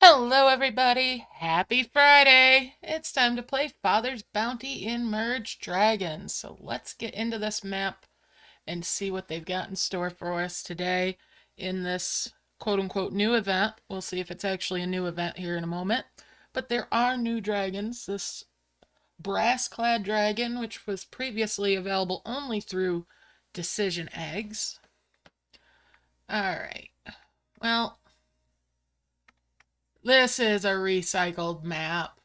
Hello, everybody! Happy Friday! It's time to play Father's Bounty in Merge Dragons. So let's get into this map and see what they've got in store for us today in this quote-unquote new event. We'll see if it's actually a new event here in a moment. But there are new dragons. This brass-clad dragon, which was previously available only through decision eggs. Alright. Well, this is a recycled map.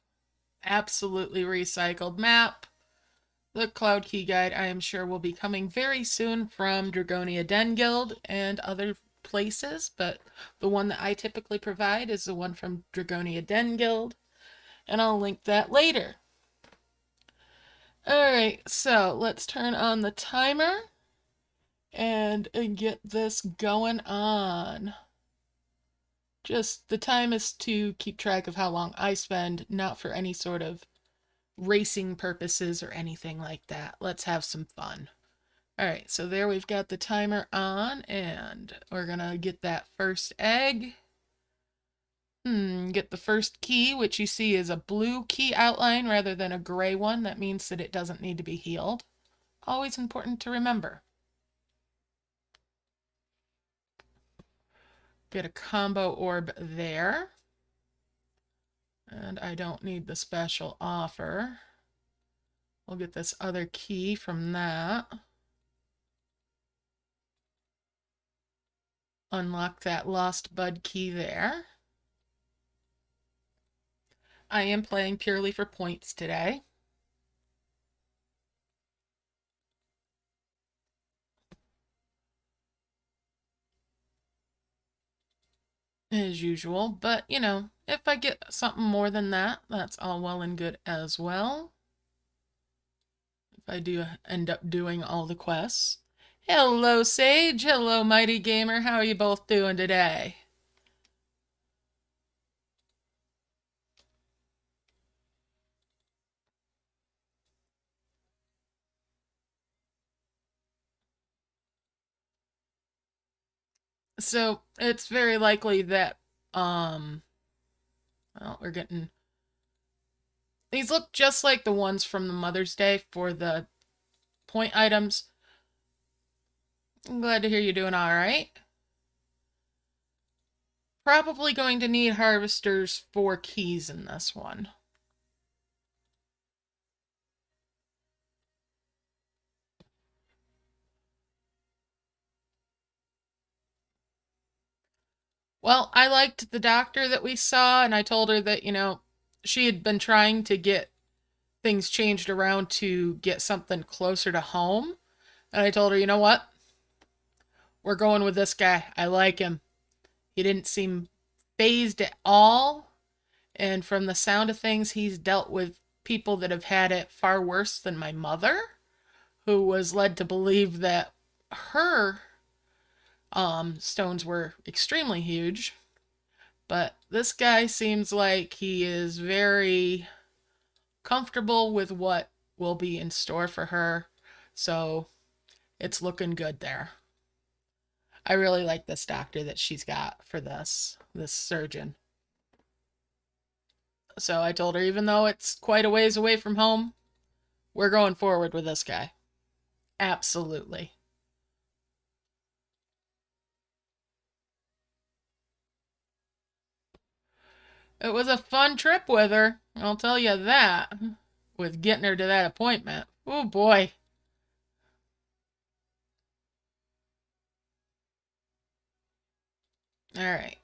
Absolutely recycled map. The Cloud Key Guide, I am sure, will be coming very soon from Dragonia Den Guild and other places, but the one that I typically provide is the one from Dragonia Den Guild, and I'll link that later. Alright, so let's turn on the timer and get this going on. Just the time is to keep track of how long I spend, not for any sort of racing purposes or anything like that. Let's have some fun. Alright, so there we've got the timer on, and we're gonna get that first egg. Get the first key, which you see is a blue key outline rather than a gray one. That means that it doesn't need to be healed. Always important to remember. Get a combo orb there. And I don't need the special offer. We'll get this other key from that. Unlock that Lost Bud key there. I am playing purely for points today. As usual, but you know, if I get something more than that, that's all well and good as well. If I do end up doing all the quests. Hello, Sage. Hello, Mighty Gamer. How are you both doing today? So, it's very likely that, well, we're getting... These look just like the ones from the Mother's Day for the point items. I'm glad to hear you're doing all right. Probably going to need harvesters 4 keys in this one. Well, I liked the doctor that we saw, and I told her that, you know, she had been trying to get things changed around to get something closer to home. And I told her, you know what? We're going with this guy. I like him. He didn't seem phased at all. And from the sound of things, he's dealt with people that have had it far worse than my mother, who was led to believe that her stones were extremely huge. But this guy seems like he is very comfortable with what will be in store for her. So it's looking good there. I really like this doctor that she's got for this surgeon. So I told her, even though it's quite a ways away from home, we're going forward with this guy. Absolutely. It was a fun trip with her, I'll tell you that, with getting her to that appointment. Oh boy. Alright.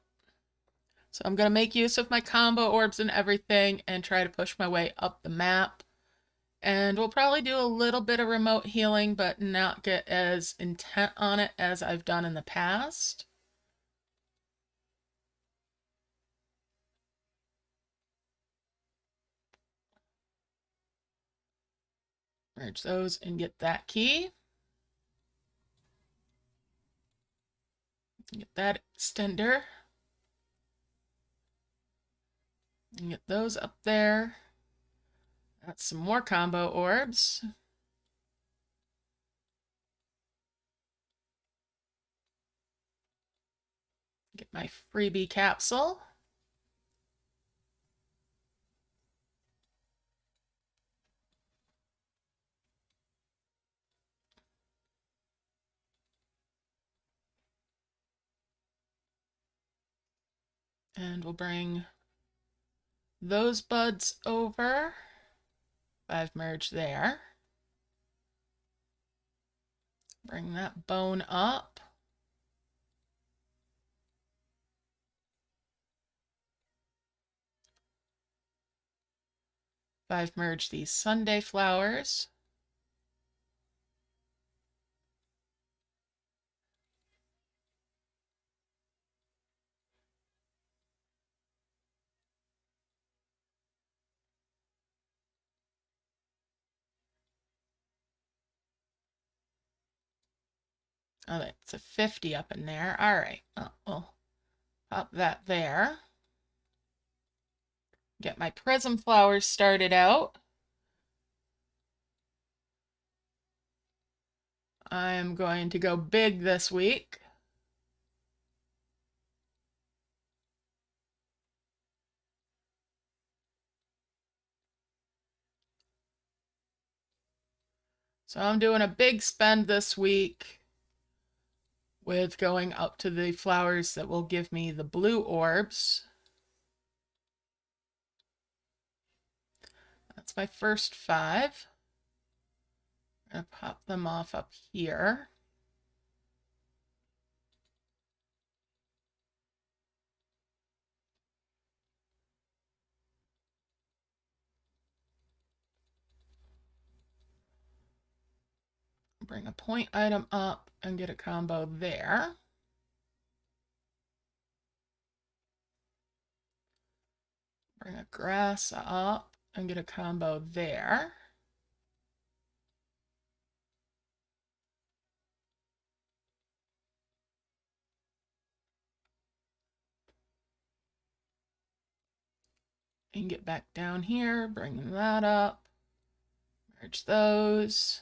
So I'm going to make use of my combo orbs and everything and try to push my way up the map. And we'll probably do a little bit of remote healing, but not get as intent on it as I've done in the past. Merge those and get that key. Get that extender. And get those up there. That's some more combo orbs. Get my freebie capsule. And we'll bring those buds over. 5 merge there. Bring that bone up. Five merge these Sunday flowers. Oh, that's a 50 up in there. All right. We'll pop that there. Get my prism flowers started out. I'm going to go big this week. So I'm doing a big spend this week with going up to the flowers that will give me the blue orbs. That's my first 5. I'm going to pop them off up here. Bring a point item up and get a combo there. Bring a grass up and get a combo there. And get back down here, bring that up, merge those.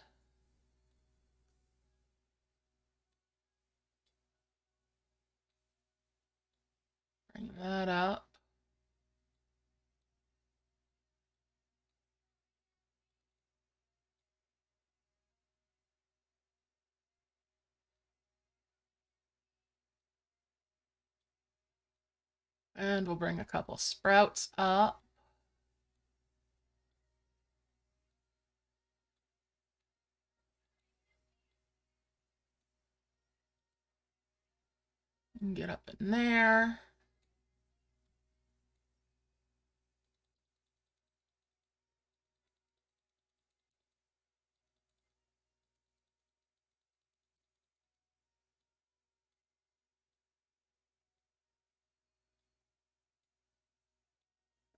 Bring that up. And we'll bring a couple sprouts up. And get up in there.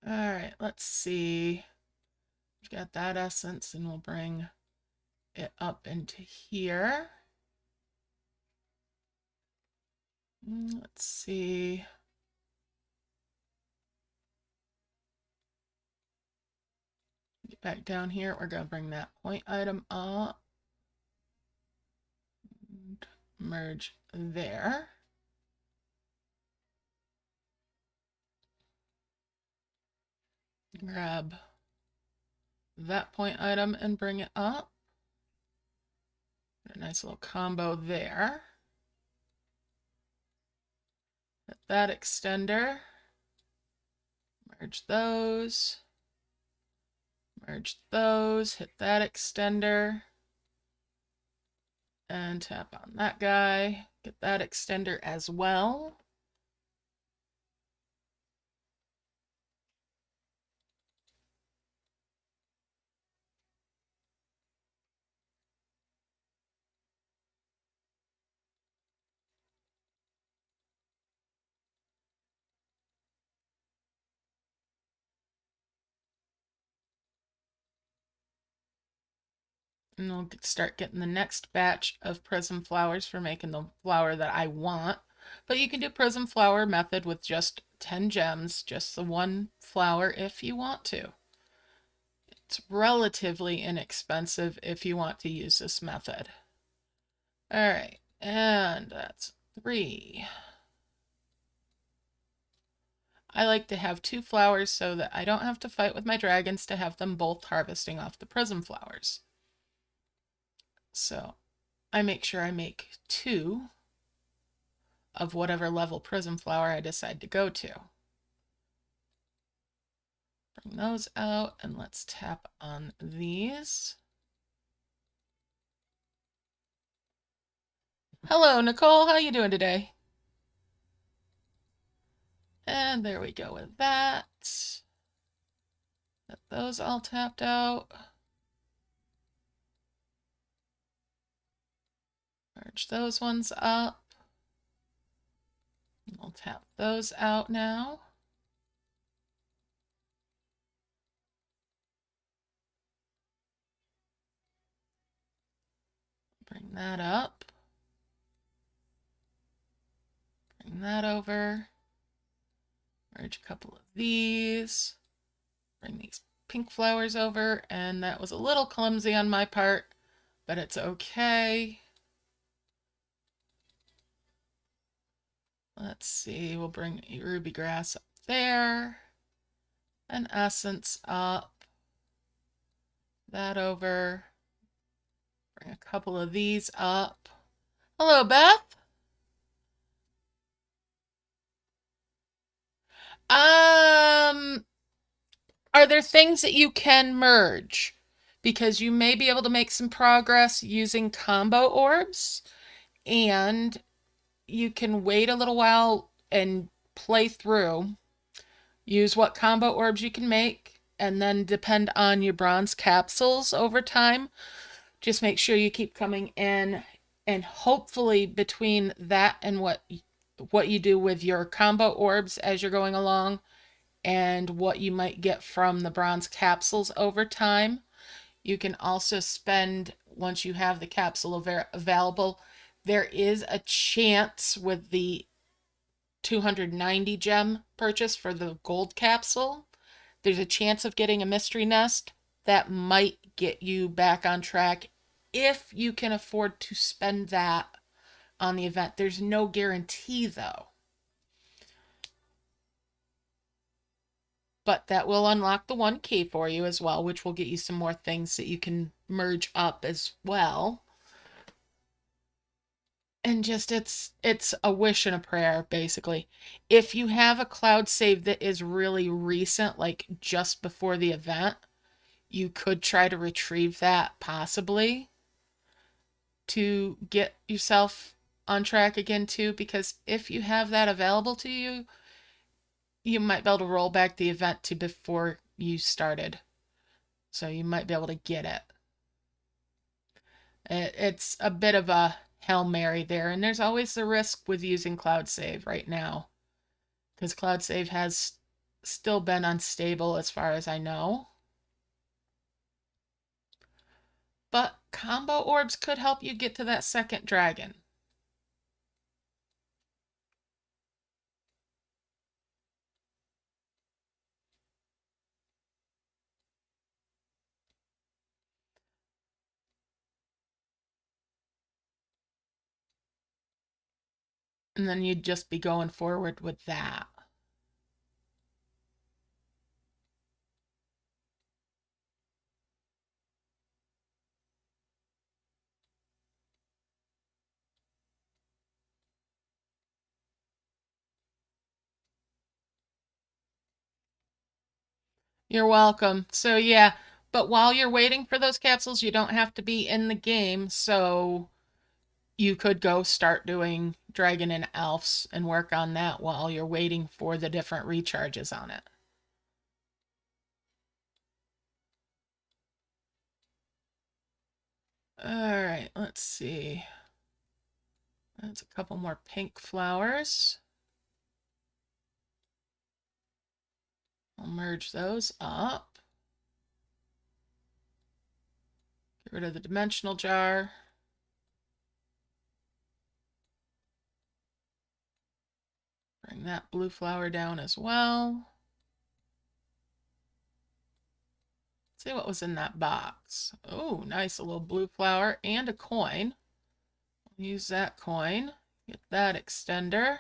All right, let's see. We've got that essence, and we'll bring it up into here. Let's see. Get back down here. We're going to bring that point item up. And merge there. Grab that point item and bring it up. A nice little combo there. Hit that extender. Merge those. Merge those. Hit that extender. And tap on that guy. Get that extender as well. And we'll start getting the next batch of prism flowers for making the flower that I want. But you can do prism flower method with just 10 gems, just the one flower if you want to. It's relatively inexpensive if you want to use this method. All right, and that's 3. I like to have 2 flowers so that I don't have to fight with my dragons to have them both harvesting off the prism flowers. So I make sure I make 2 of whatever level prism flower I decide to go to. Bring those out and let's tap on these. Hello, Nicole. How you doing today? And there we go with that. Get those all tapped out. Merge those ones up. We'll tap those out now. Bring that up. Bring that over. Merge a couple of these. Bring these pink flowers over. And that was a little clumsy on my part, but it's okay. Let's see, we'll bring a ruby grass up there. An essence up. That over. Bring a couple of these up. Hello, Beth. Are there things that you can merge? Because you may be able to make some progress using combo orbs, and you can wait a little while and play through. Use what combo orbs you can make, and then depend on your bronze capsules over time. Just make sure you keep coming in, and hopefully between that and what you do with your combo orbs as you're going along, and what you might get from the bronze capsules over time. You can also spend, once you have the capsule available, there is a chance with the 290 gem purchase for the gold capsule, there's a chance of getting a mystery nest that might get you back on track if you can afford to spend that on the event. There's no guarantee though. But that will unlock the one key for you as well, which will get you some more things that you can merge up as well. And just it's a wish and a prayer, basically. If you have a cloud save that is really recent, like just before the event, you could try to retrieve that possibly to get yourself on track again too, because if you have that available to you, you might be able to roll back the event to before you started. So you might be able to get it. It's a bit of a Hail Mary there, and there's always the risk with using Cloud Save right now, because Cloud Save has still been unstable as far as I know. But combo orbs could help you get to that second dragon. And then you'd just be going forward with that. You're welcome. So yeah, but while you're waiting for those capsules, you don't have to be in the game, so you could go start doing Dragon and Elves and work on that while you're waiting for the different recharges on it. All right, let's see. That's a couple more pink flowers. I'll merge those up. Get rid of the dimensional jar. Bring that blue flower down as well. Let's see what was in that box. Oh, nice, a little blue flower and a coin. Use that coin. Get that extender.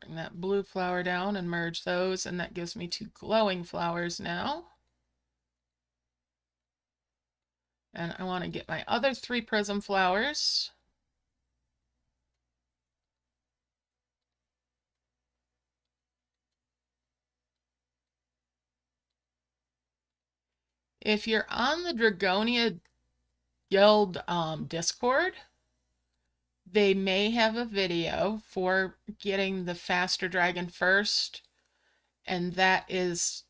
Bring that blue flower down and merge those, and that gives me 2 glowing flowers now. And I want to get my other 3 prism flowers. If you're on the Dragonia Guild Discord, they may have a video for getting the faster dragon first, and that is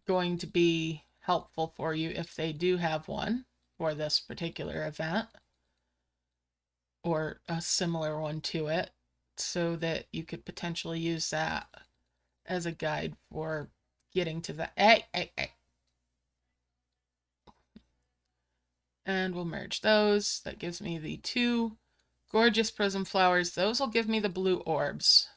going to be helpful for you if they do have one for this particular event or a similar one to it, so that you could potentially use that as a guide for getting to the and we'll merge those. That gives me the 2 gorgeous prism flowers. Those will give me the blue orbs.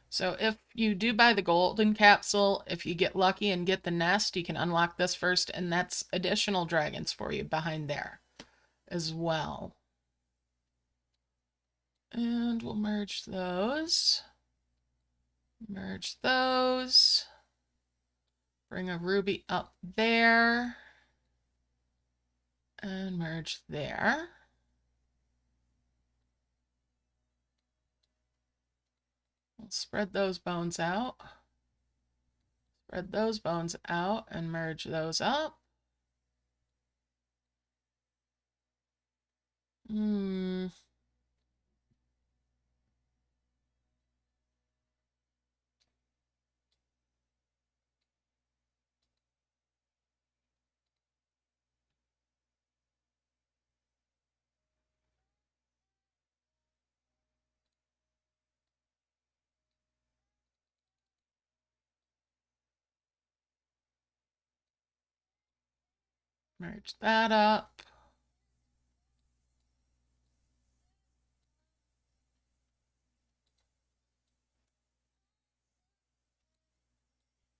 So if you do buy the golden capsule, if you get lucky and get the nest, you can unlock this first, and that's additional dragons for you behind there as well. And we'll merge those. Merge those. Bring a ruby up there. And merge there. We'll spread those bones out. Spread those bones out and merge those up. Merge that up.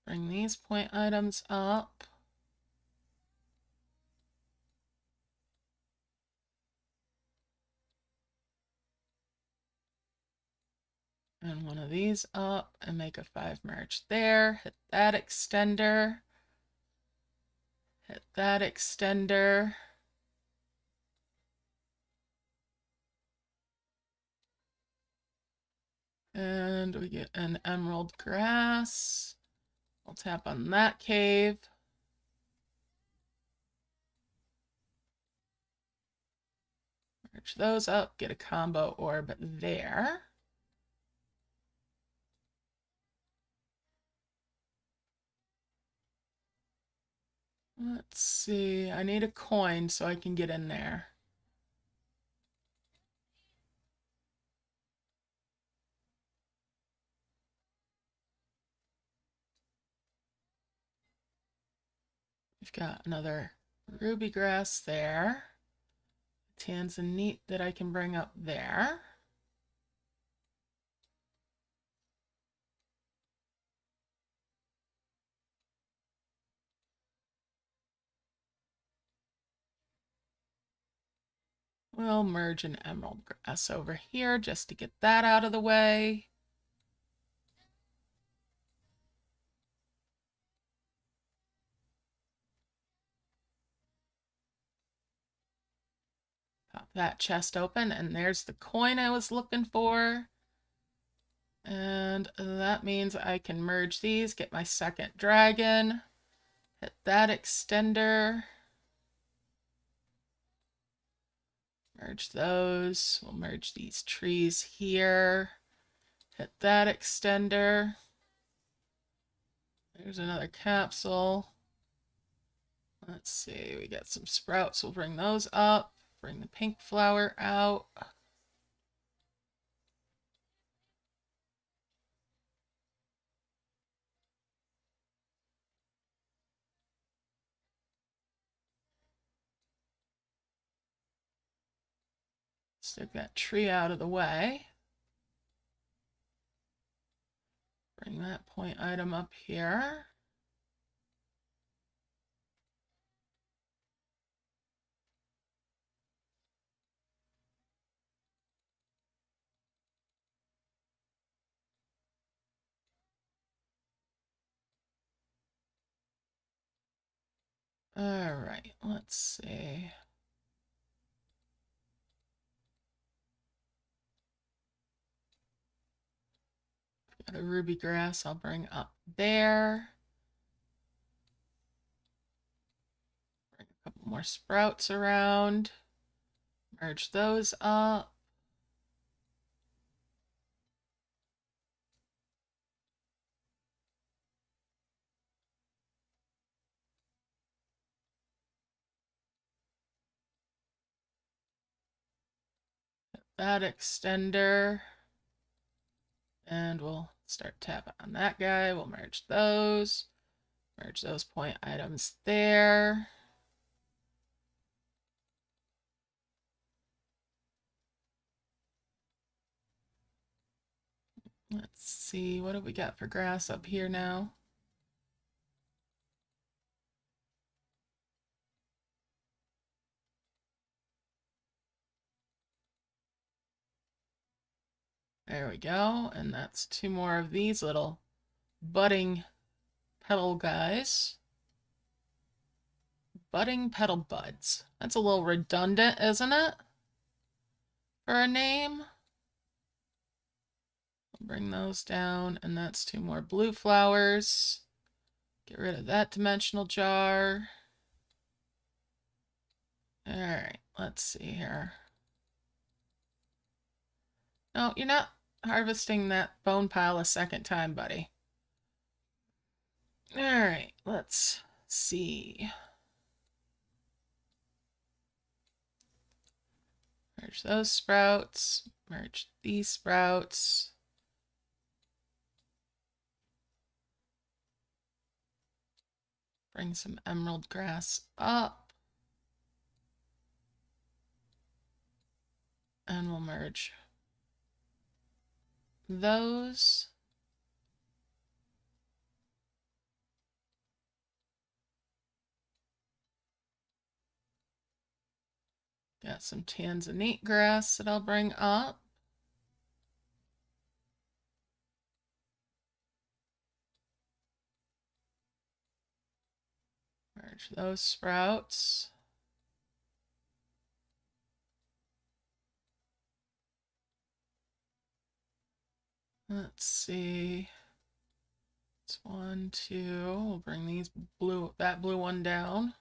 Bring these point items up. And one of these up and make a 5 merge there. Hit that extender. Hit that extender. And we get an emerald grass. We'll tap on that cave. Merge those up, get a combo orb there. Let's see, I need a coin so I can get in there. We've got another ruby grass there. Tanzanite that I can bring up there. We'll merge an emerald grass over here just to get that out of the way. Pop that chest open, and there's the coin I was looking for. And that means I can merge these, get my second dragon, hit that extender. Merge those. We'll merge these trees here. Hit that extender. There's another capsule. Let's see, we got some sprouts. We'll bring those up. Bring the pink flower out. Stick that tree out of the way. Bring that point item up here. All right, let's see. Got a ruby grass I'll bring up there. Bring a couple more sprouts around. Merge those up. That extender. And we'll start tapping on that guy. We'll merge those. Merge those point items there. Let's see, what do we got for grass up here now? There we go. And that's two more of these little budding petal guys. Budding petal buds. That's a little redundant, isn't it? For a name. I'll bring those down, and that's two more blue flowers. Get rid of that dimensional jar. All right, let's see here. No, you're not harvesting that bone pile a second time, buddy. All right, let's see. Merge those sprouts. Merge these sprouts. Bring some emerald grass up. And we'll merge those. Got some tanzanite grass that I'll bring up. Merge those sprouts. Let's see. It's 1, 2. We'll bring these that blue one down.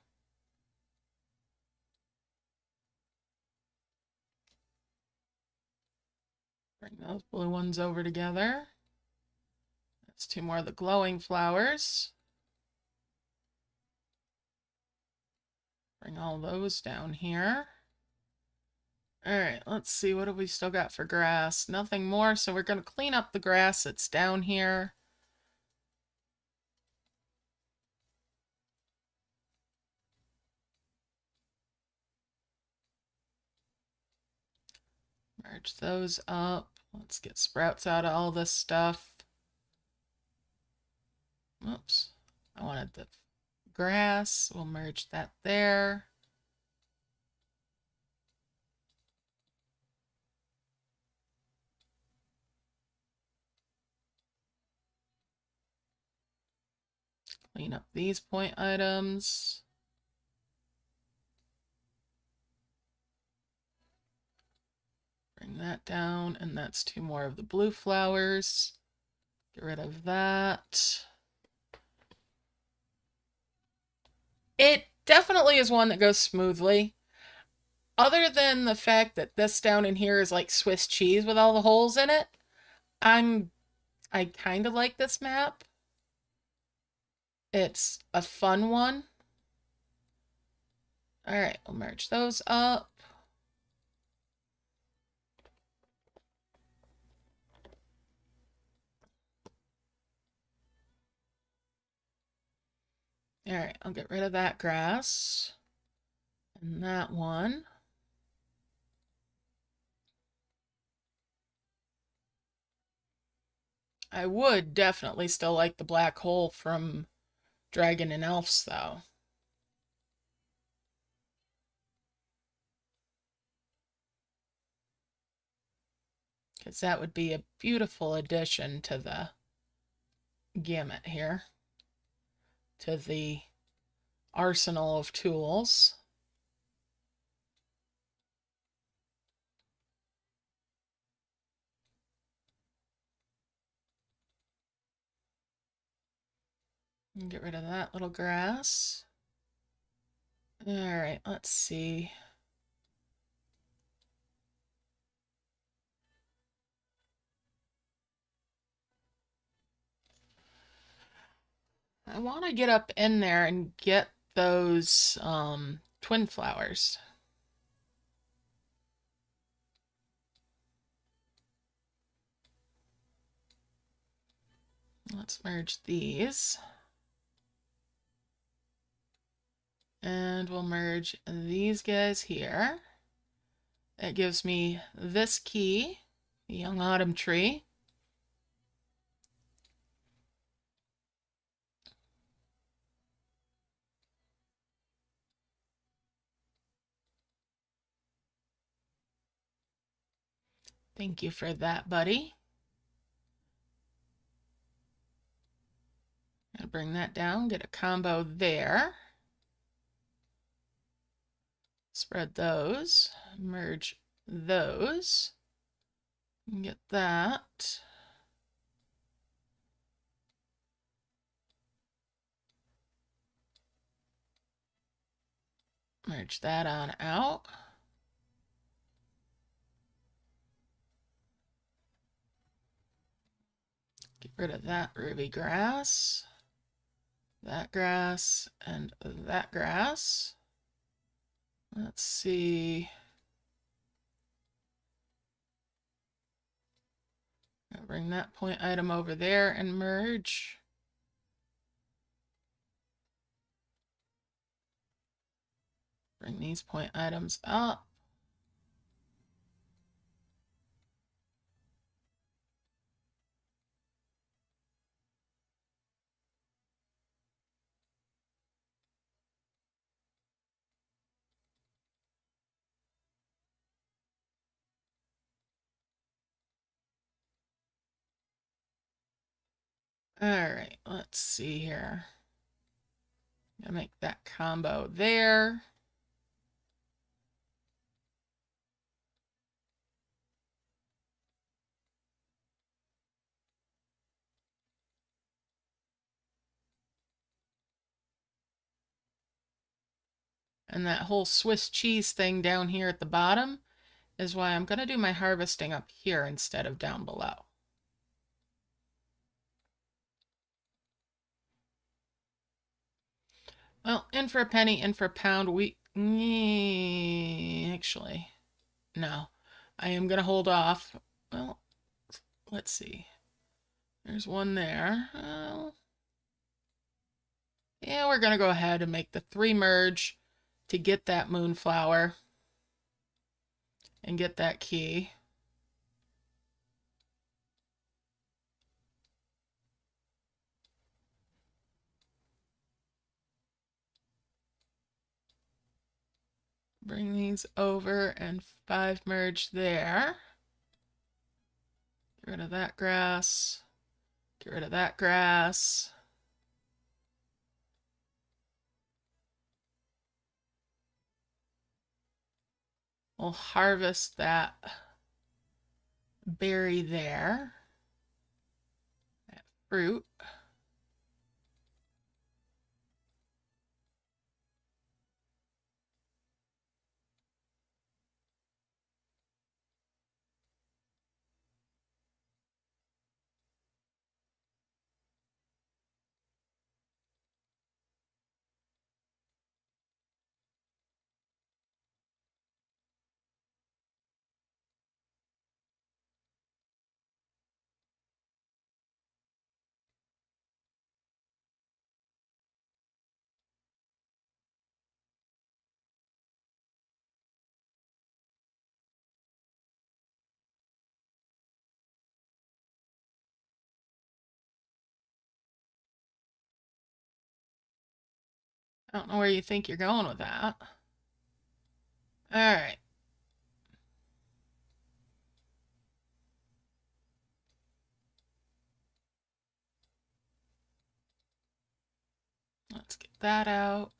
Bring those blue ones over together. That's two more of the glowing flowers. Bring all those down here. All right, let's see. What have we still got for grass? Nothing more, so we're going to clean up the grass that's down here. Merge those up. Let's get sprouts out of all this stuff. Oops. I wanted the grass. We'll merge that there. Clean up these point items. Bring that down, and that's two more of the blue flowers. Get rid of that. It definitely is one that goes smoothly. Other than the fact that this down in here is like Swiss cheese with all the holes in it, I kind of like this map. It's a fun one. All right, we'll merge those up. All right, I'll get rid of that grass and that one. I would definitely still like the black hole from Dragon and Elves, though. Because that would be a beautiful addition to the gamut here. To the arsenal of tools. And get rid of that little grass. All right, let's see. I want to get up in there and get those twin flowers. Let's merge these. And we'll merge these guys here. It gives me this key, the Young Autumn Tree. Thank you for that, buddy. I'll bring that down, get a combo there. Spread those, merge those, get that. Merge that on out. Get rid of that ruby grass, and that grass. Let's see. I'll bring that point item over there and merge. Bring these point items up. All right, let's see here. Gonna make that combo there. And that whole Swiss cheese thing down here at the bottom is why I'm gonna do my harvesting up here instead of down below. Well, in for a penny, in for a pound. Actually, no. I am going to hold off. Well, let's see. There's one there. Yeah, we're going to go ahead and make the 3 merge to get that moonflower and get that key. Bring these over and 5 merge there. Get rid of that grass. Get rid of that grass. We'll harvest that berry there. That fruit. I don't know where you think you're going with that. All right. Let's get that out.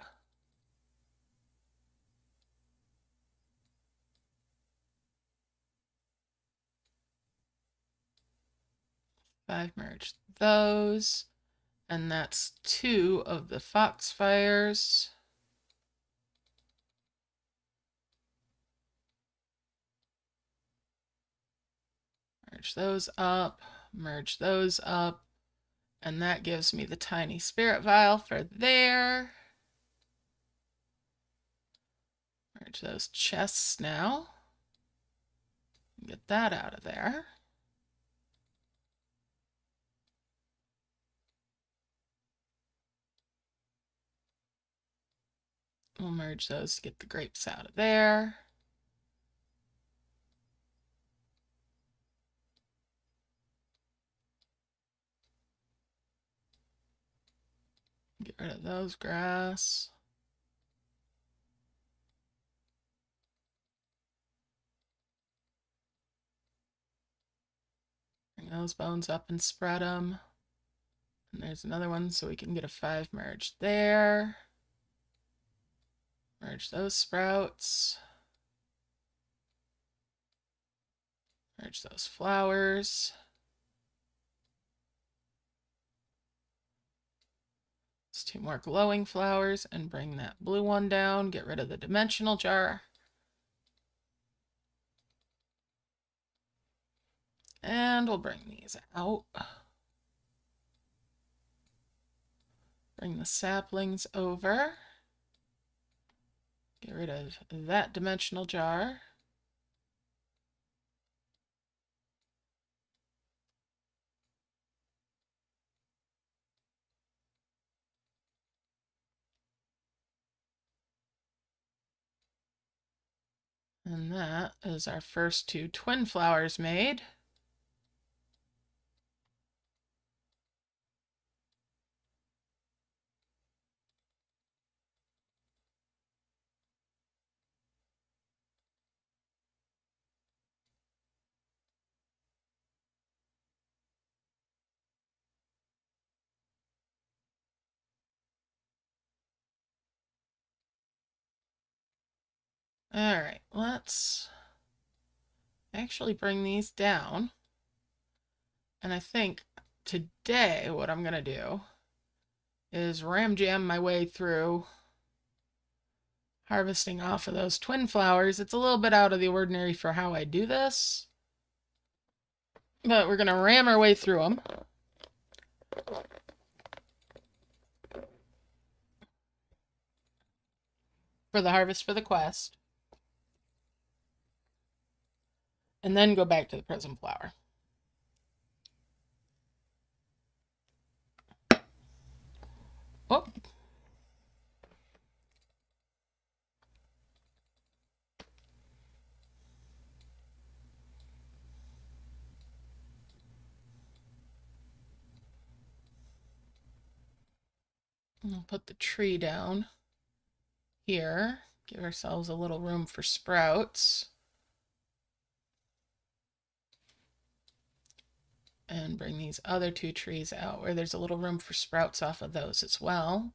Five merge those. And that's 2 of the foxfires. Merge those up, merge those up, and that gives me the tiny spirit vial for there. Merge those chests now. Get that out of there. We'll merge those to get the grapes out of there. Get rid of those grass. Bring those bones up and spread them. And there's another one so we can get a 5 merge there. Merge those sprouts. Merge those flowers. Let's 2 more glowing flowers and bring that blue one down. Get rid of the dimensional jar. And we'll bring these out. Bring the saplings over. Get rid of that dimensional jar. And that is our first 2 twin flowers made. All right, let's actually bring these down. And I think today what I'm going to do is ram jam my way through harvesting off of those twin flowers. It's a little bit out of the ordinary for how I do this, but we're going to ram our way through them. For the harvest for the quest. And then go back to the prism flower. Oh. We'll put the tree down here. Give ourselves a little room for sprouts. And bring these other 2 trees out where there's a little room for sprouts off of those as well.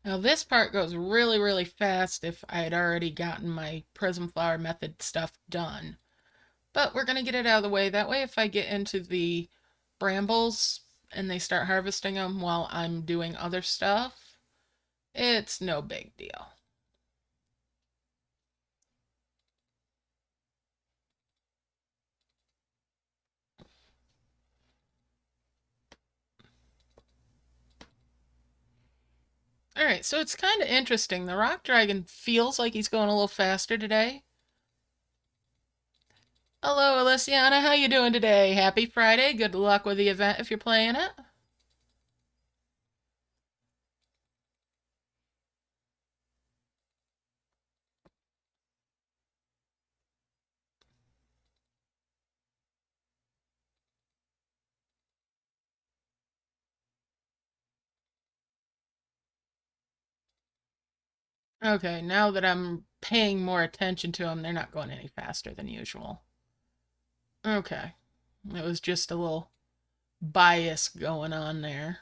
Now this part goes really, really fast if I had already gotten my prism flower method stuff done. But we're going to get it out of the way. That way if I get into the brambles and they start harvesting them while I'm doing other stuff, it's no big deal. All right, so it's kind of interesting. The rock dragon feels like he's going a little faster today. Hello, Alessiana. How you doing today? Happy Friday. Good luck with the event if you're playing it. Okay, now that I'm paying more attention to them, they're not going any faster than usual. Okay. It was just a little bias going on there.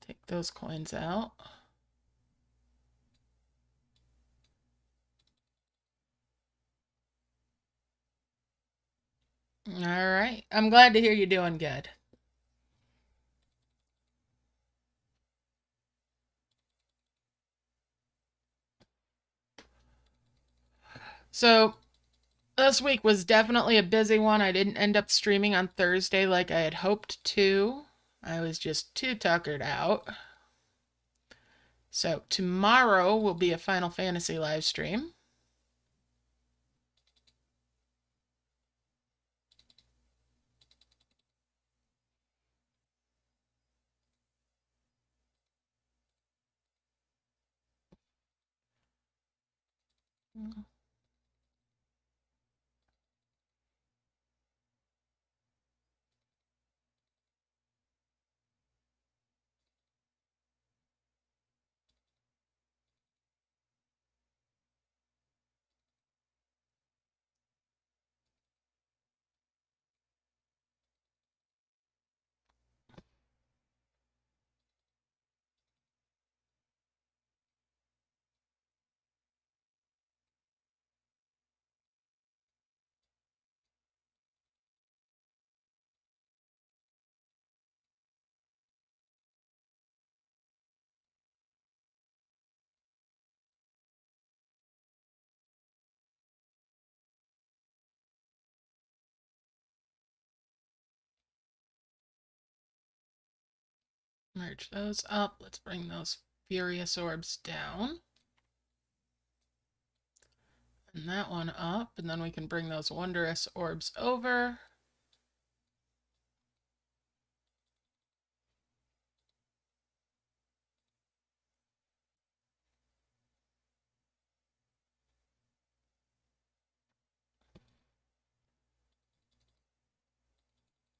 Take those coins out. All right. I'm glad to hear you're doing good. So, this week was definitely a busy one. I didn't end up streaming on Thursday like I had hoped to. I was just too tuckered out. So, tomorrow will be a Final Fantasy live stream. Merge those up. Let's bring those Furious Orbs down. And that one up. And then we can bring those Wondrous Orbs over.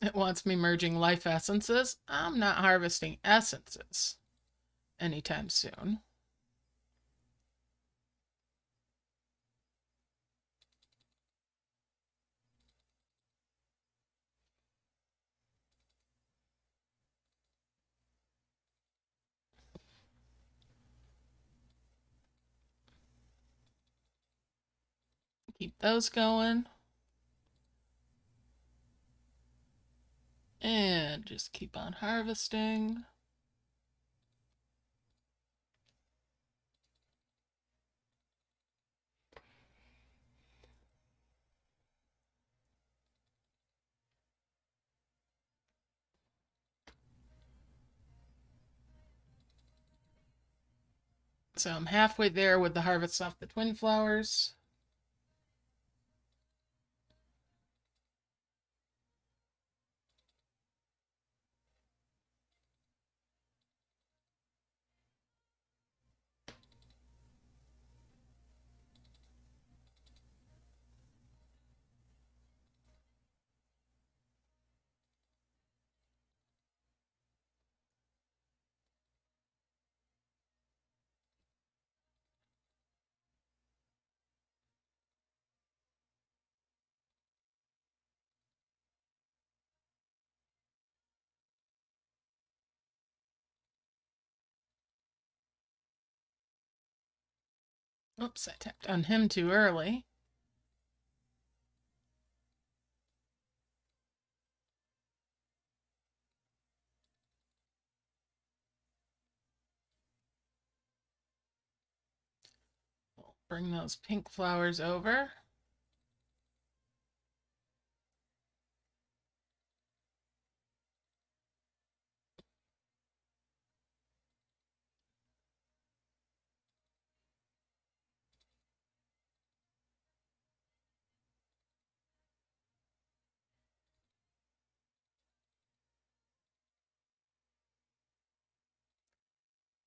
It wants me merging life essences. I'm not harvesting essences anytime soon. Keep those going. And just keep on harvesting. So I'm halfway there with the harvest off the twin flowers. Oops, I tapped on him too early. We'll bring those pink flowers over.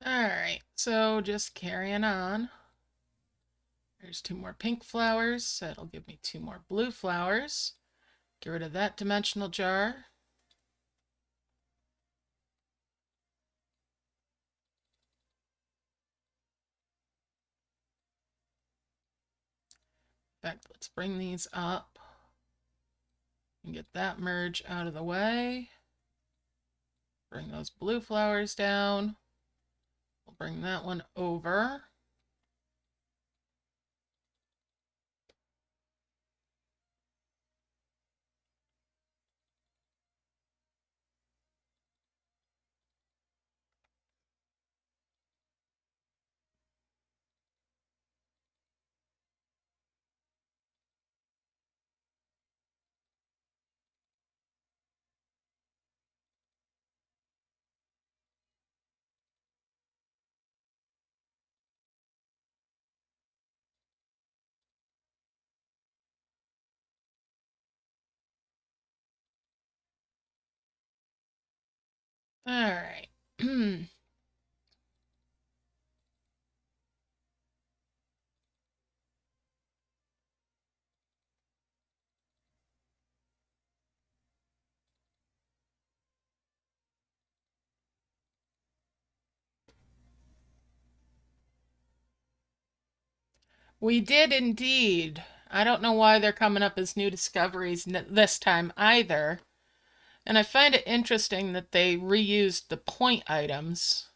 Alright, so just carrying on. There's 2 more pink flowers. That'll give me 2 more blue flowers. Get rid of that dimensional jar. In fact, let's bring these up and get that merge out of the way. Bring those blue flowers down. We'll bring that one over. All right. We did indeed. I don't know why they're coming up as new discoveries this time either. And I find it interesting that they reused the point items.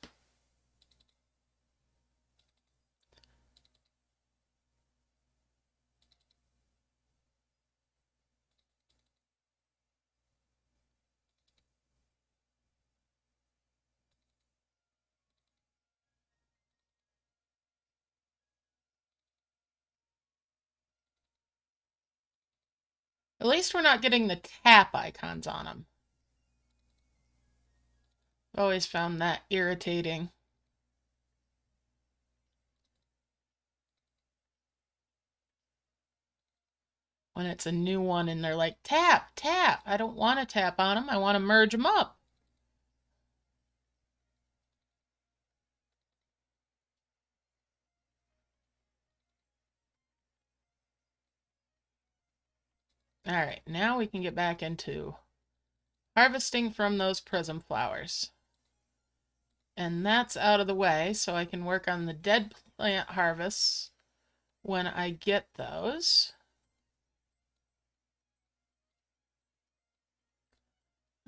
At least we're not getting the tap icons on them. I've always found that irritating. When it's a new one and they're like, tap, tap. I don't want to tap on them. I want to merge them up. All right, now we can get back into harvesting from those prism flowers. And that's out of the way, so I can work on the dead plant harvests when I get those.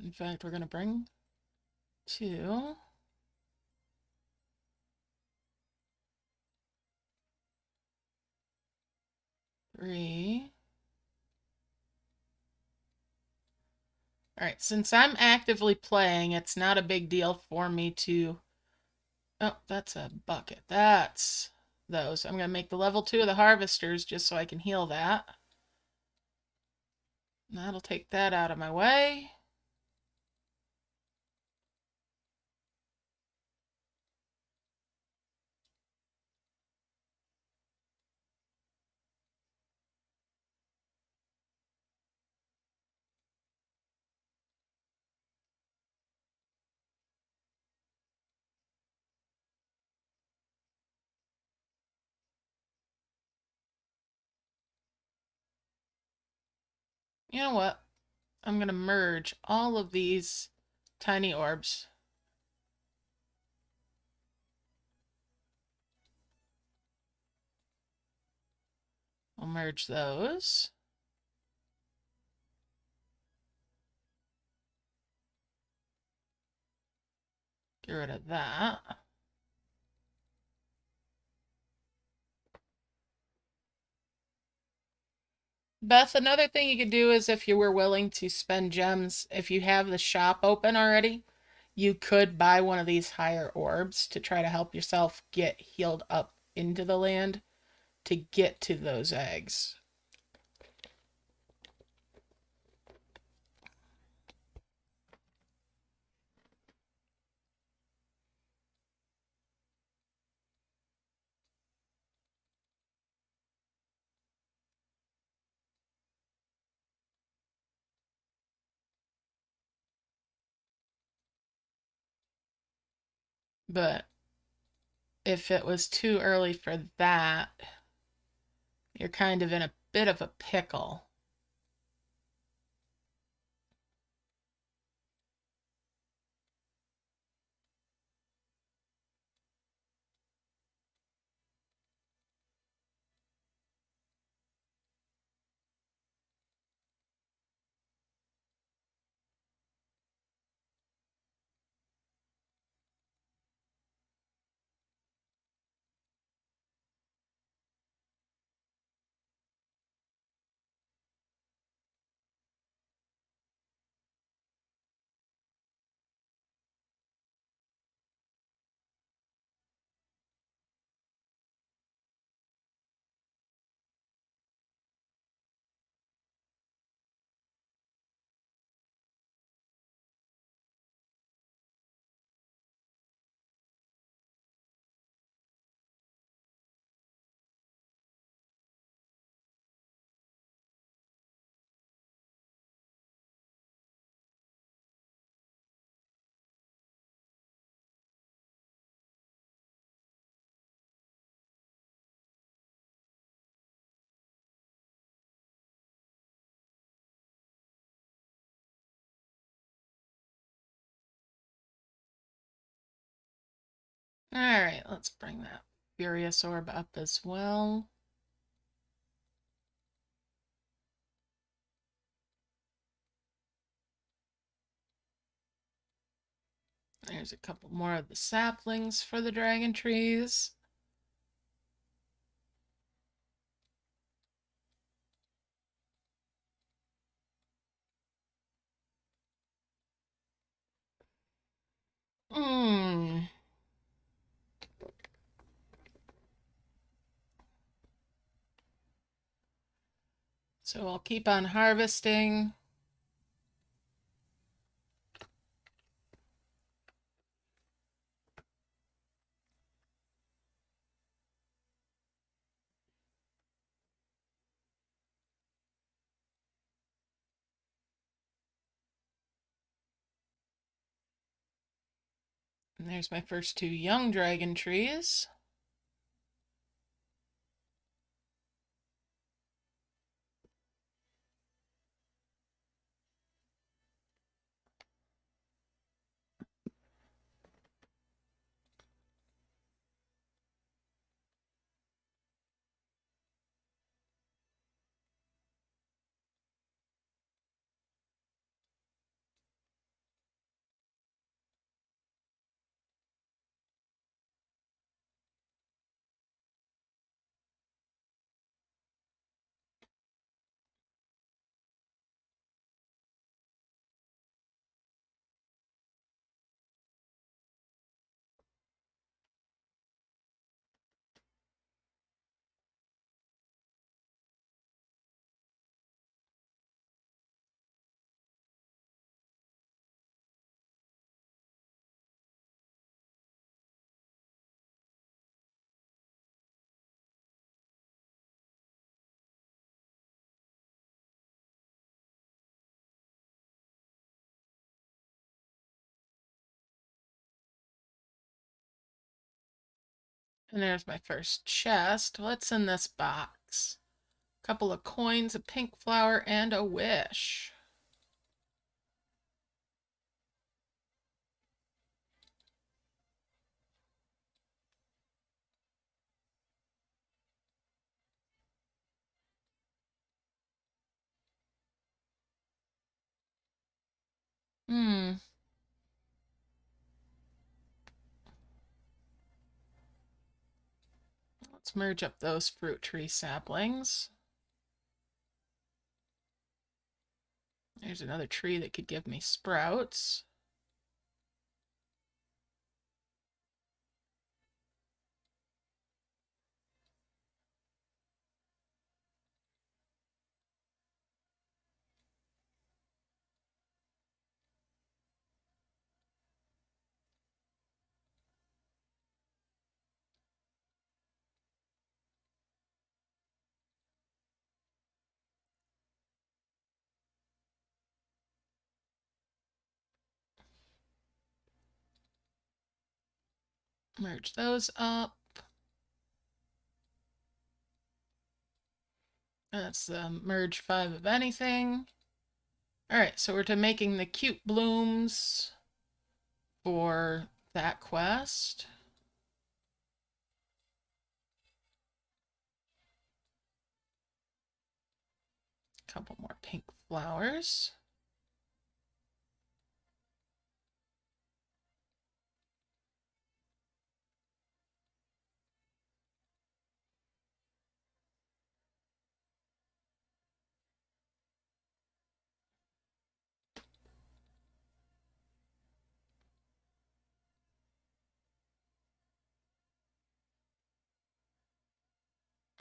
In fact, we're going to bring 2. 3. All right, since I'm actively playing, it's not a big deal for me to... Oh, that's a bucket. That's those. I'm going to make the level 2 of the harvesters just so I can heal that. That'll take that out of my way. You know what? I'm going to merge all of these tiny orbs. I'll merge those. Get rid of that. Beth, another thing you could do is if you were willing to spend gems, if you have the shop open already, you could buy one of these higher orbs to try to help yourself get healed up into the land to get to those eggs. But if it was too early for that, you're kind of in a bit of a pickle. Alright, let's bring that Furious Orb up as well. There's a couple more of the saplings for the dragon trees. Hmm. So I'll keep on harvesting. And there's my first two young dragon trees. And there's my first chest. What's in this box? A couple of coins, a pink flower, and a wish. Hmm. Let's merge up those fruit tree saplings. There's another tree that could give me sprouts. Merge those up. That's the merge 5 of anything. Alright, so we're to making the cute blooms for that quest. A couple more pink flowers.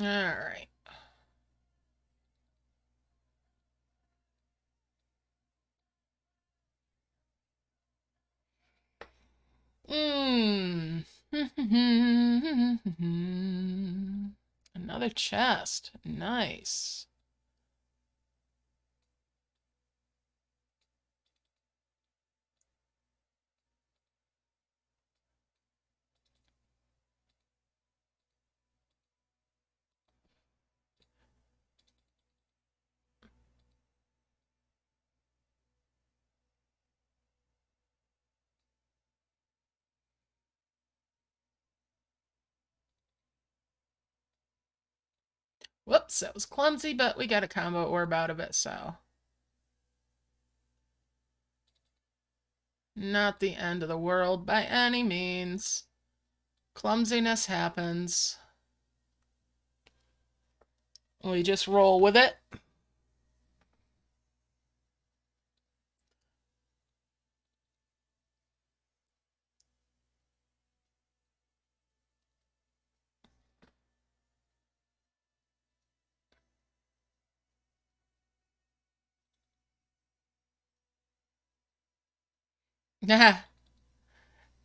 Alright. Mmm. Another chest. Nice. Whoops, that was clumsy, but we got a combo orb out of it, so. Not the end of the world by any means. Clumsiness happens. We just roll with it.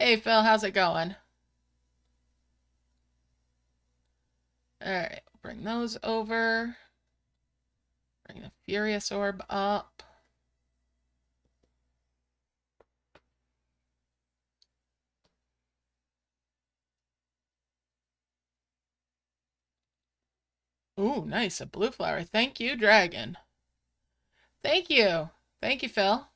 Hey, Phil, how's it going? Alright, bring those over. Bring the Furious Orb up. Ooh, nice, a blue flower. Thank you, Dragon. Thank you. Thank you, Phil.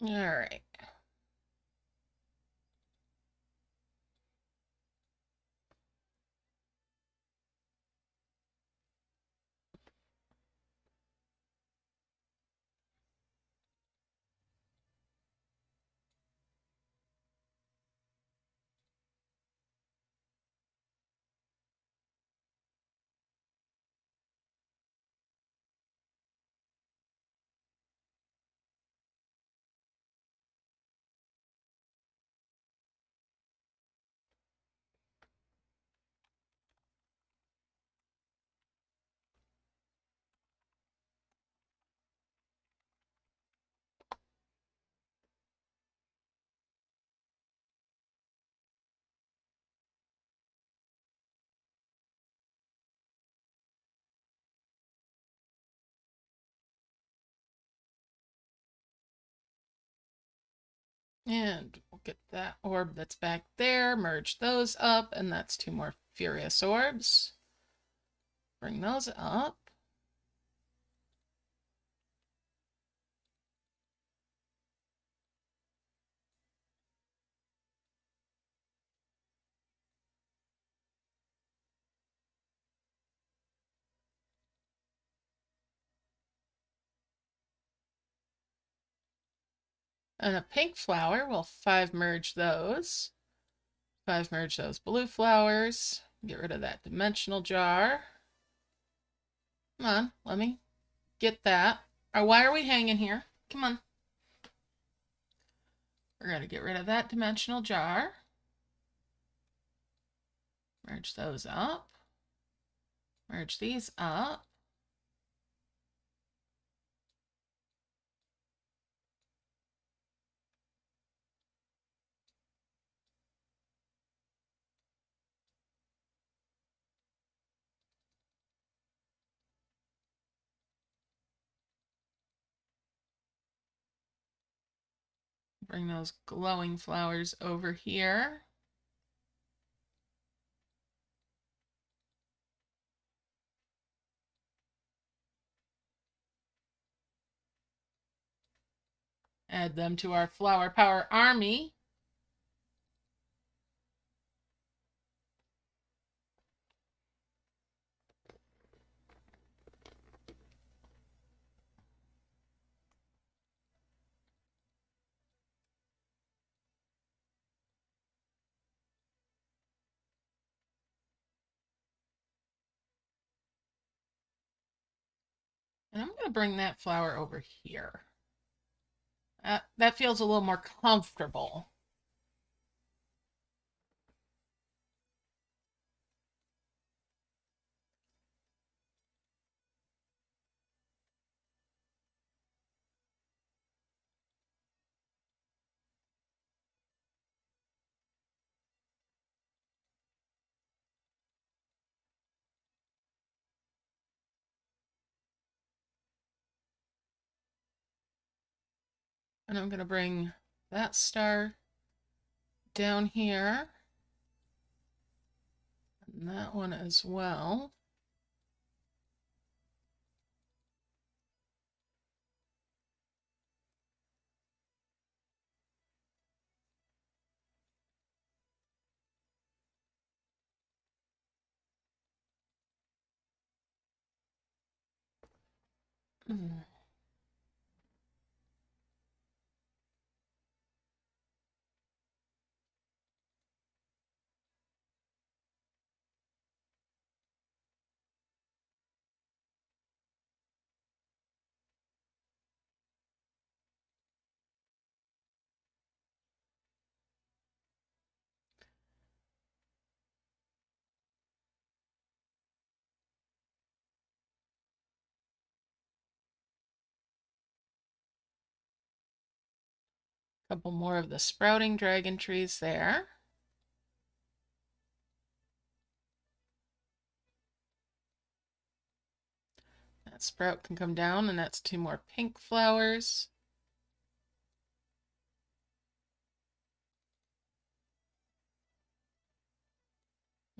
Alright. And we'll get that orb that's back there, merge those up, and that's 2 more Furious Orbs. Bring those up. And a pink flower, we'll 5 merge those. 5 merge those blue flowers. Get rid of that dimensional jar. Come on, let me get that. Why are we hanging here? Come on. We're going to get rid of that dimensional jar. Merge those up. Merge these up. Bring those glowing flowers over here. Add them to our flower power army. And I'm going to bring that flower over here. That feels a little more comfortable. And I'm going to bring that star down here. And that one as well. Mm. Couple more of the sprouting dragon trees there. That sprout can come down, and that's 2 more pink flowers.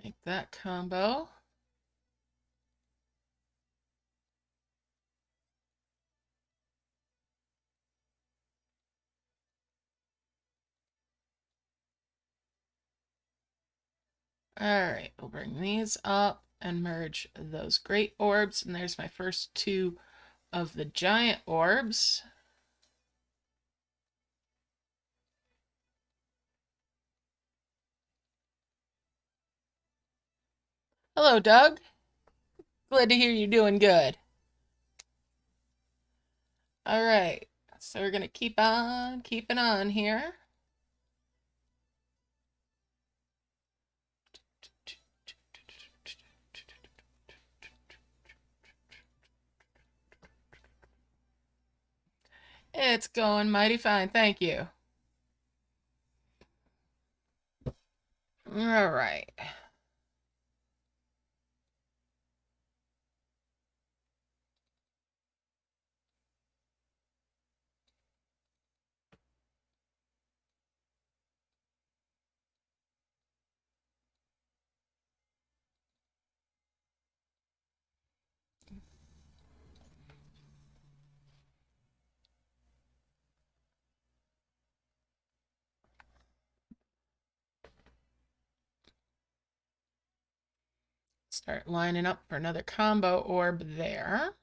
Make that combo. All right, we'll bring these up and merge those great orbs. And there's my first 2 of the giant orbs. Hello, Doug. Glad to hear you're doing good. All right, so we're gonna keep on keeping on here. It's going mighty fine, thank you. All right. Start lining up for another combo orb there.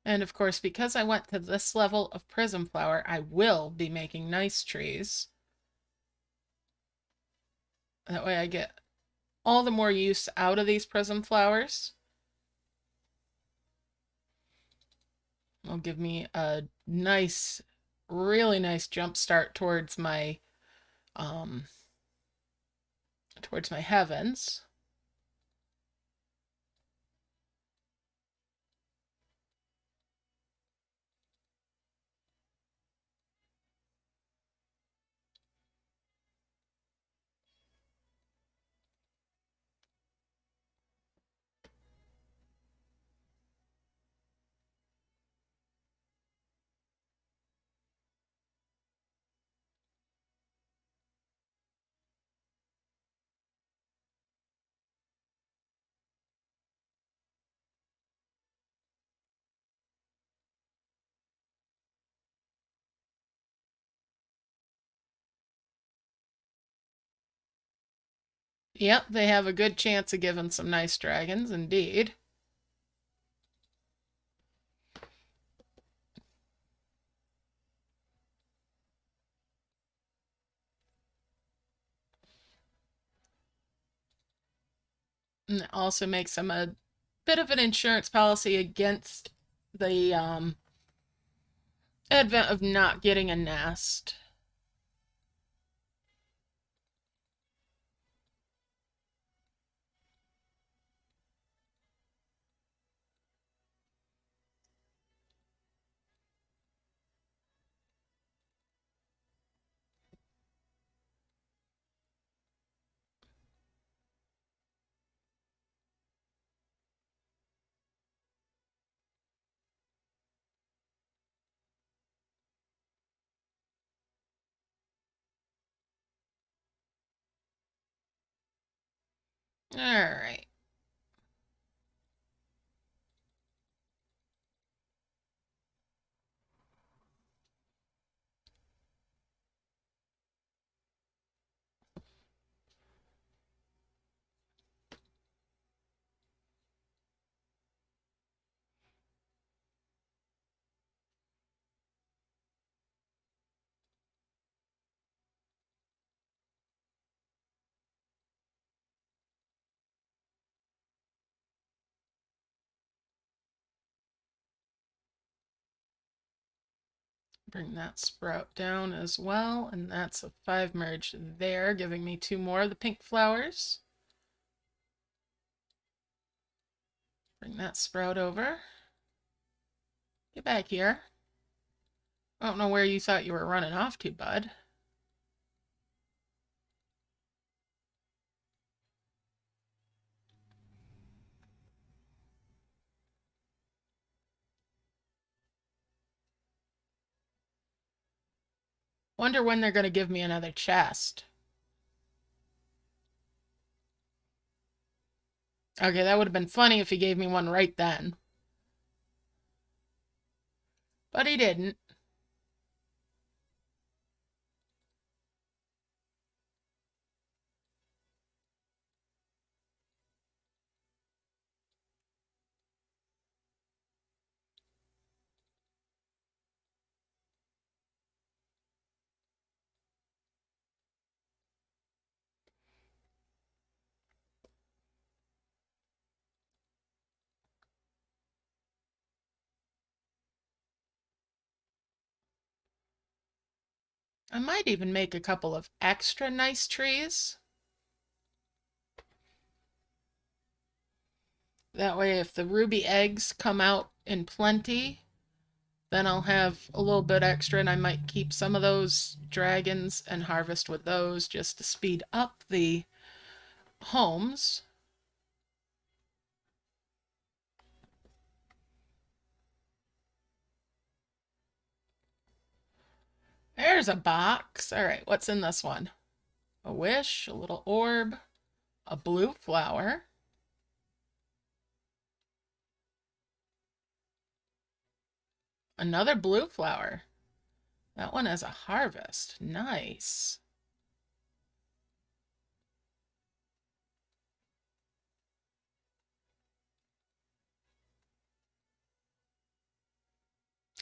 And of course, because I went to this level of prism flower, I will be making nice trees. That way I get all the more use out of these prism flowers. It'll give me a nice, really nice jump start towards my heavens. Yep, they have a good chance of giving some nice dragons, indeed. And it also makes them a bit of an insurance policy against the advent of not getting a nest. All right. Bring that sprout down as well, and that's a 5 merge there, giving me 2 more of the pink flowers. Bring that sprout over. Get back here. I don't know where you thought you were running off to, bud. Wonder when they're going to give me another chest. Okay, that would have been funny if he gave me one right then. But he didn't. I might even make a couple of extra nice trees. That way, if the ruby eggs come out in plenty, then I'll have a little bit extra, and I might keep some of those dragons and harvest with those just to speed up the homes. There's a box. All right, what's in this one? A wish, a little orb, a blue flower, another blue flower. That one has a harvest. Nice.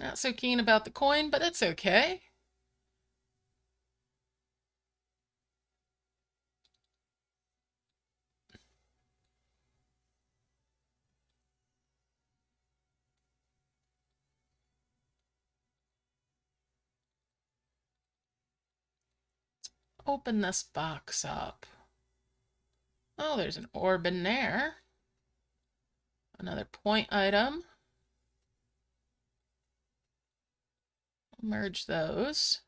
Not so keen about the coin, but it's okay. Open this box up. Oh, there's an orb in there. Another point item. Merge those.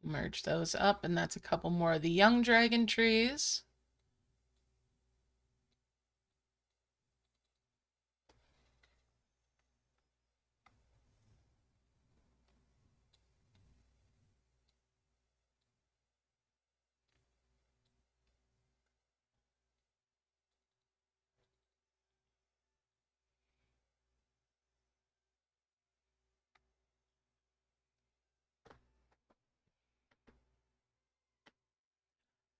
Merge those up, and that's a couple more of the young dragon trees.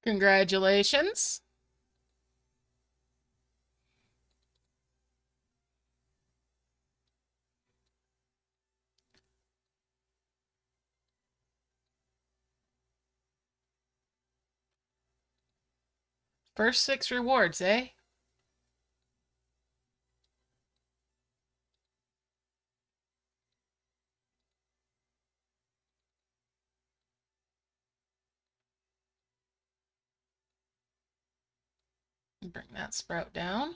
Congratulations. First 6 rewards, eh? Bring that sprout down.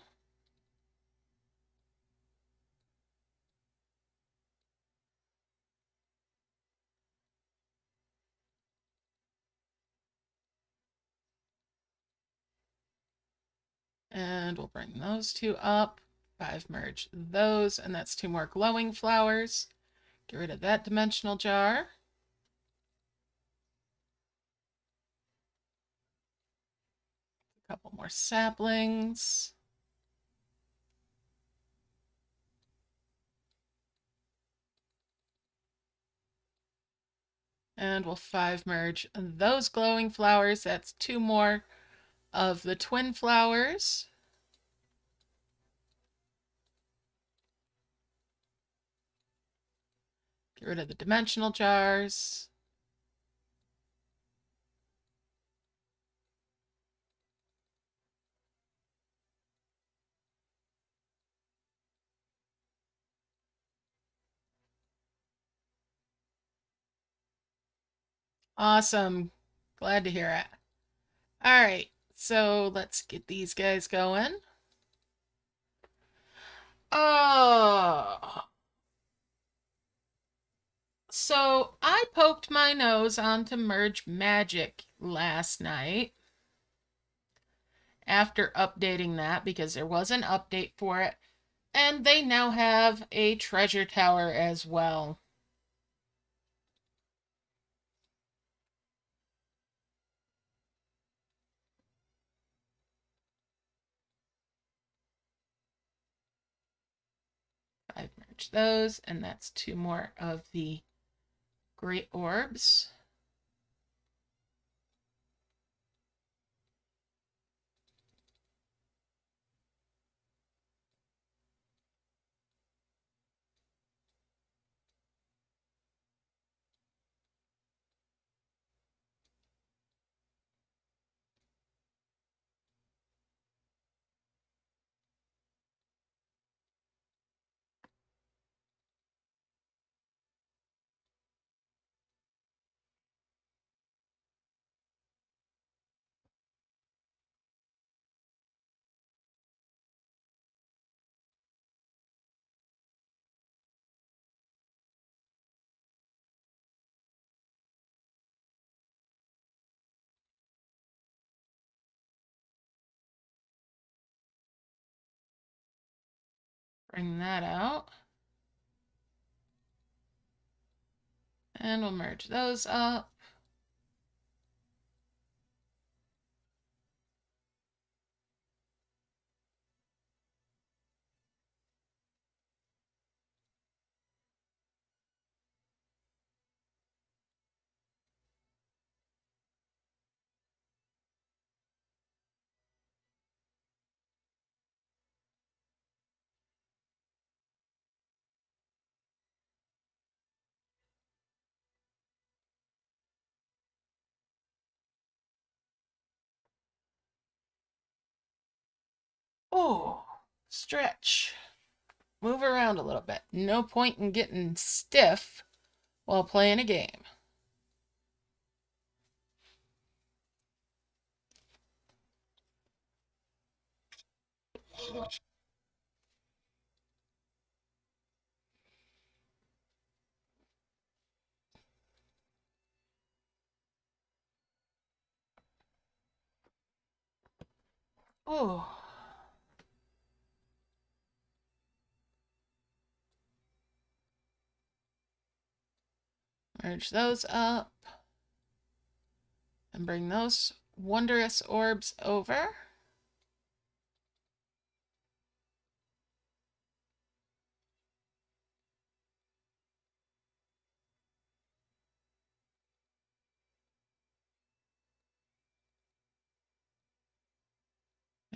And we'll bring those 2 up. 5 merge those, and that's 2 more glowing flowers. Get rid of that dimensional jar. A couple more saplings. And we'll 5 merge those glowing flowers. That's 2 more of the twin flowers. Get rid of the dimensional jars. Awesome. Glad to hear it. All right, so let's get these guys going. Oh. So I poked my nose onto Merge Magic last night after updating that because there was an update for it. And they now have a treasure tower as well. I've merged those, and that's 2 more of the great orbs. Bring that out. And we'll merge those up. Oh, stretch. Move around a little bit. No point in getting stiff while playing a game. Oh. Merge those up. And bring those wondrous orbs over.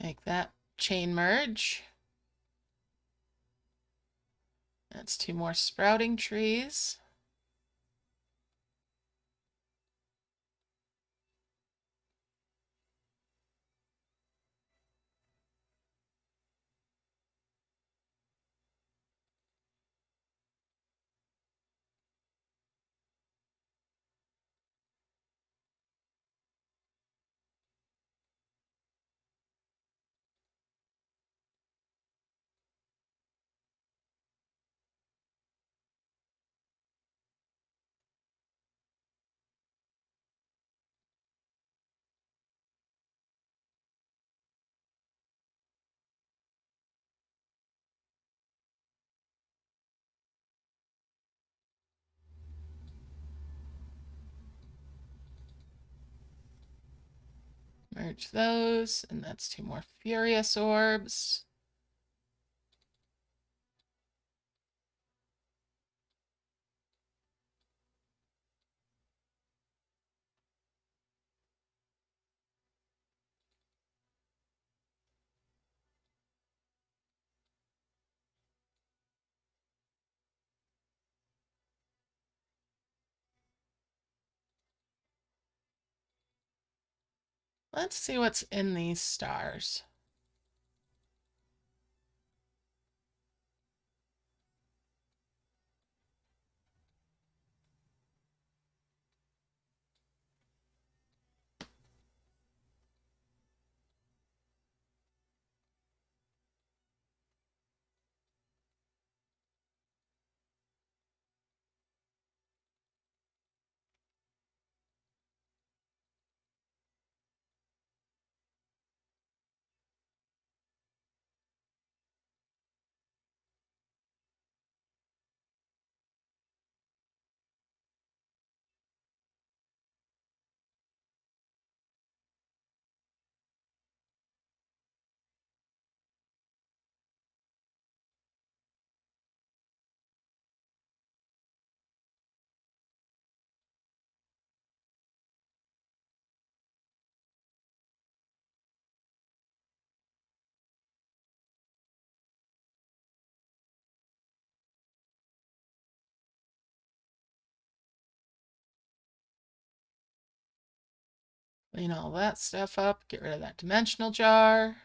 Make that chain merge. That's 2 more sprouting trees. Merge those, and that's 2 more furious orbs. Let's see what's in these stars. Clean all that stuff up, get rid of that dimensional jar.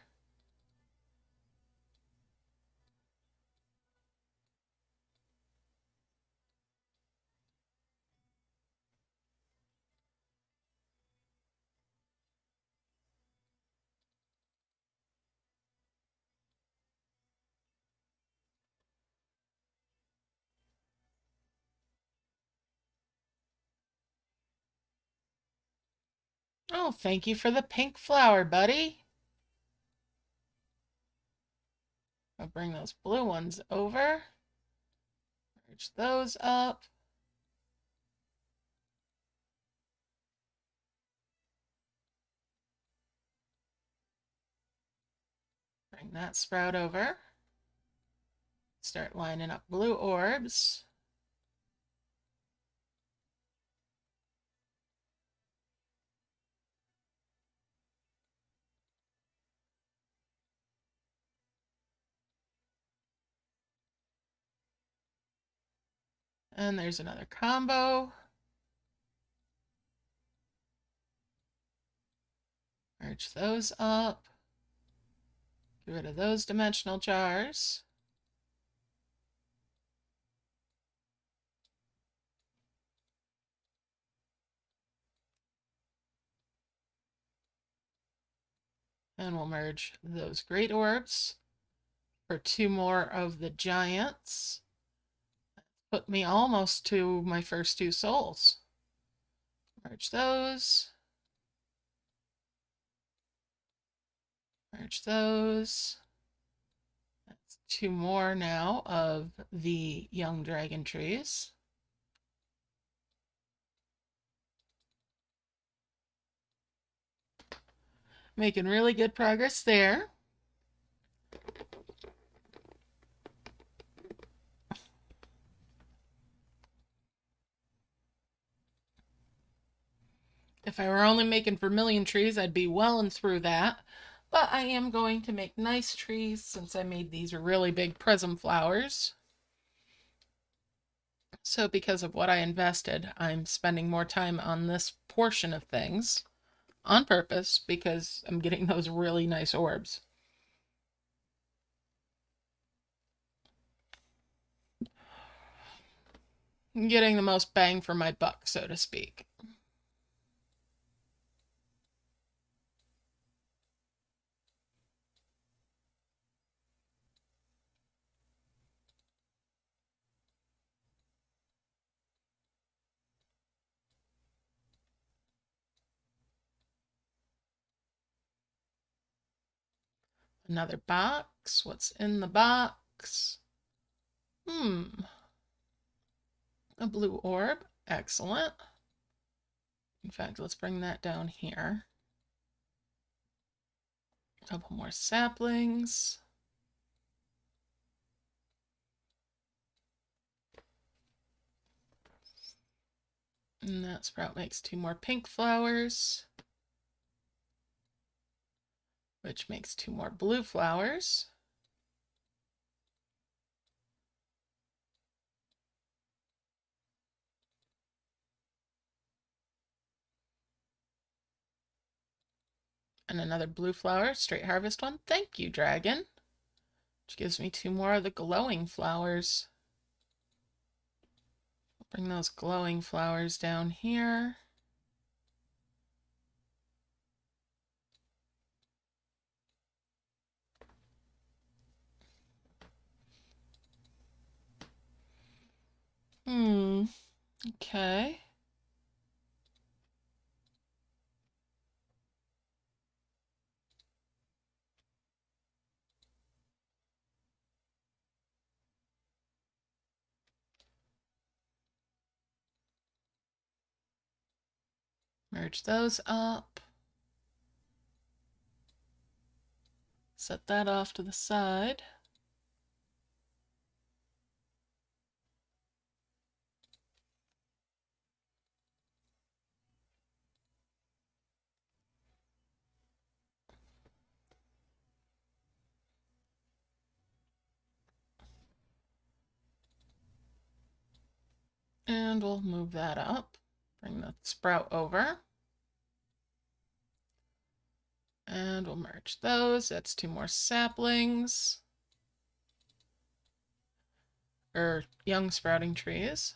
Oh, thank you for the pink flower, buddy. I'll bring those blue ones over. Merge those up. Bring that sprout over. Start lining up blue orbs. And there's another combo. Merge those up. Get rid of those dimensional jars. And we'll merge those great orbs for 2 more of the giants. Put me almost to my first 2 souls. Merge those. Merge those. That's 2 more now of the young dragon trees. Making really good progress there. If I were only making vermilion trees, I'd be well and through that. But I am going to make nice trees since I made these really big prism flowers. So because of what I invested, I'm spending more time on this portion of things on purpose because I'm getting those really nice orbs. I'm getting the most bang for my buck, so to speak. Another box. What's in the box? A blue orb. Excellent. In fact, let's bring that down here. A couple more saplings. And that sprout makes 2 more pink flowers, which makes 2 more blue flowers. And another blue flower, straight harvest one. Thank you, dragon. Which gives me 2 more of the glowing flowers. Bring those glowing flowers down here. Okay. Merge those up. Set that off to the side. And we'll move that up. Bring the sprout over. And we'll merge those. That's 2 more saplings. Or young sprouting trees.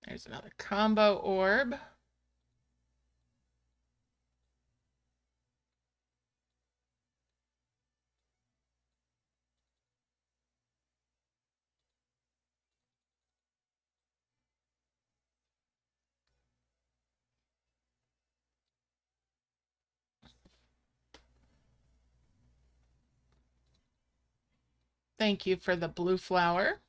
There's another combo orb. Thank you for the blue flower.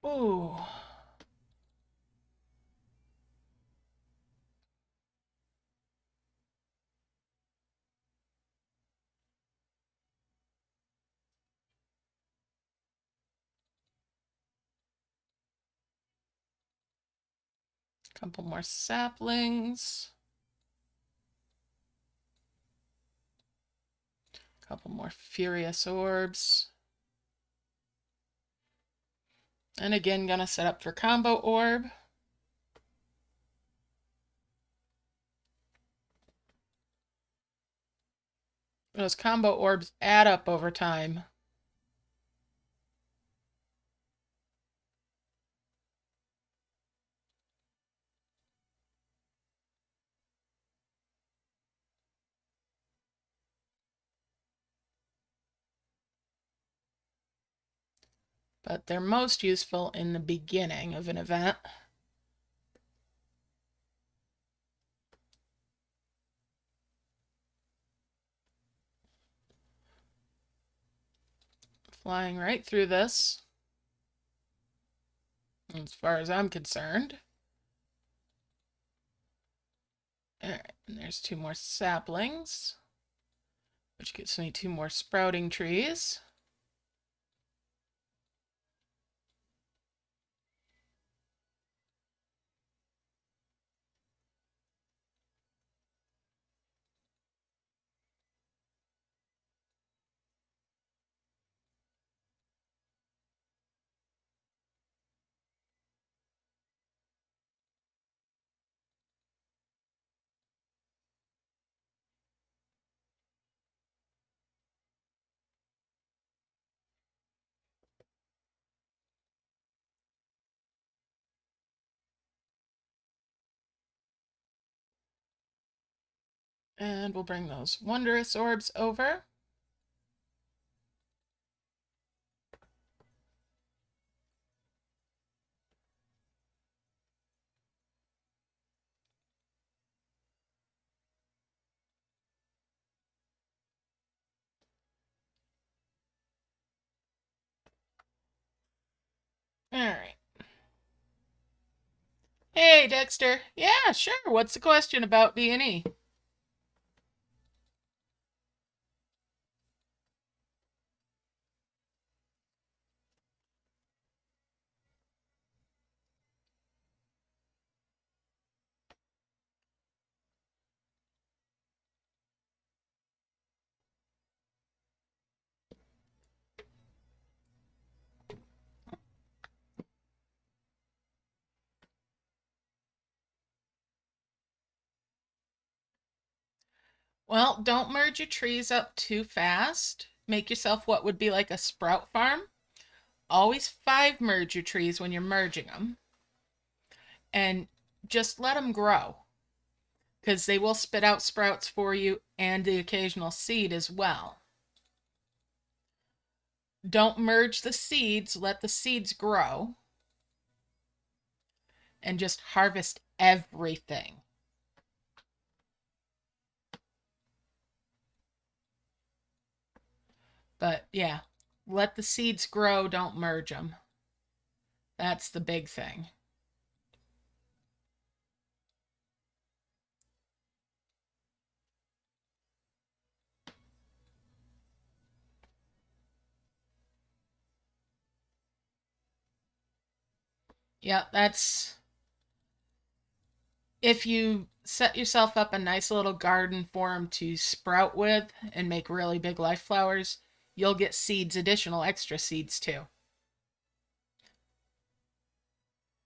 Ooh. Couple more saplings. Couple more furious orbs. And again, gonna set up for combo orb. Those combo orbs add up over time. But they're most useful in the beginning of an event. Flying right through this, as far as I'm concerned. All right, and there's 2 more saplings, which gives me 2 more sprouting trees. And we'll bring those wondrous orbs over. All right. Hey, Dexter. Yeah, sure. What's the question about D&E? Well, don't merge your trees up too fast. Make yourself what would be like a sprout farm. Always 5 merge your trees when you're merging them. And just let them grow, because they will spit out sprouts for you and the occasional seed as well. Don't merge the seeds, let the seeds grow, and just harvest everything. But yeah, let the seeds grow, don't merge them. That's the big thing. Yeah, that's if you set yourself up a nice little garden for them to sprout with and make really big life flowers, you'll get seeds, additional extra seeds too.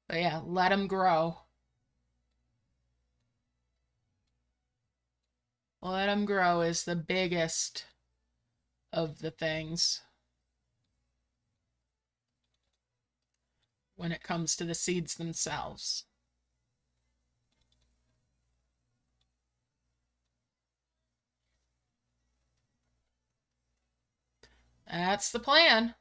But yeah, let them grow. Let them grow is the biggest of the things when it comes to the seeds themselves. That's the plan.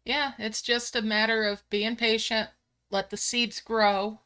Yeah, it's just a matter of being patient, let the seeds grow.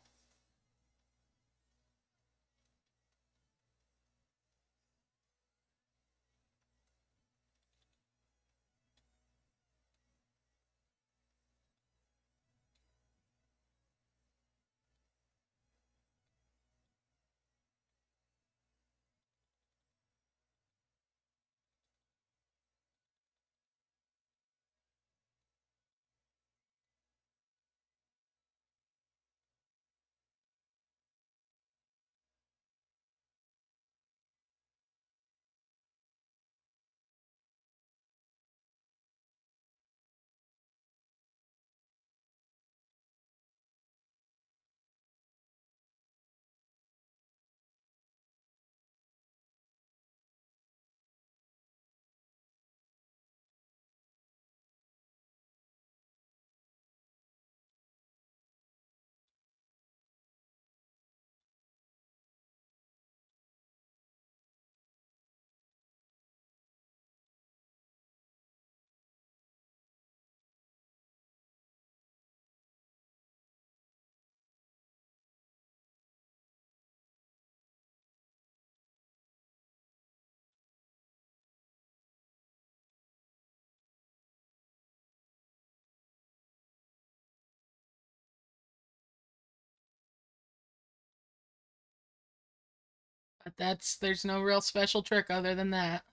There's no real special trick other than that.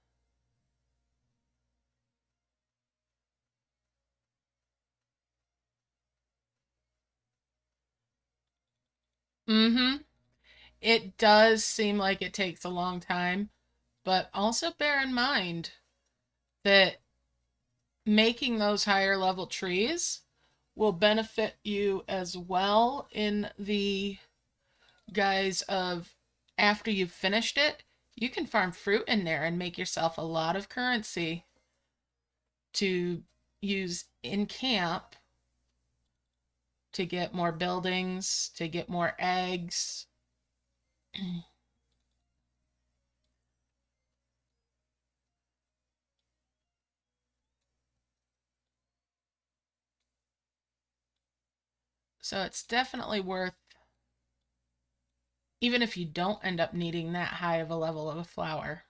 Mm-hmm. It does seem like it takes a long time, but also bear in mind that making those higher level trees will benefit you as well in the guise of after you've finished it, you can farm fruit in there and make yourself a lot of currency to use in camp to get more buildings, to get more eggs. So it's definitely worth, even if you don't end up needing that high of a level of a flower,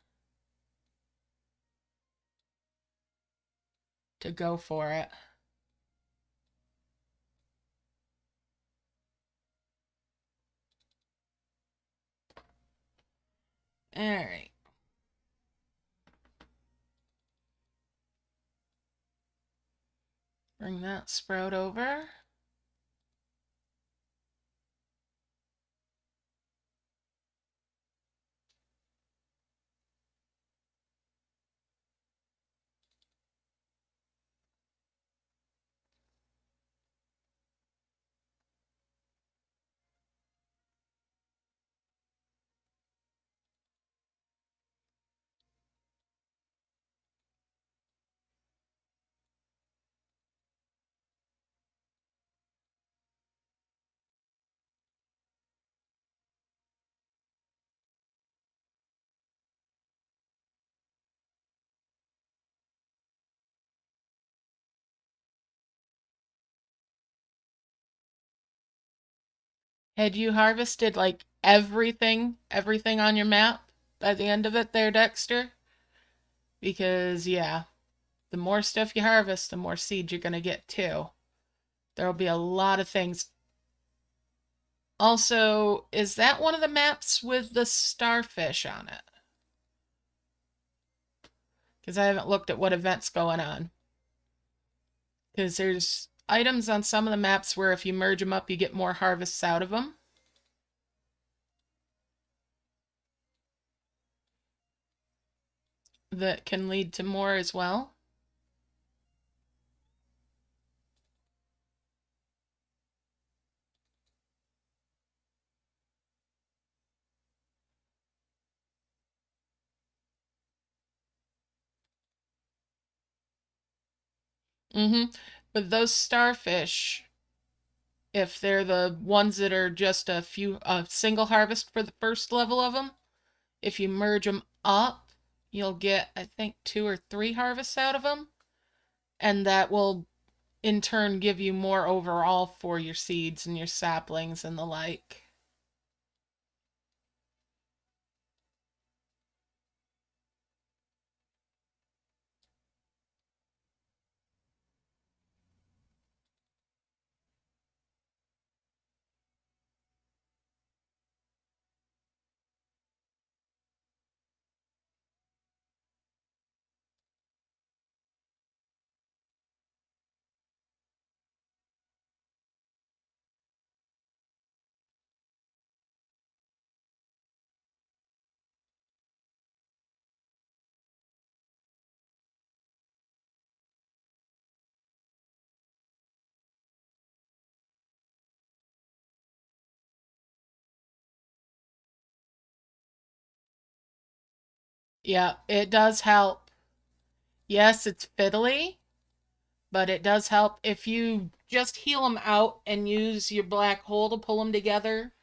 to go for it. All right. Bring that sprout over. Had you harvested like everything on your map by the end of it there, Dexter? Because, yeah, the more stuff you harvest, the more seeds you're going to get too. There'll be a lot of things. Also, is that one of the maps with the starfish on it? Because I haven't looked at what event's going on. Because there's items on some of the maps where if you merge them up, you get more harvests out of them. That can lead to more as well. Mm-hmm. But those starfish, if they're the ones that are just a single harvest for the first level of them, if you merge them up, you'll get, I think, 2 or 3 harvests out of them. And that will in turn give you more overall for your seeds and your saplings and the like. Yeah, it does help. Yes, it's fiddly, but it does help if you just heal them out and use your black hole to pull them together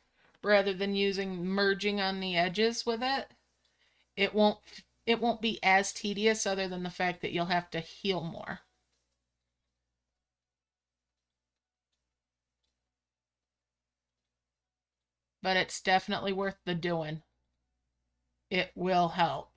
rather than using merging on the edges with it. It won't it won't be as tedious other than the fact that you'll have to heal more. But it's definitely worth the doing. It will help.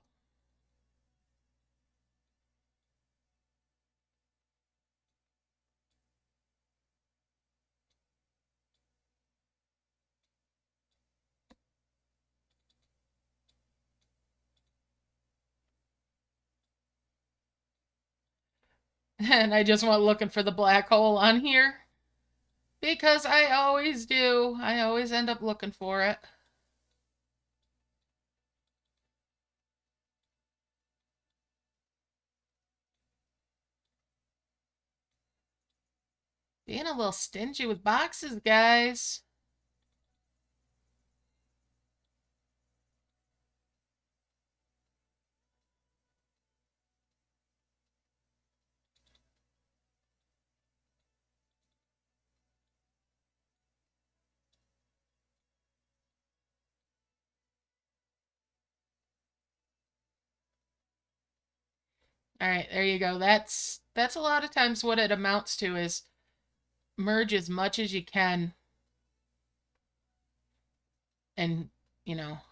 And I just went looking for the black hole on here because I always do. I always end up looking for it. Being a little stingy with boxes, guys. All right, there you go. That's a lot of times what it amounts to is merge as much as you can and,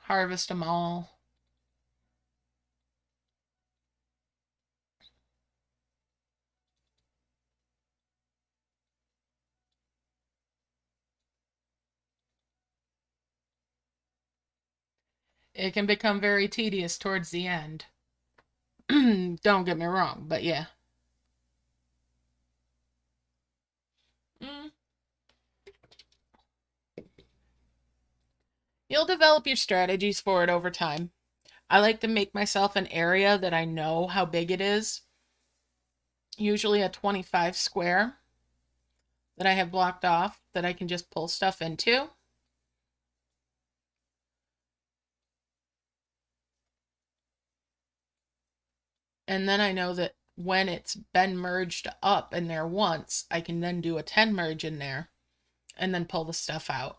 harvest them all. It can become very tedious towards the end. Don't get me wrong, but yeah. Mm. You'll develop your strategies for it over time. I like to make myself an area that I know how big it is, usually a 25 square that I have blocked off that I can just pull stuff into. And then I know that when it's been merged up in there once, I can then do a 10 merge in there and then pull the stuff out.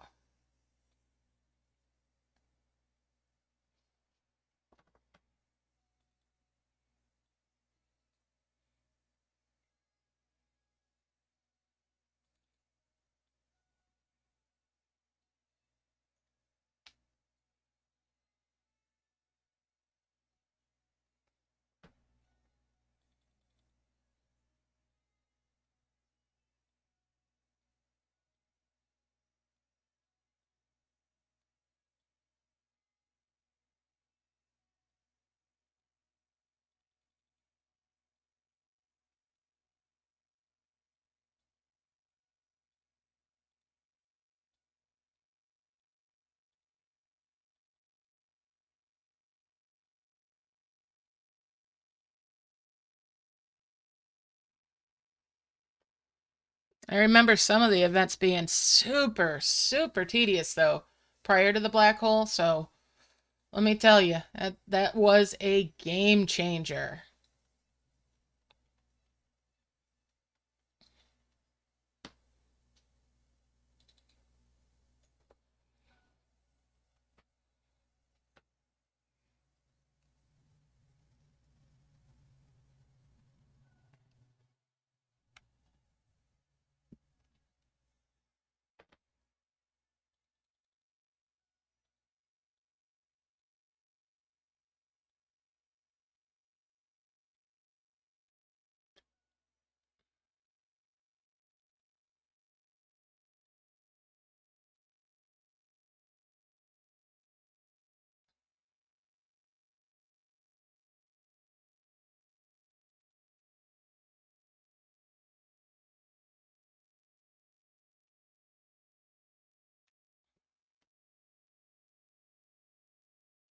I remember some of the events being super, super tedious, though, prior to the black hole. So let me tell you, that was a game changer.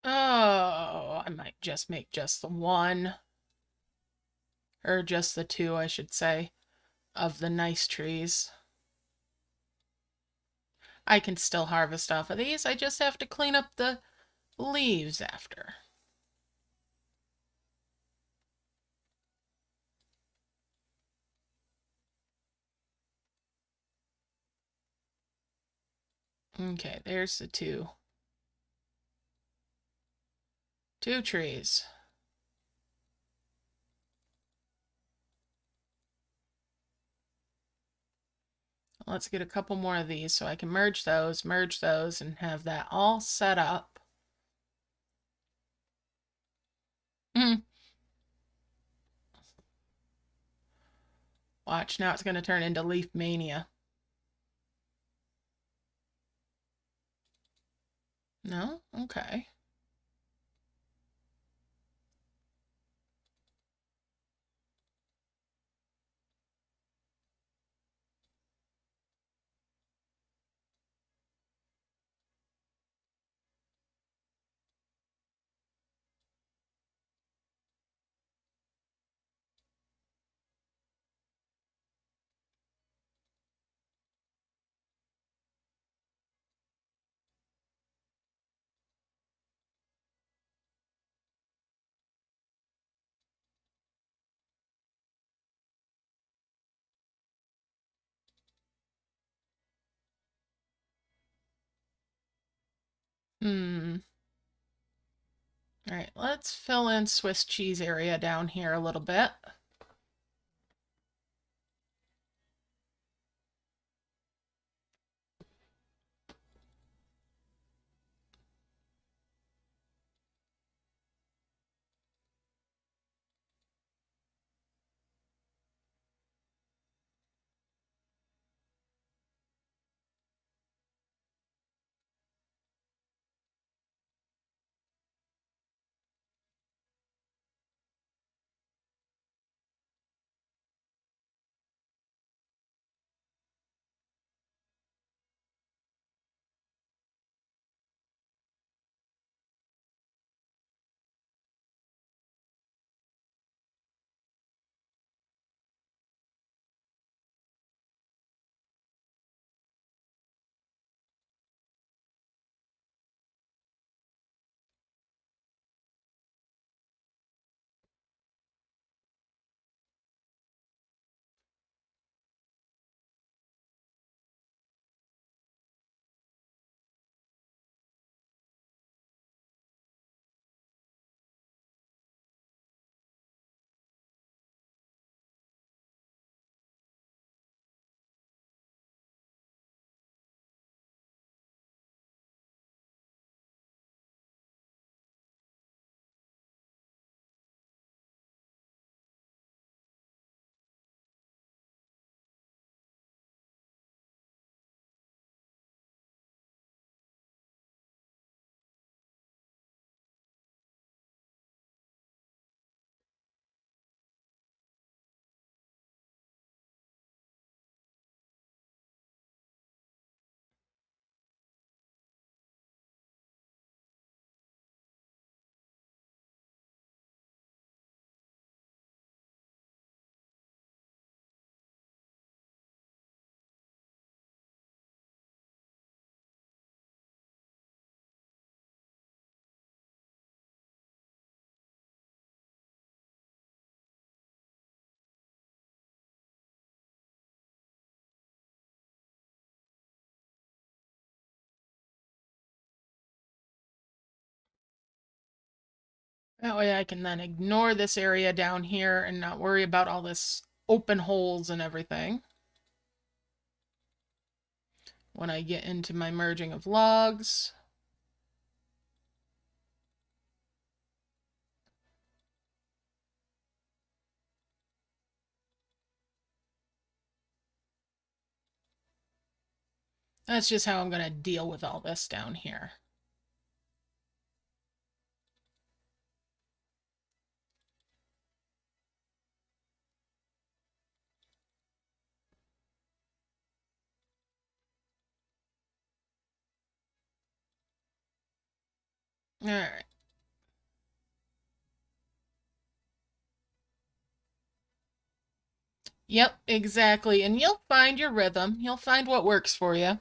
Oh, I might just make just the one, or just the two, I should say, of the nice trees. I can still harvest off of these. I just have to clean up the leaves after. Okay, there's the two. Two trees. Let's get a couple more of these so I can merge those, and have that all set up. Mm. Watch, now it's going to turn into leaf mania. No? Okay. Hmm. All right, let's fill in Swiss cheese area down here a little bit. That way I can then ignore this area down here and not worry about all this open holes and everything when I get into my merging of logs. That's just how I'm going to deal with all this down here. All right. Yep, exactly. And you'll find your rhythm. You'll find what works for you.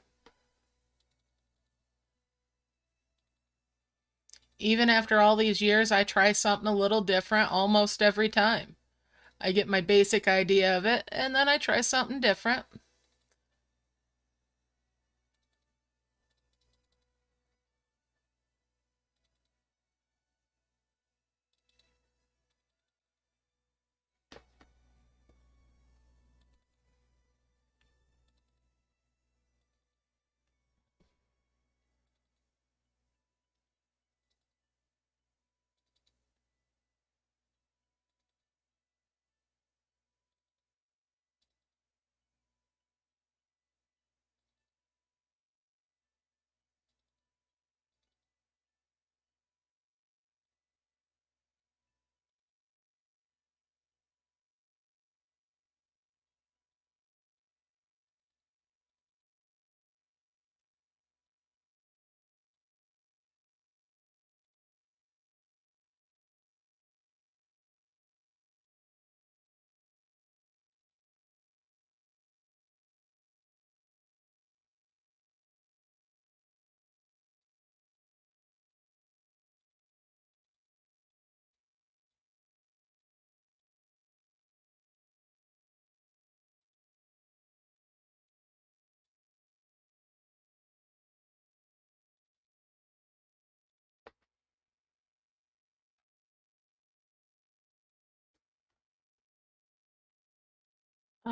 Even after all these years, I try something a little different almost every time. I get my basic idea of it, and then I try something different.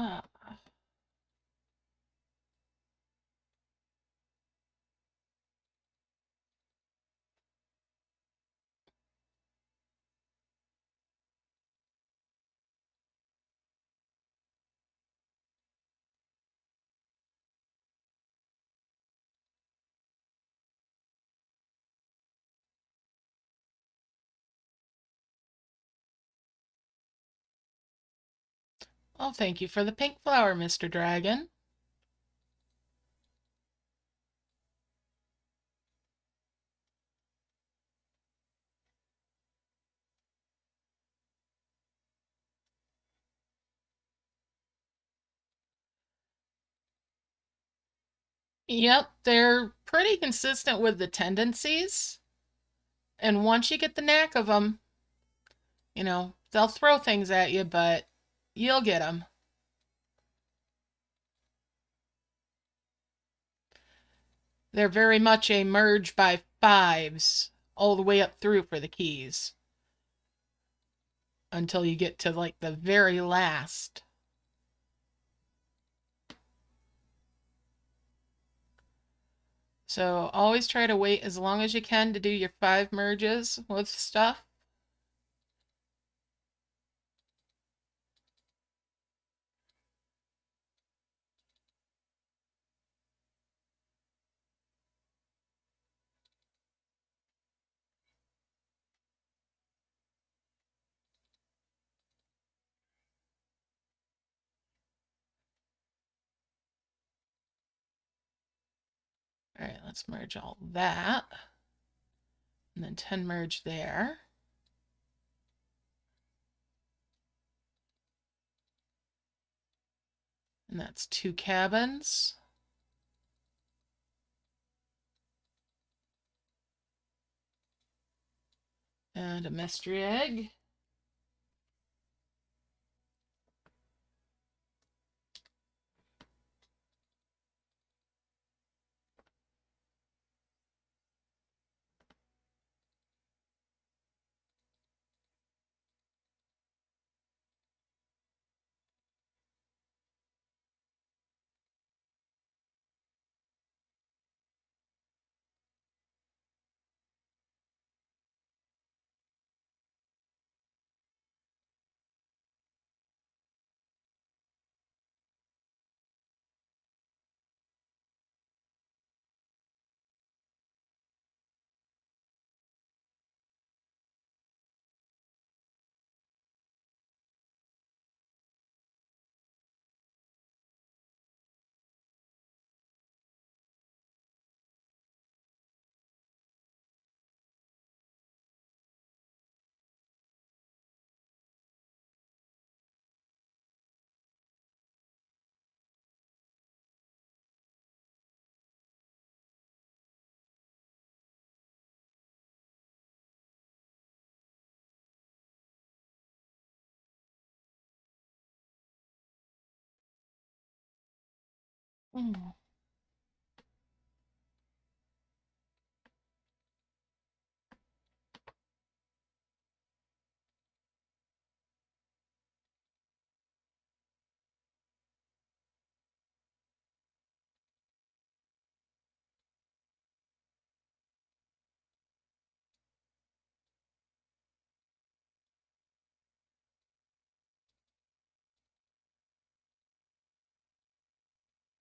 Ah. Oh, thank you for the pink flower, Mr. Dragon. Yep, they're pretty consistent with the tendencies. And once you get the knack of them, they'll throw things at you, but you'll get them. They're very much a merge by fives all the way up through for the keys until you get to like the very last. So always try to wait as long as you can to do your 5 merges with stuff. All right, let's merge all that. And then 10 merge there. And that's 2 cabins. And a mystery egg. Mm.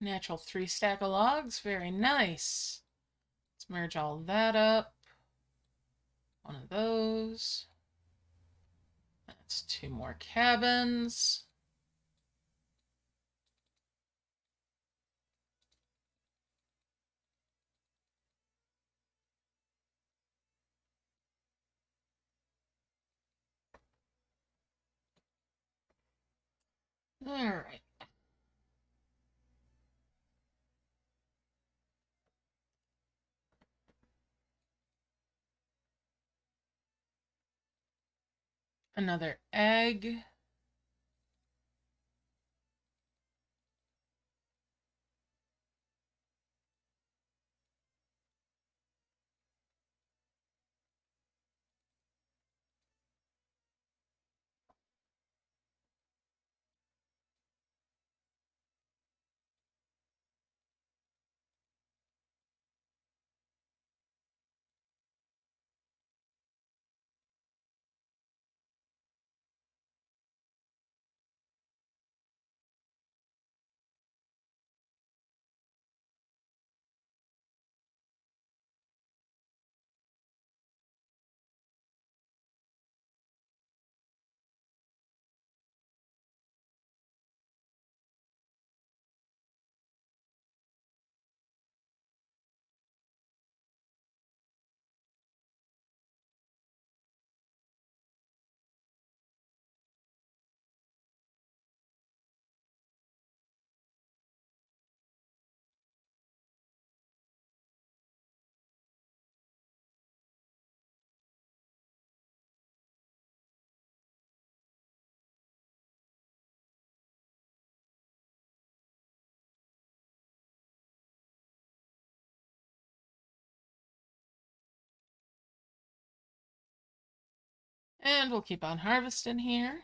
Natural 3 stack of logs. Very nice. Let's merge all that up. One of those. That's 2 more cabins. All right. Another egg. And we'll keep on harvesting here.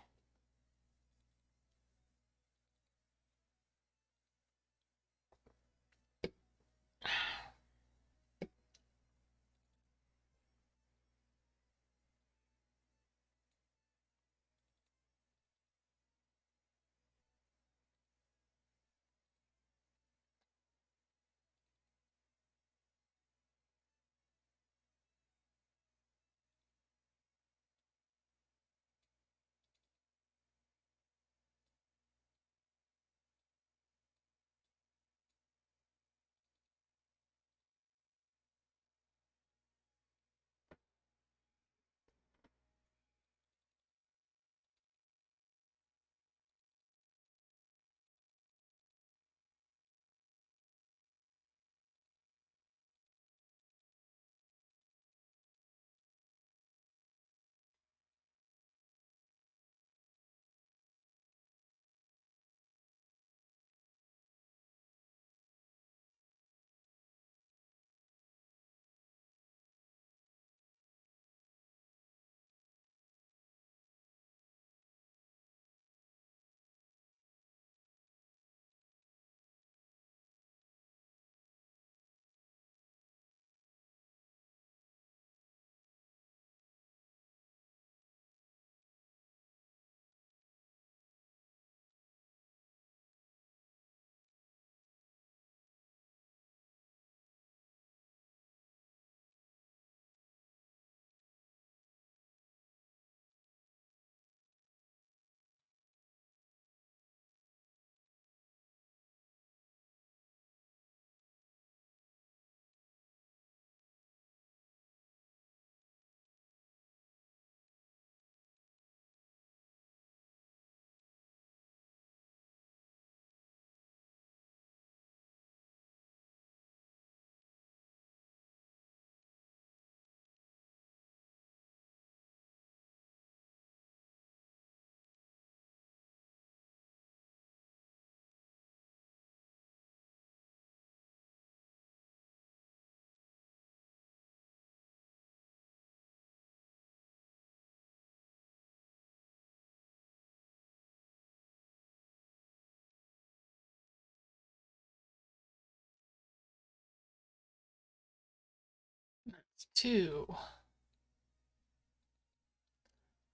That's 2.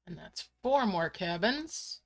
And that's 4 more cabins.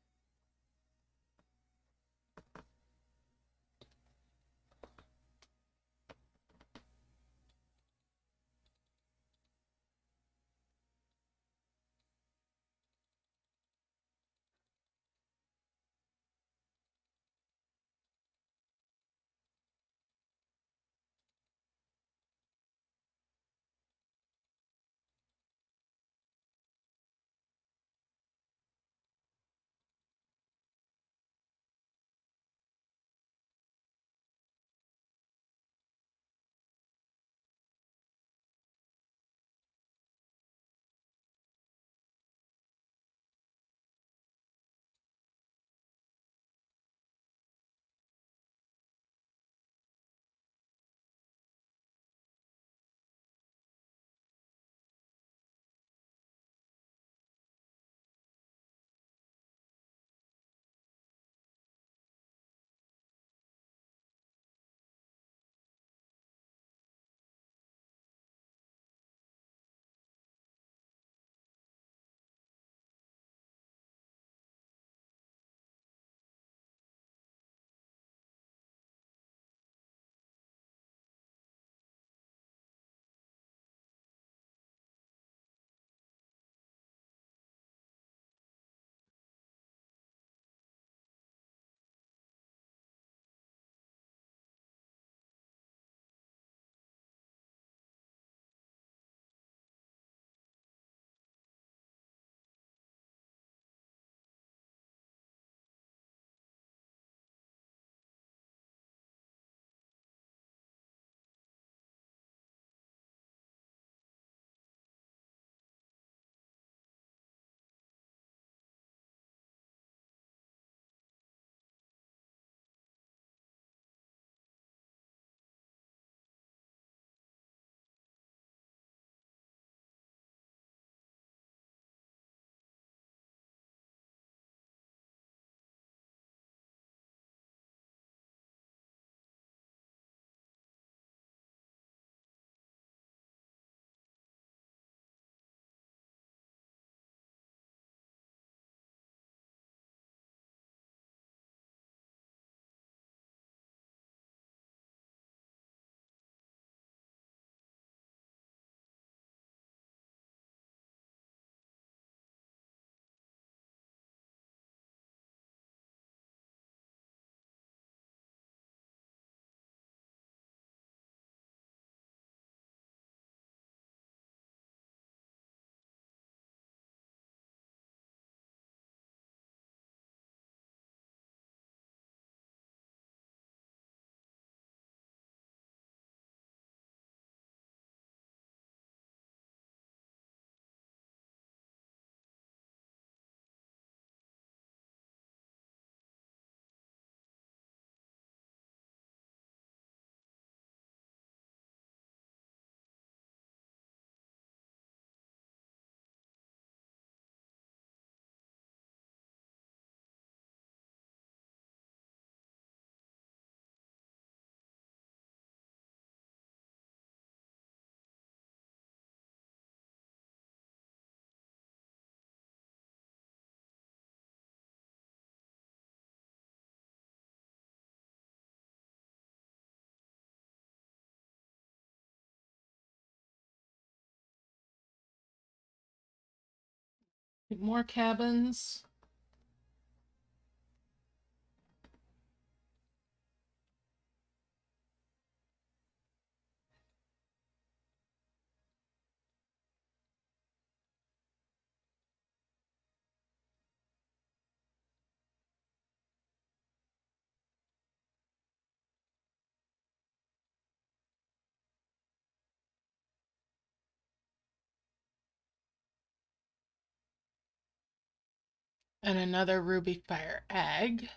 More cabins. And another ruby fire egg.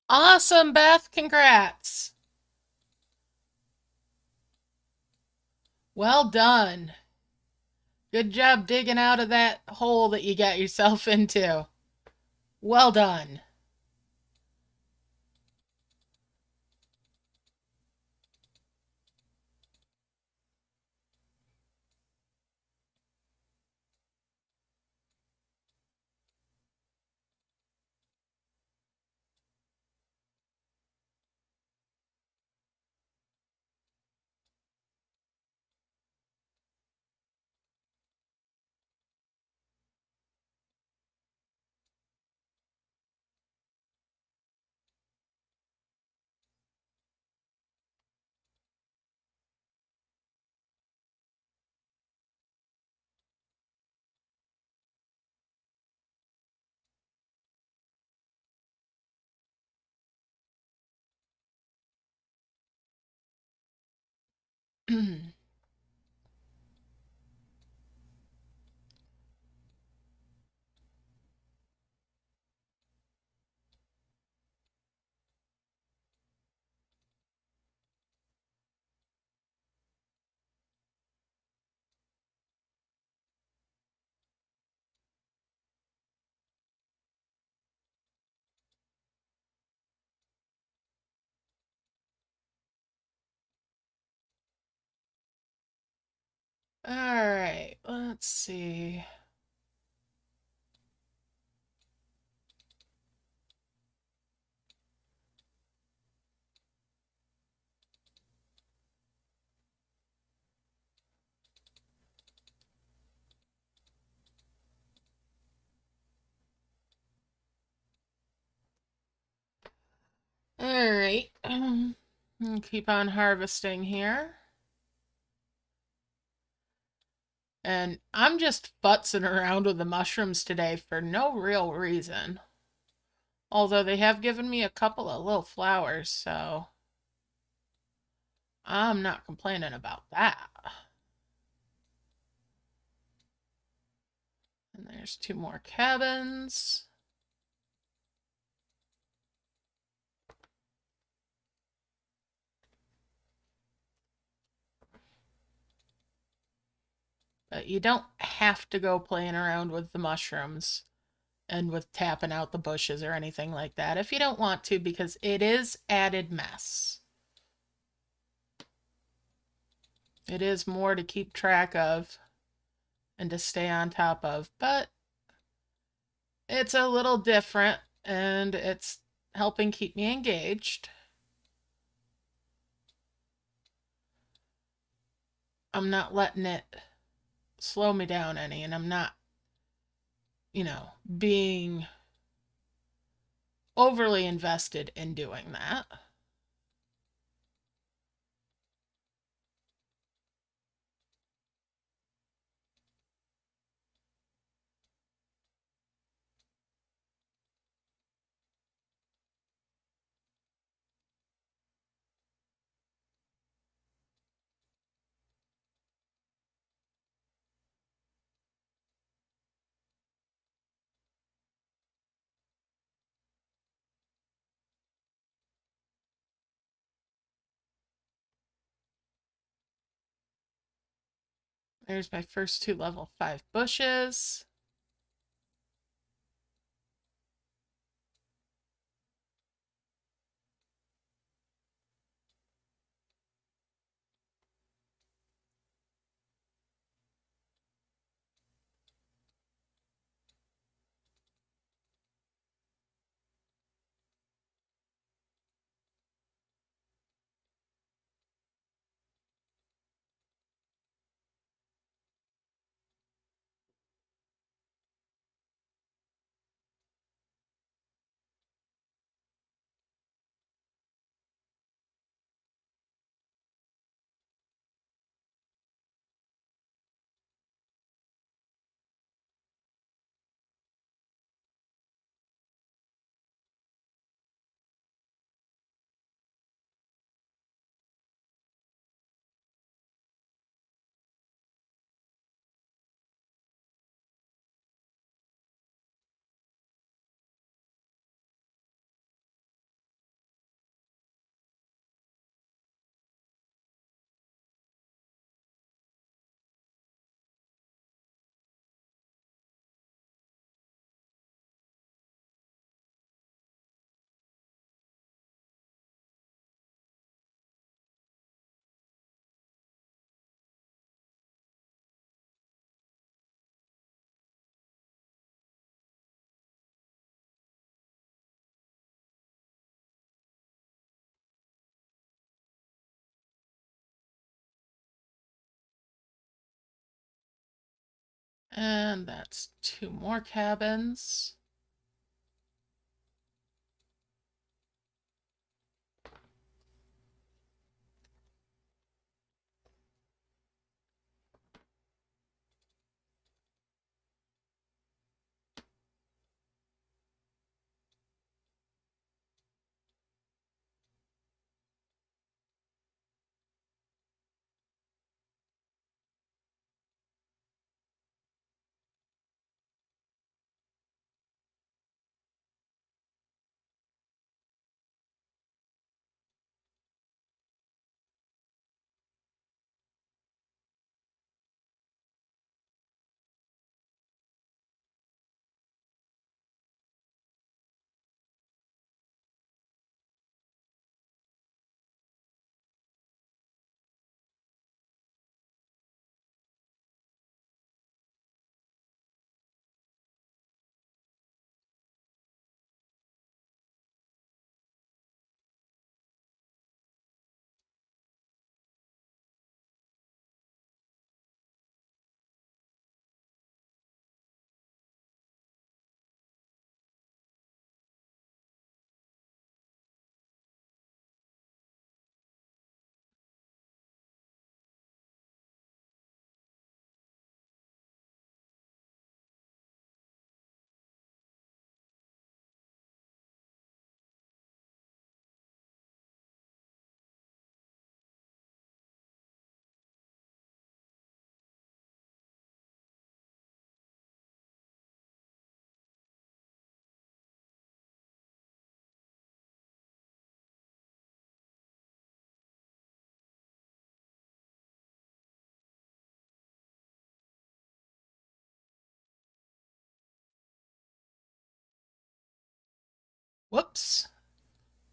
Awesome, Beth. Congrats. Well done. Good job digging out of that hole that you got yourself into. Well done. All right, let's see. All right. I'll keep on harvesting here. And I'm just futzing around with the mushrooms today for no real reason. Although they have given me a couple of little flowers, so I'm not complaining about that. And there's 2 more cabins. But you don't have to go playing around with the mushrooms and with tapping out the bushes or anything like that if you don't want to, because it is added mess. It is more to keep track of and to stay on top of, but it's a little different and it's helping keep me engaged. I'm not letting it slow me down any, and I'm not, being overly invested in doing that. There's my first 2 level 5 bushes. And that's 2 more cabins.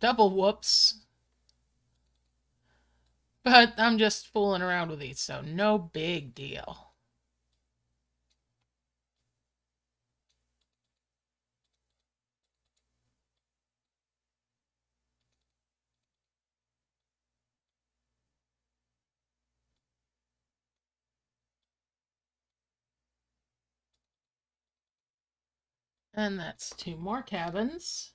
Double whoops. But I'm just fooling around with these, so no big deal. And that's 2 more cabins.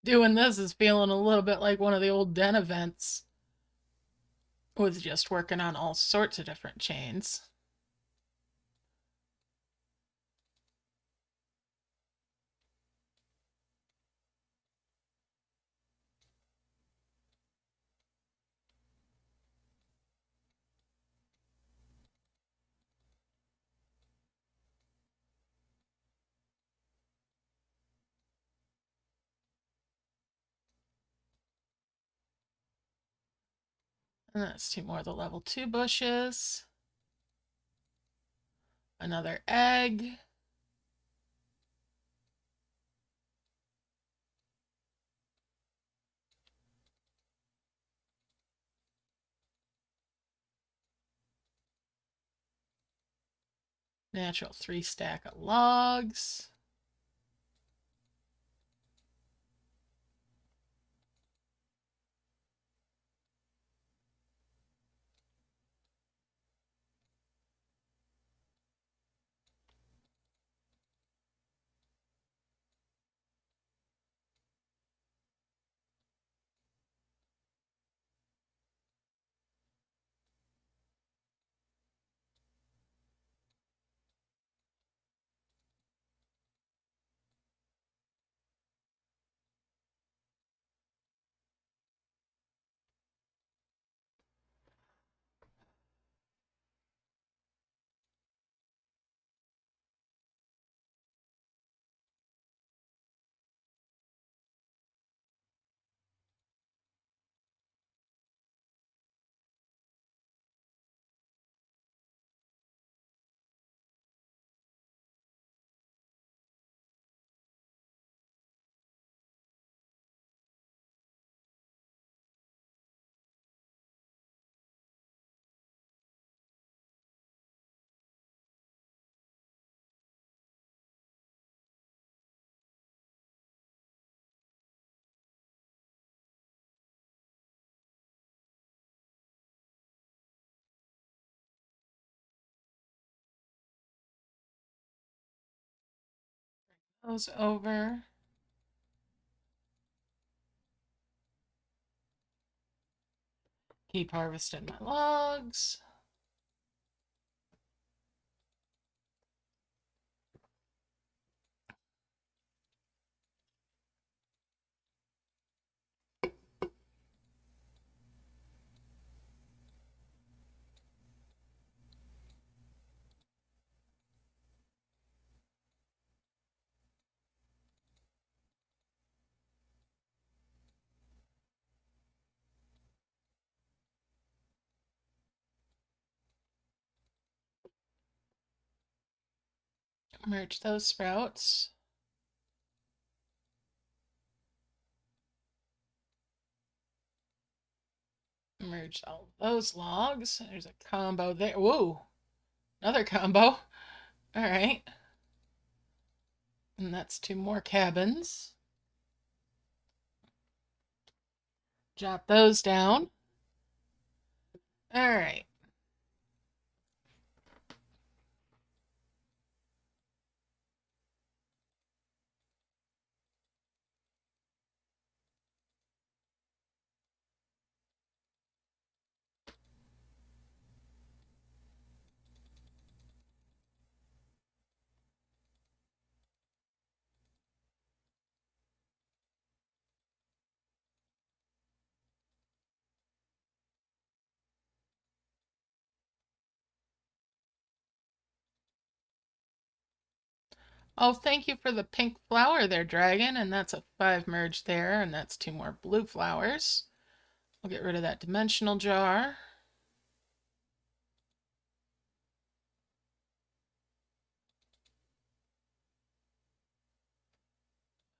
Doing this is feeling a little bit like one of the old den events with just working on all sorts of different chains. And that's 2 more of the level 2 bushes. Another egg. Natural 3 stack of logs. Those over. Keep harvesting my logs. Merge those sprouts. Merge all those logs. There's a combo there. Whoa, another combo. All right. And that's 2 more cabins. Jot those down. All right. Oh, thank you for the pink flower there, Dragon. And that's a 5 merge there, and that's 2 more blue flowers. I'll get rid of that dimensional jar.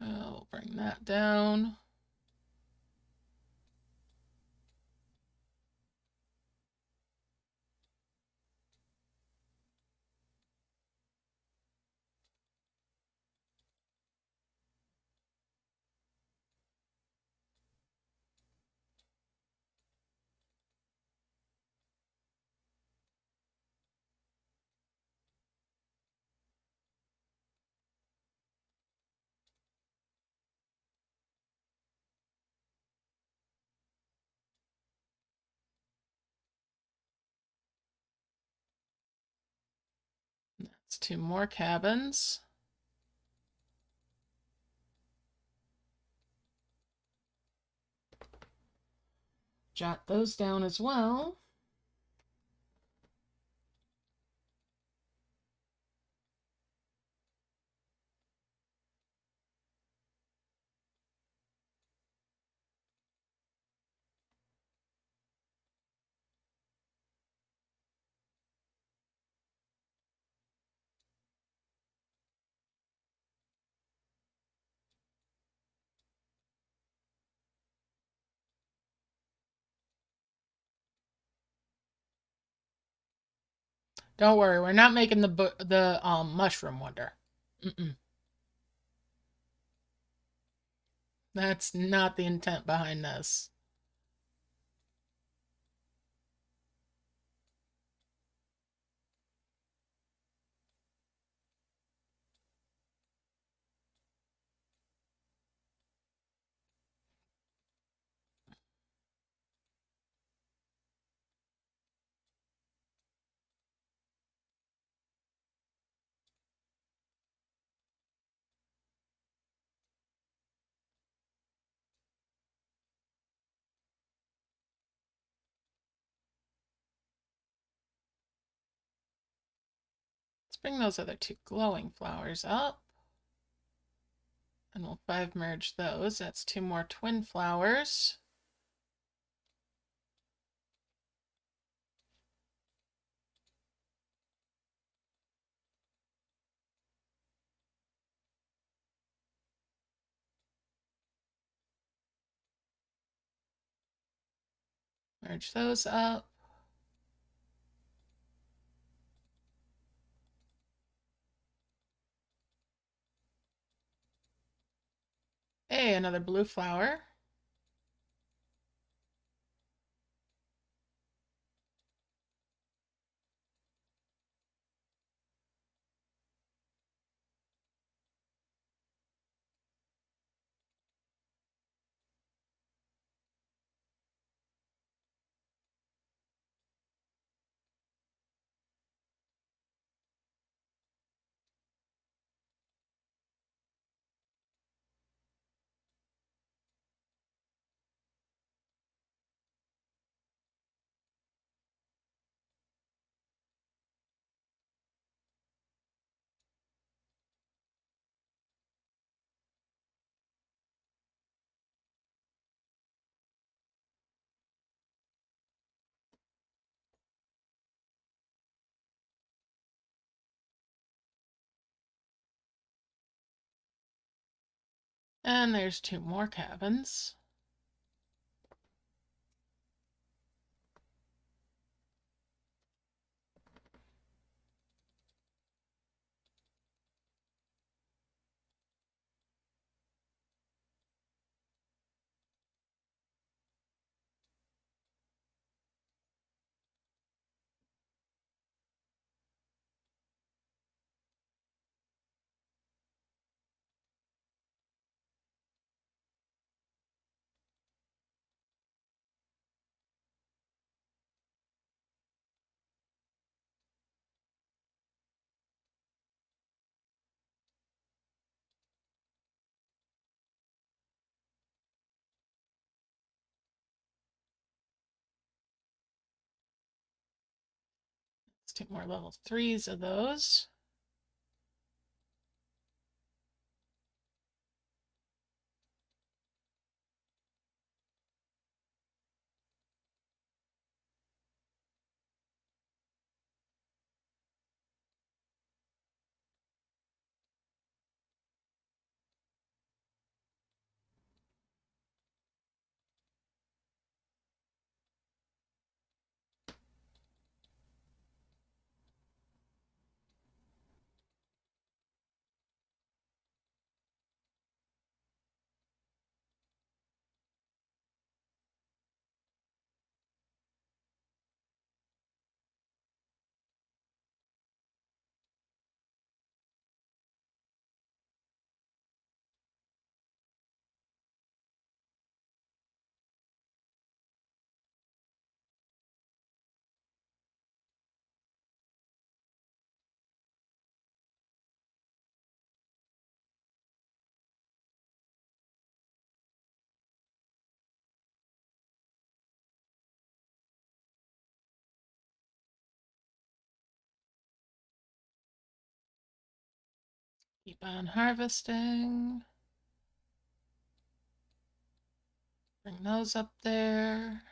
We'll bring that down. That's 2 more cabins. Jot those down as well. Don't worry, we're not making the mushroom wonder. Mm-mm. That's not the intent behind this. Let's bring those other 2 glowing flowers up. And we'll 5 merge those. That's 2 more twin flowers. Merge those up. Hey, another blue flower. And there's 2 more cabins. Let's do more level 3s of those. Keep on harvesting. Bring those up there.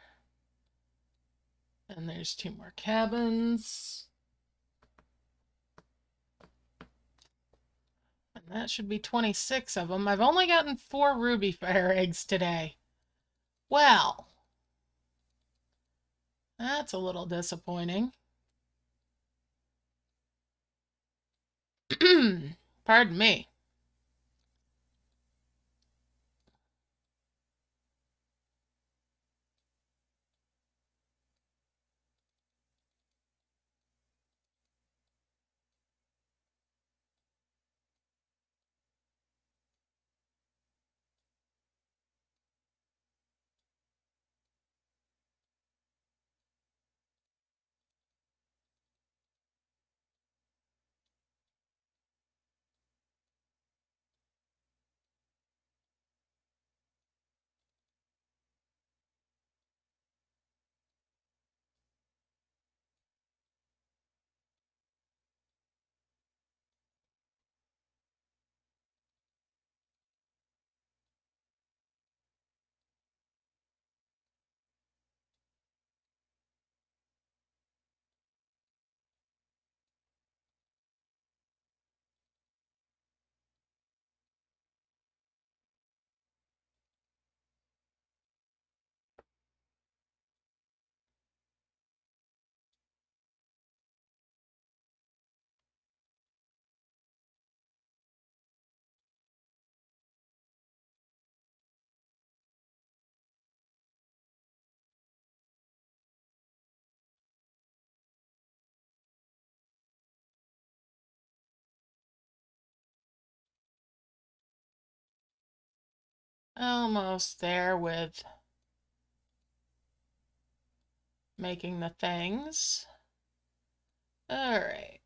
And there's 2 more cabins. And that should be 26 of them. I've only gotten 4 ruby fire eggs today. Well, that's a little disappointing. Pardon me. Almost there with making the things. All right.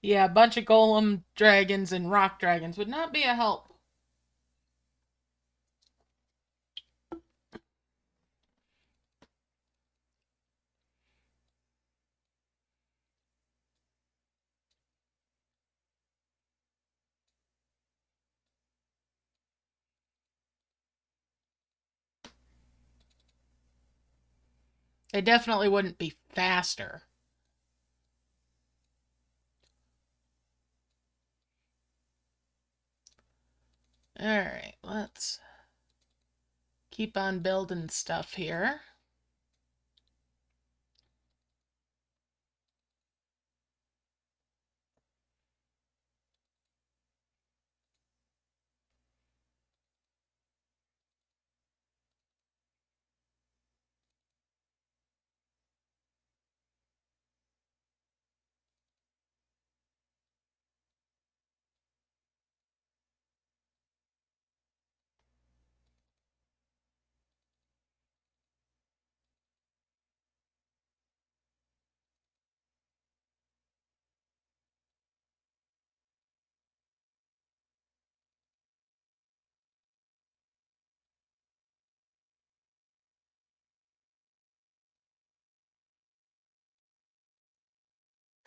Yeah, a bunch of golem dragons and rock dragons would not be a help. They definitely wouldn't be faster. All right, let's keep on building stuff here.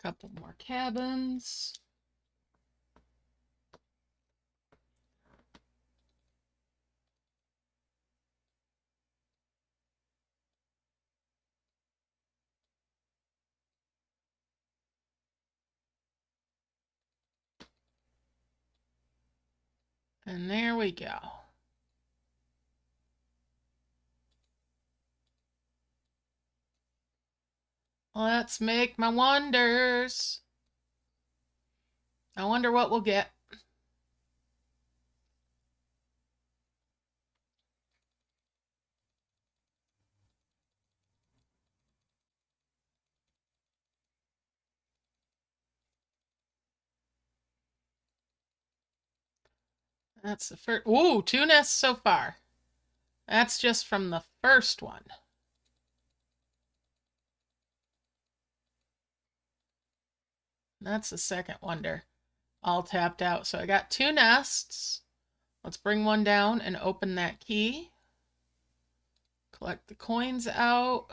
Couple more cabins. And there we go. Let's make my wonders. I wonder what we'll get. That's the first. Ooh, 2 nests so far. That's just from the first one. That's the second wonder. All tapped out. So I got 2 nests. Let's bring one down and open that key. Collect the coins out.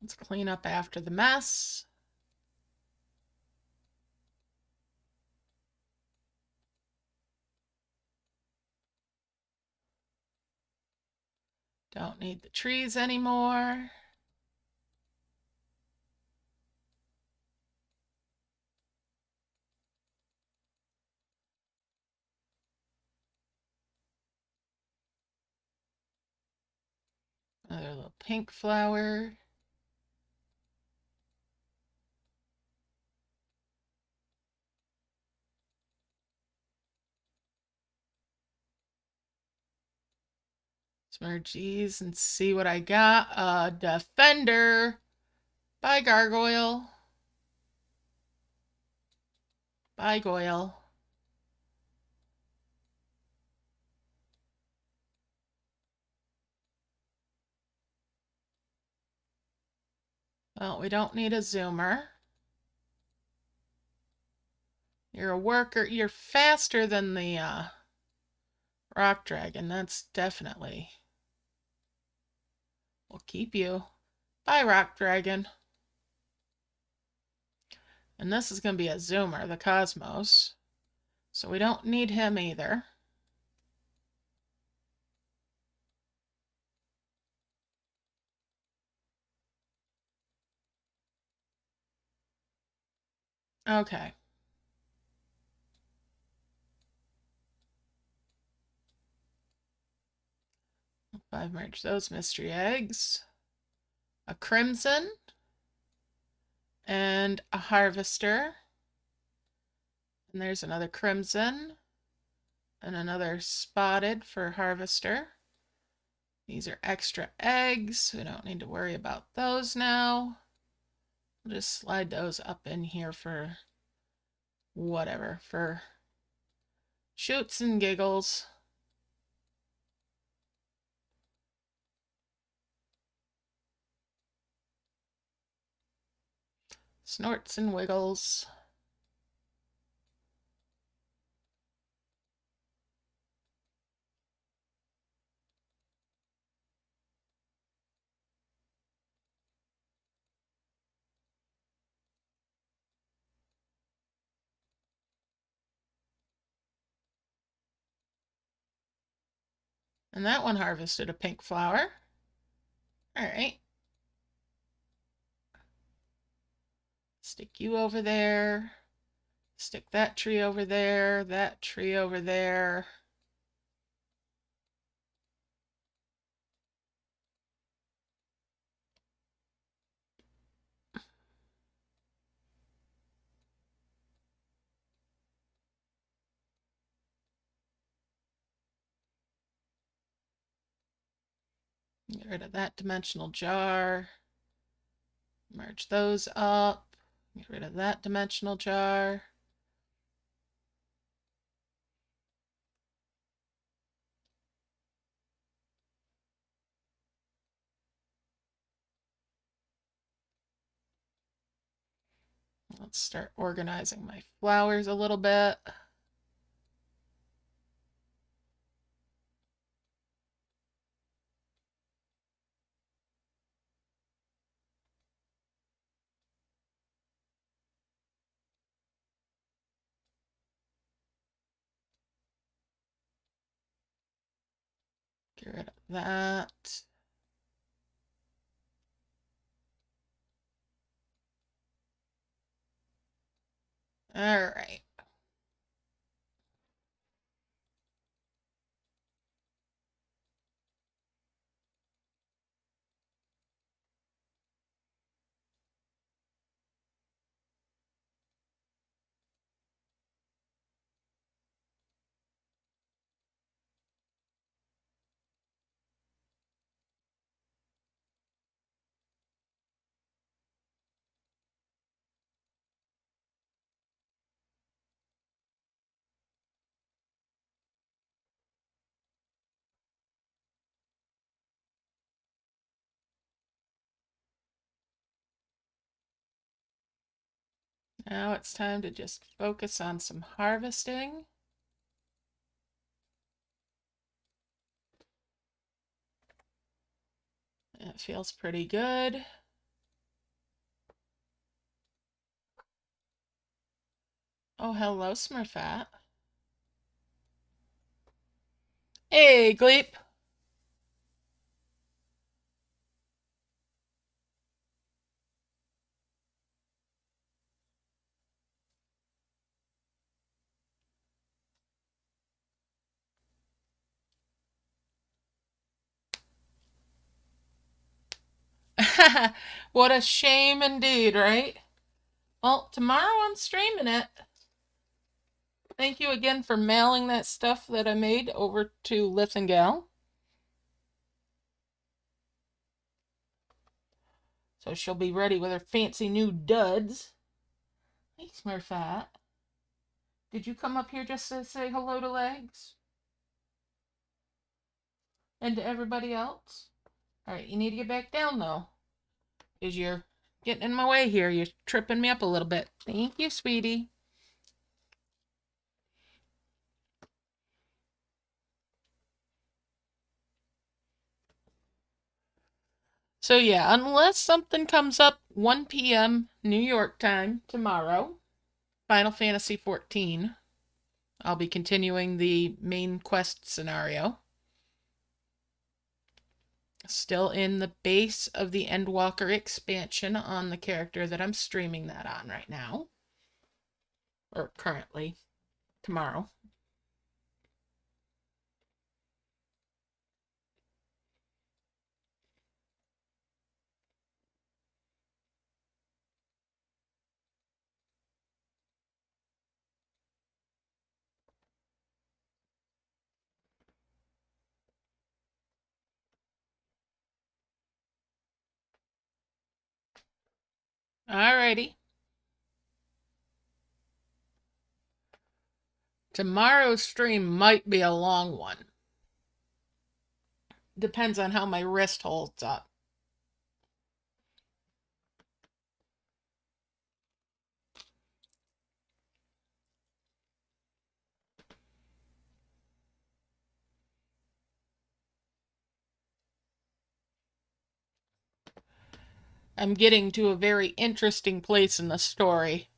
Let's clean up after the mess. Don't need the trees anymore. Another little pink flower. Smudge these and see what I got. A defender. Bye, gargoyle. Bye, Goyle. Well, we don't need a zoomer. You're a worker. You're faster than the rock dragon. That's definitely. We'll keep you. Bye, rock dragon. And this is going to be a zoomer, the Cosmos. So we don't need him either. Okay. 5 merge those mystery eggs. A crimson. And a harvester. And there's another crimson. And another spotted for harvester. These are extra eggs. We don't need to worry about those now. We'll just slide those up in here for whatever, for shoots and giggles. Snorts and wiggles. And that one harvested a pink flower. All right. Stick you over there. Stick that tree over there. That tree over there. Get rid of that dimensional jar. Merge those up. Get rid of that dimensional jar. Let's start organizing my flowers a little bit. Get rid of that. All right. Now it's time to just focus on some harvesting. It feels pretty good. Oh, hello, Smurfette. Hey, Gleep. What a shame indeed, right? Well, tomorrow I'm streaming it. Thank you again for mailing that stuff that I made over to Lithingal. So she'll be ready with her fancy new duds. Hey, Smurfette. Did you come up here just to say hello to Legs? And to everybody else? Alright, you need to get back down, though. Because you're getting in my way here. You're tripping me up a little bit. Thank you, sweetie. So yeah, unless something comes up 1 p.m. New York time tomorrow, Final Fantasy XIV, I'll be continuing the main quest scenario. Still in the base of the Endwalker expansion on the character that I'm streaming that on right now. Or currently, tomorrow. Alrighty. Tomorrow's stream might be a long one. Depends on how my wrist holds up. I'm getting to a very interesting place in the story.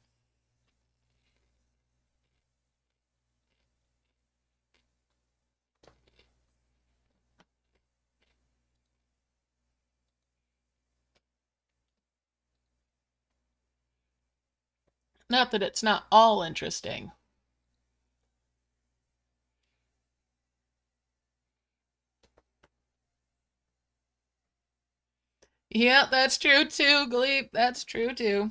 Not that it's not all interesting. Yeah, that's true too, Gleep. That's true too.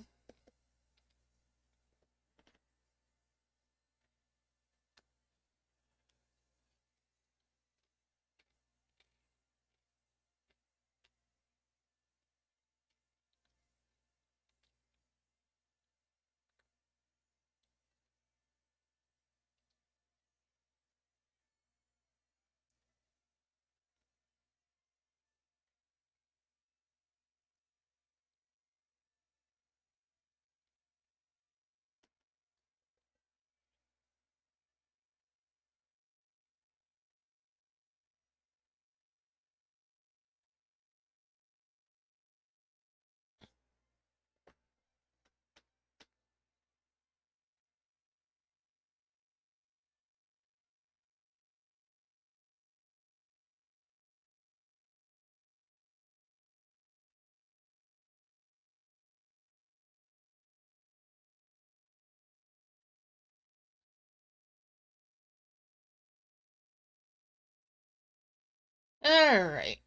All right.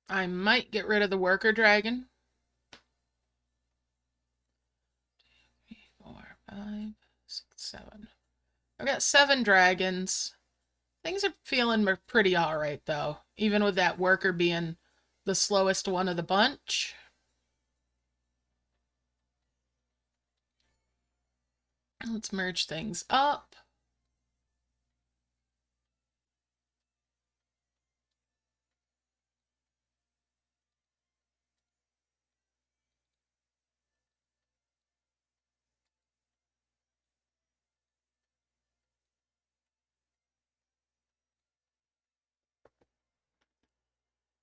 I might get rid of the worker dragon. 3, 4, 5, 6, 7. I've got 7 dragons. Things are feeling pretty alright, though, even with that worker being the slowest one of the bunch. Let's merge things up.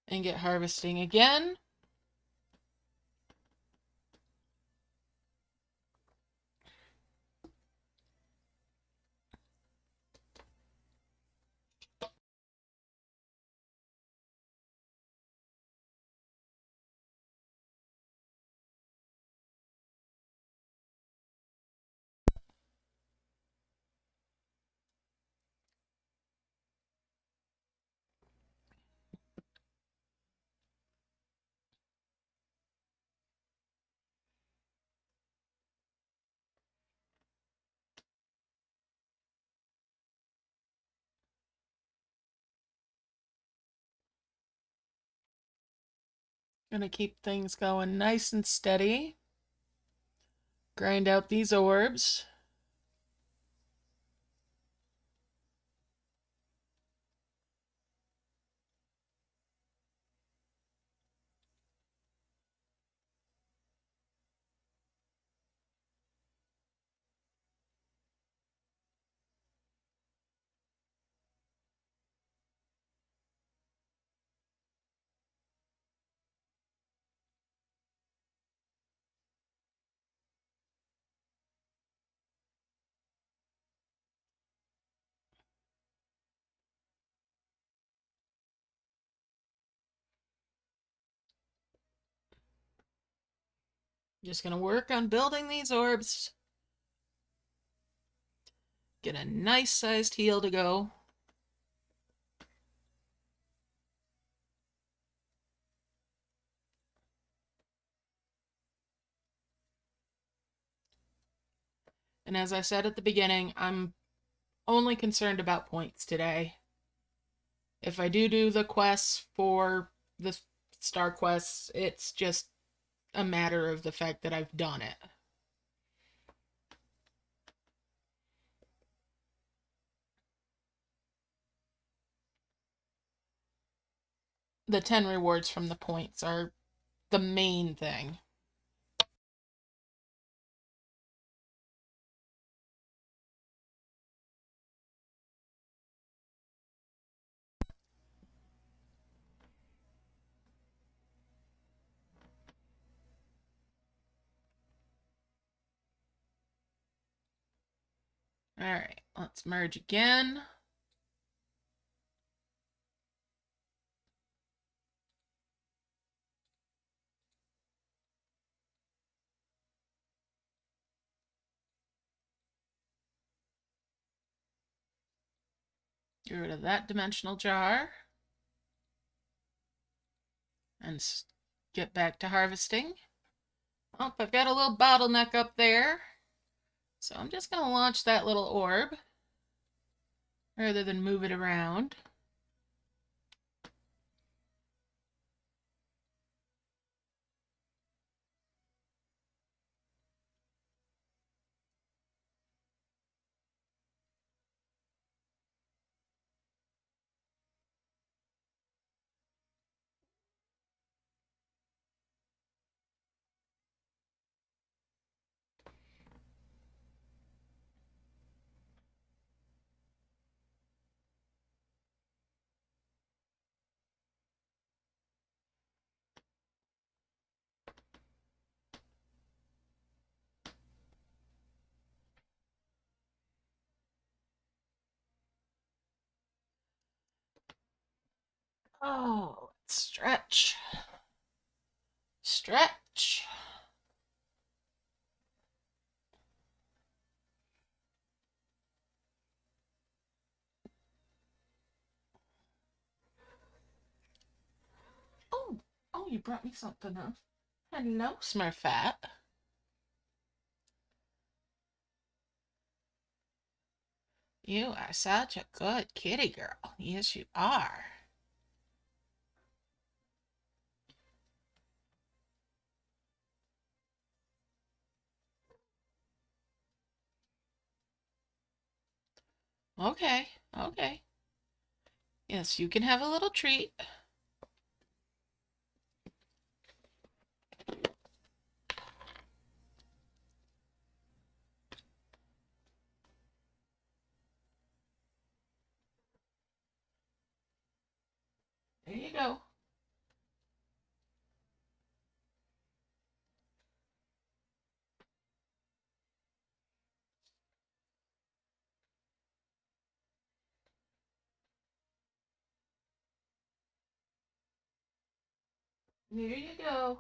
And get harvesting again. Gonna keep things going nice and steady. Grind out these orbs. Just gonna work on building these orbs. Get a nice sized heal to go. And as I said at the beginning, I'm only concerned about points today. If I do the quests for the star quests, it's just a matter of the fact that I've done it. The 10 rewards from the points are the main thing. Alright, let's merge again. Get rid of that dimensional jar. And get back to harvesting. Oh, I've got a little bottleneck up there. So I'm just going to launch that little orb rather than move it around. Oh, let's stretch. Stretch. Oh, you brought me something, huh? Hello, Smurfette. You are such a good kitty girl. Yes, you are. Okay, okay. Yes, you can have a little treat. There you go. There you go.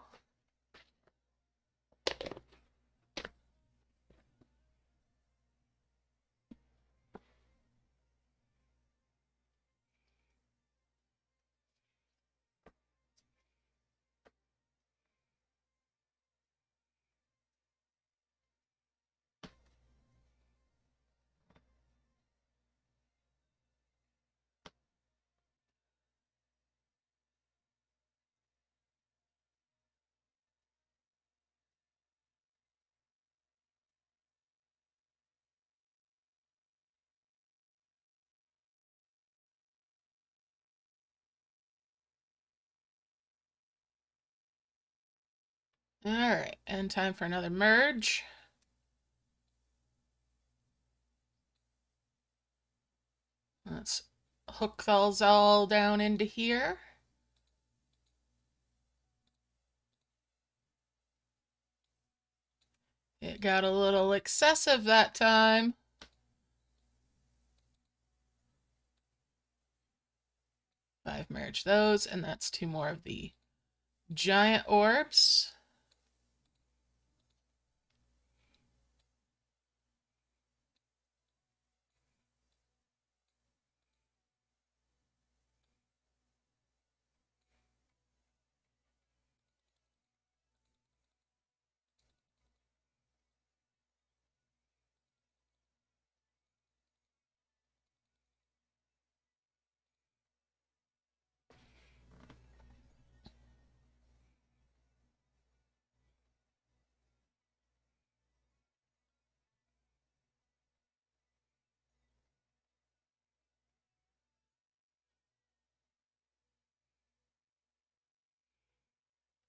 All right, and time for another merge. Let's hook those all down into here. It got a little excessive that time. I've merged those, and that's two more of the giant orbs.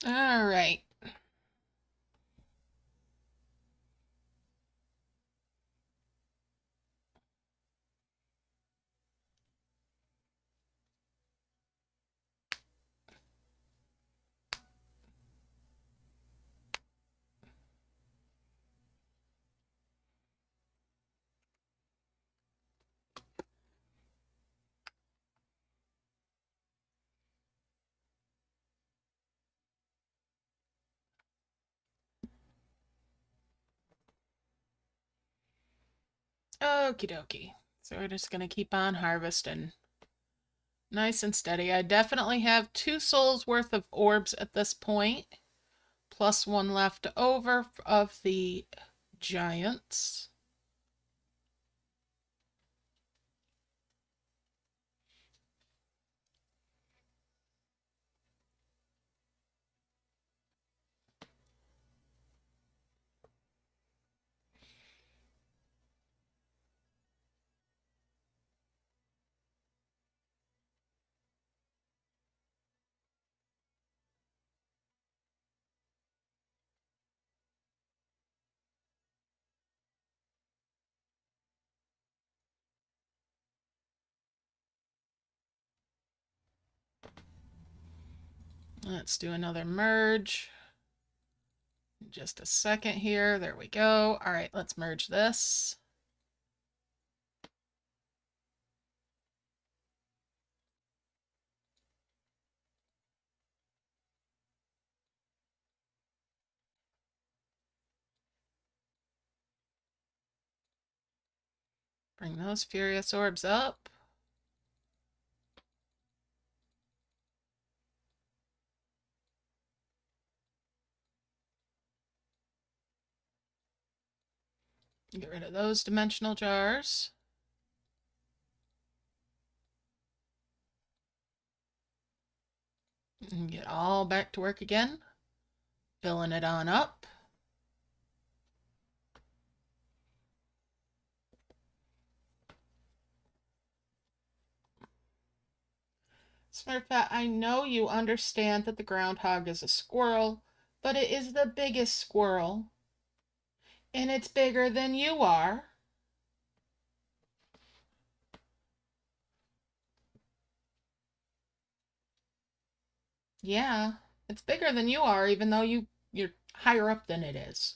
All right. Okie dokie. So we're just going to keep on harvesting. Nice and steady. I definitely have 2 souls worth of orbs at this point, plus 1 left over of the giants. Let's do another merge. Just a second here. There we go. All right, let's merge this. Bring those furious orbs up. Get rid of those dimensional jars. And get all back to work again. Filling it on up. Smurfette, I know you understand that the groundhog is a squirrel, but it is the biggest squirrel. And it's bigger than you are. Yeah, it's bigger than you are, even though you're higher up than it is.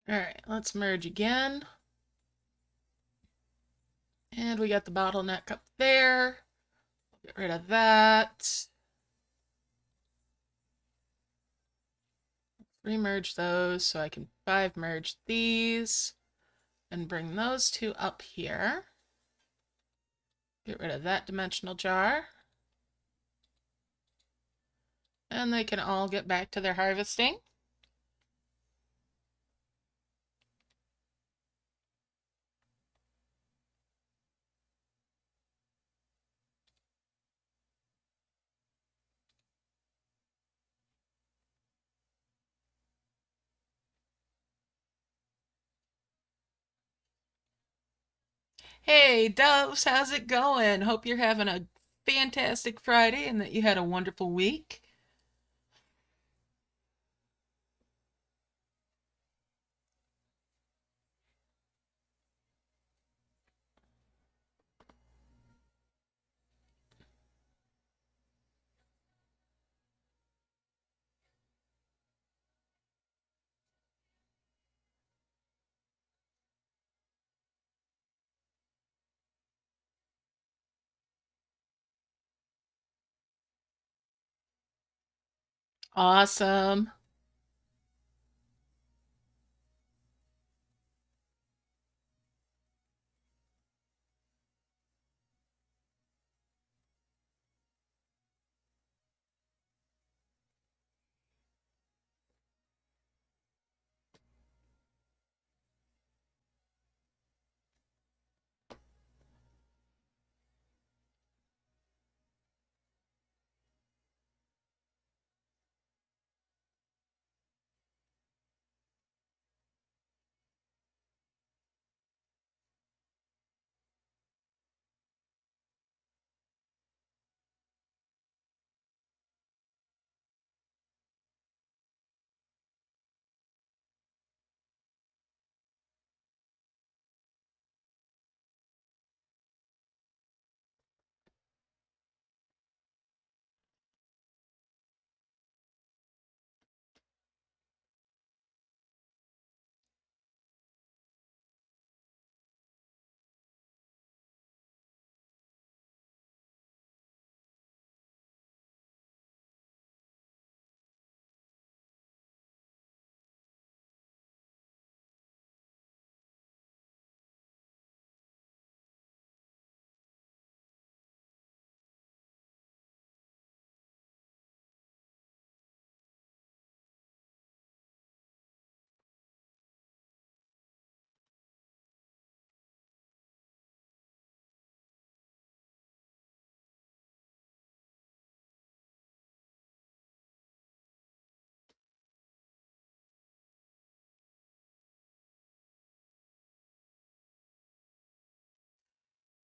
All right, let's merge again. And we got the bottleneck up there. Get rid of that. Remerge those so I can 5 merge these and bring those 2 up here. Get rid of that dimensional jar. And they can all get back to their harvesting. Hey, Doves, how's it going? Hope you're having a fantastic Friday and that you had a wonderful week. Awesome.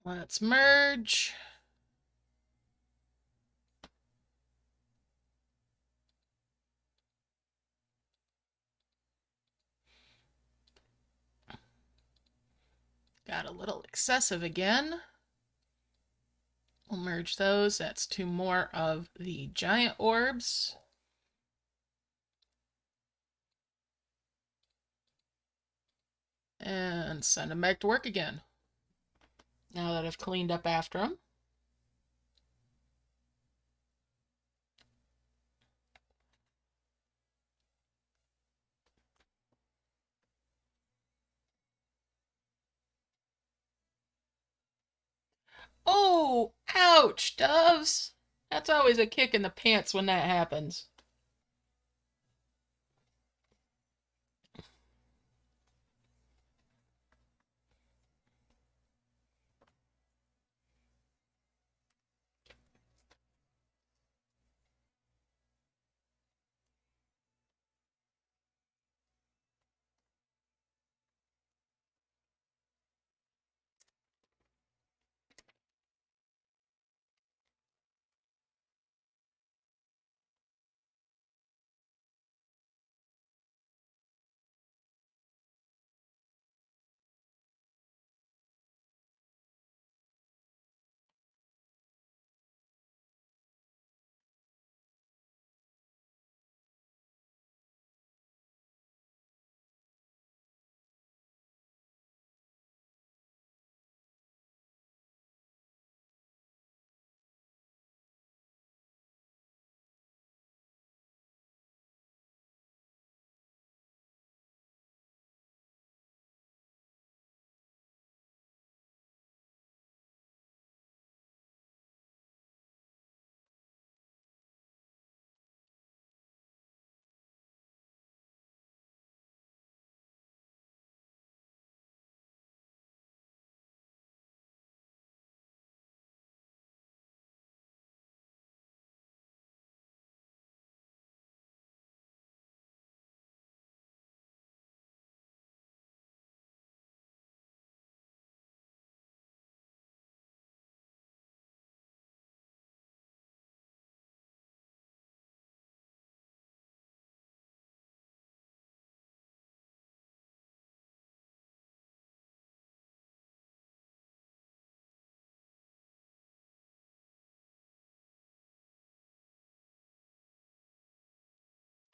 Let's merge. Got a little excessive again. We'll merge those. That's two more of the giant orbs. And send them back to work again. Now that I've cleaned up after them. Oh, ouch, doves. That's always a kick in the pants when that happens.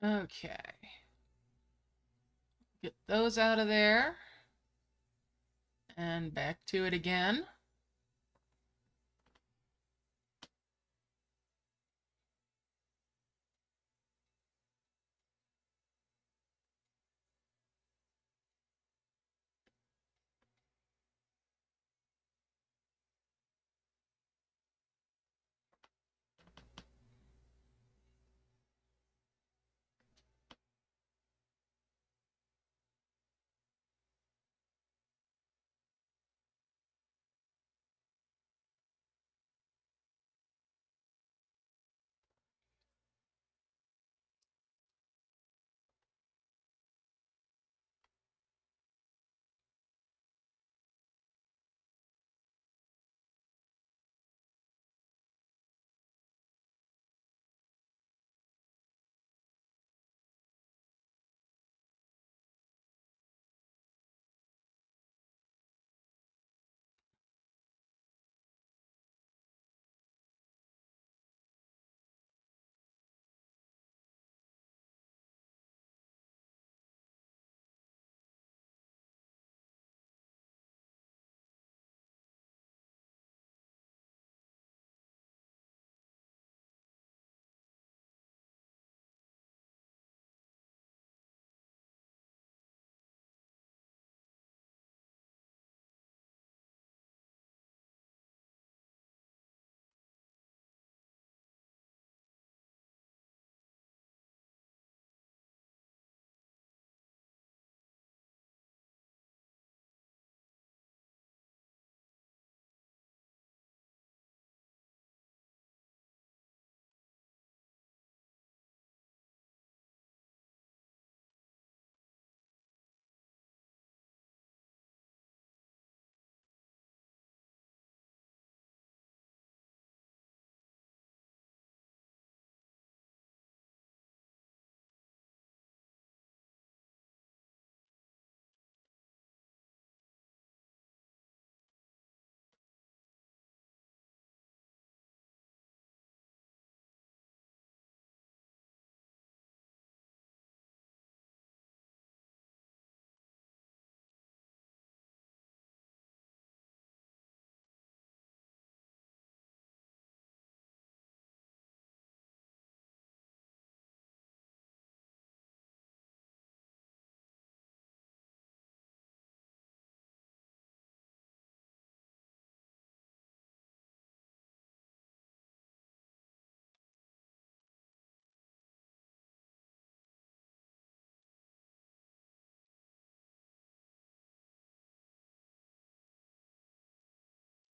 Okay. Get those out of there. And back to it again.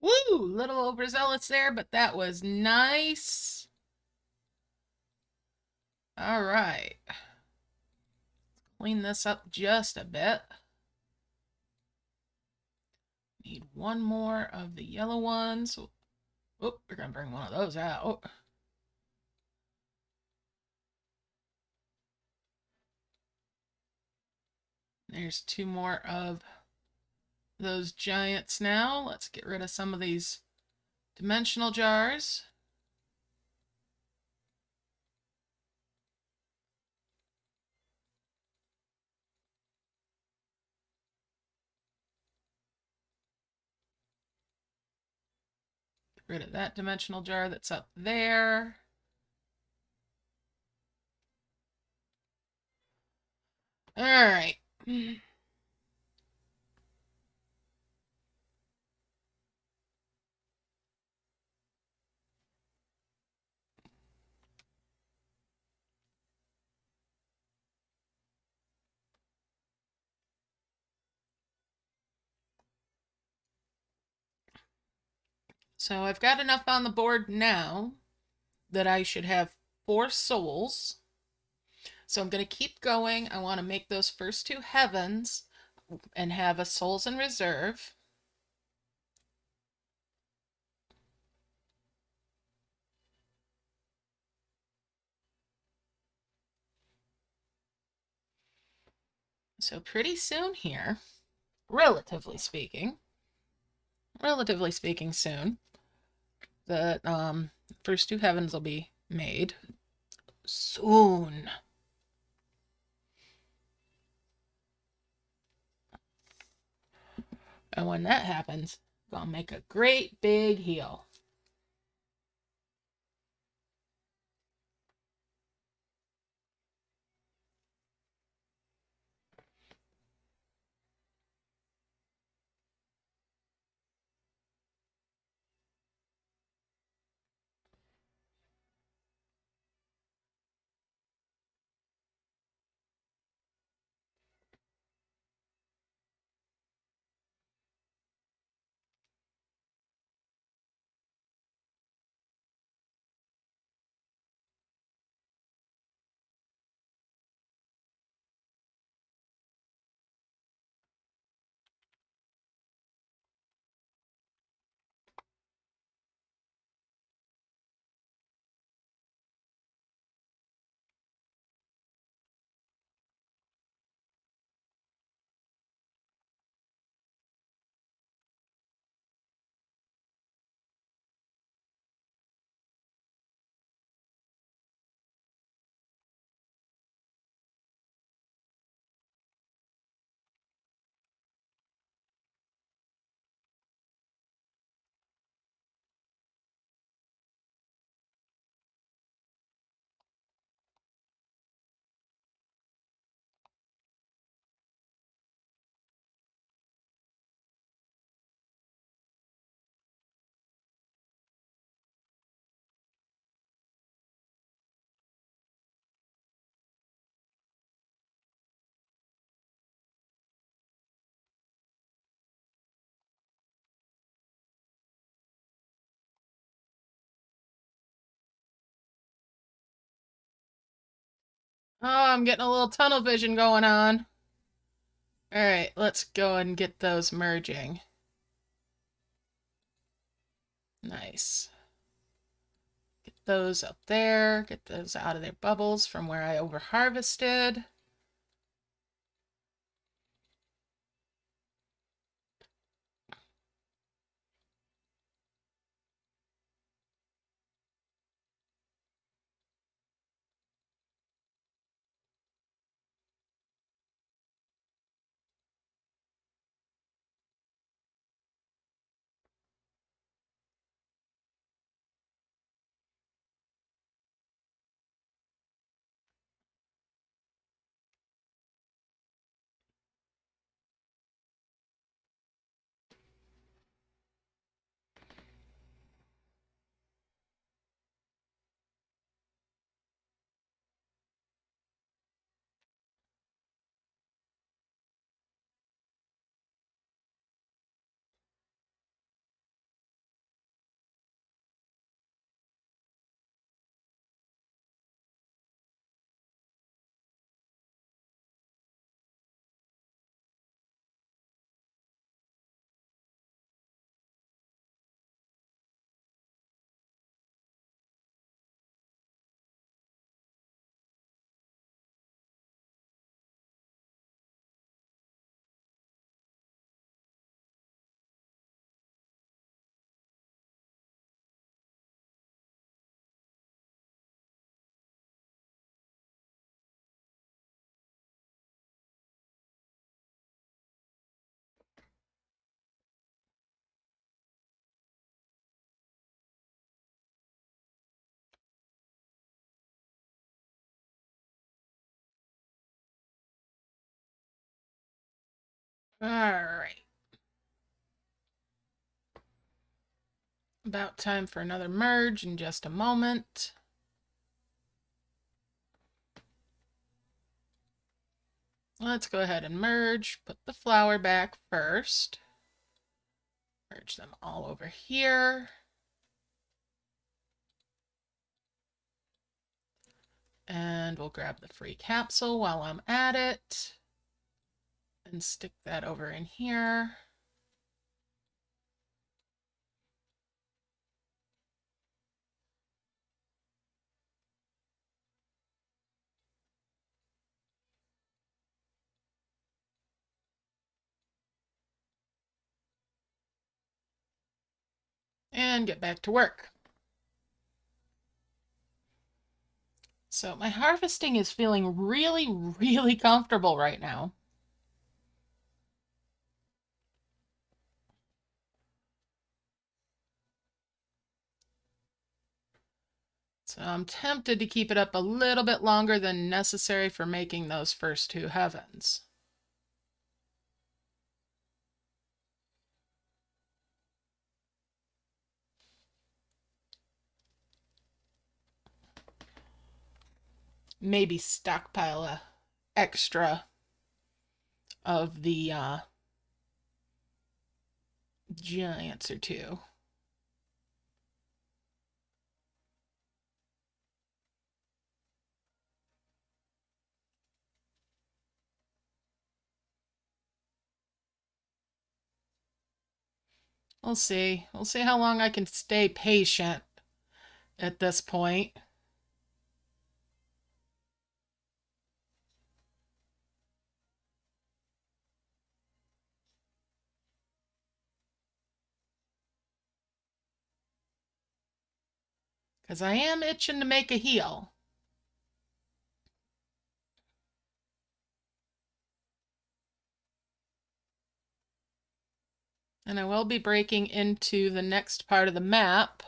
Woo! Little overzealous there, but that was nice. All right. Clean this up just a bit. Need one more of the yellow ones. Oh, we're going to bring one of those out. There's two more of those giants now. Let's get rid of some of these dimensional jars. Get rid of that dimensional jar that's up there. All right. So I've got enough on the board now that I should have 4 souls. So I'm going to keep going. I want to make those first 2 heavens and have a souls in reserve. So pretty soon here, relatively speaking soon, the first 2 heavens will be made soon. And when that happens, gonna make a great big heal. Oh, I'm getting a little tunnel vision going on. All right, let's go and get those merging. Nice. Get those up there. Get those out of their bubbles from where I over harvested. All right. About time for another merge in just a moment. Let's go ahead and merge. Put the flower back first. Merge them all over here. And we'll grab the free capsule while I'm at it. And stick that over in here. And get back to work. So my harvesting is feeling really, really comfortable right now. So I'm tempted to keep it up a little bit longer than necessary for making those first two heavens. Maybe stockpile a extra of the giants or two. We'll see. We'll see how long I can stay patient at this point. Because I am itching to make a heal. And I will be breaking into the next part of the map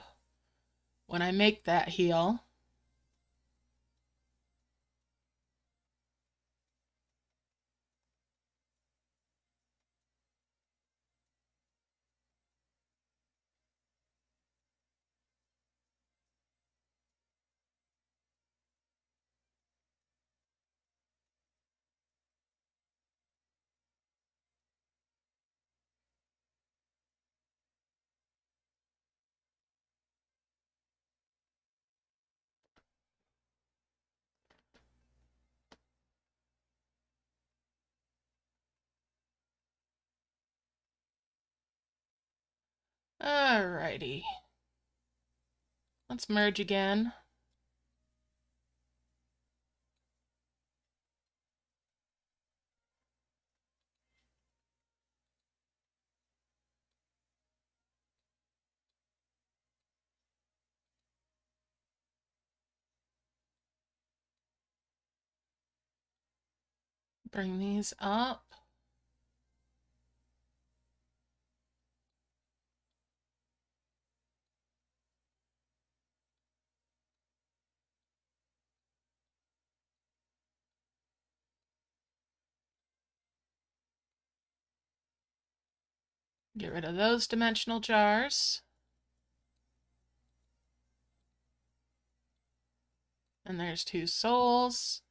when I make that heal. Alrighty. Let's merge again. Bring these up. Get rid of those dimensional jars. And there's 2 souls.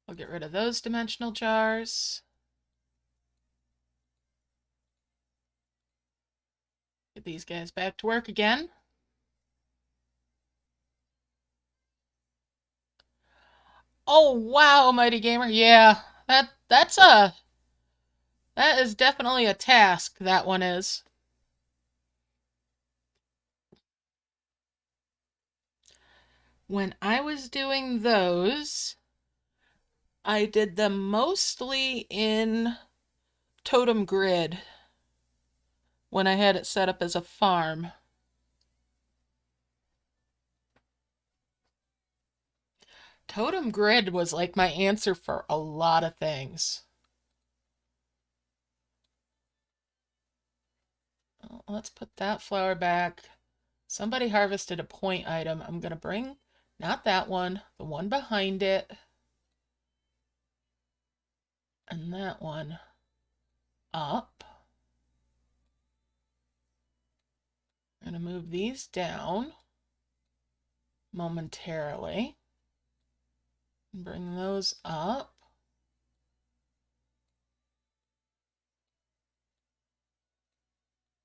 We'll get rid of those dimensional jars. Get these guys back to work again. Oh wow, Mighty Gamer. Yeah, that is definitely a task, that one is. When I was doing those, I did them mostly in Totem Grid when I had it set up as a farm. Totem Grid was like my answer for a lot of things. Well, let's put that flower back. Somebody harvested a point item. I'm going to bring, not that one, the one behind it. And that one up. I'm going to move these down momentarily. Bring those up.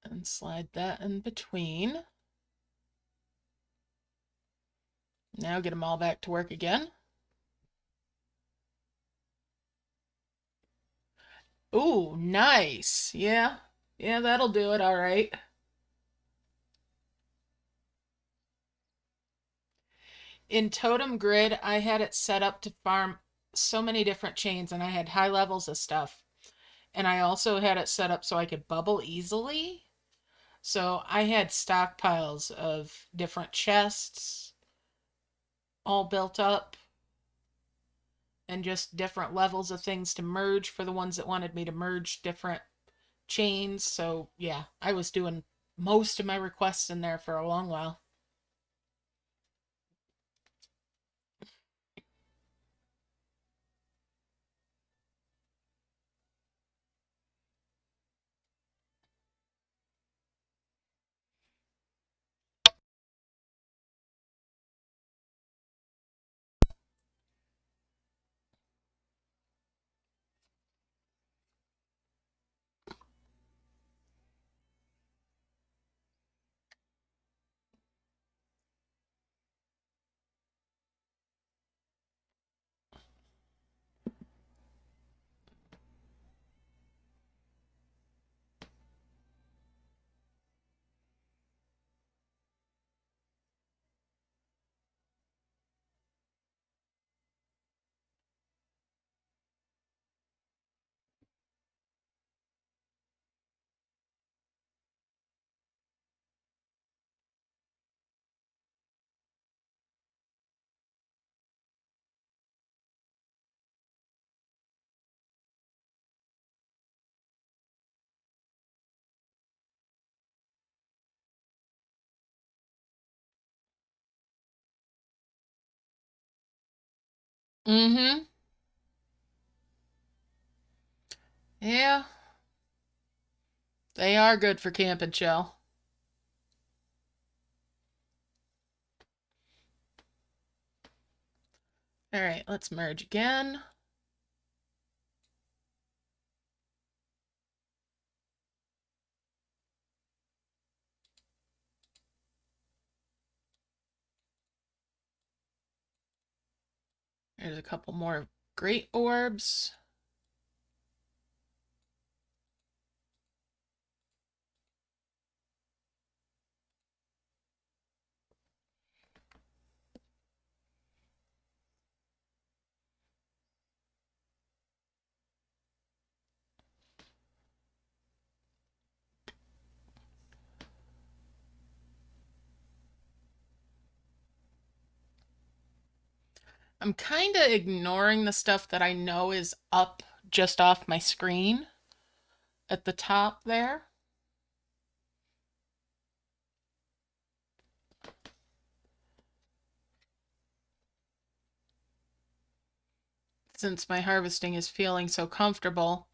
And slide that in between. Now get them all back to work again. Ooh, nice. Yeah. Yeah, that'll do it all right. In Totem Grid, I had it set up to farm so many different chains, and I had high levels of stuff. And I also had it set up so I could bubble easily. So I had stockpiles of different chests all built up, and just different levels of things to merge for the ones that wanted me to merge different chains. So yeah, I was doing most of my requests in there for a long while. Mm-hmm. Yeah, they are good for camp and chill. All right, let's merge again. There's a couple more great orbs. I'm kind of ignoring the stuff that I know is up just off my screen at the top there. Since my harvesting is feeling so comfortable,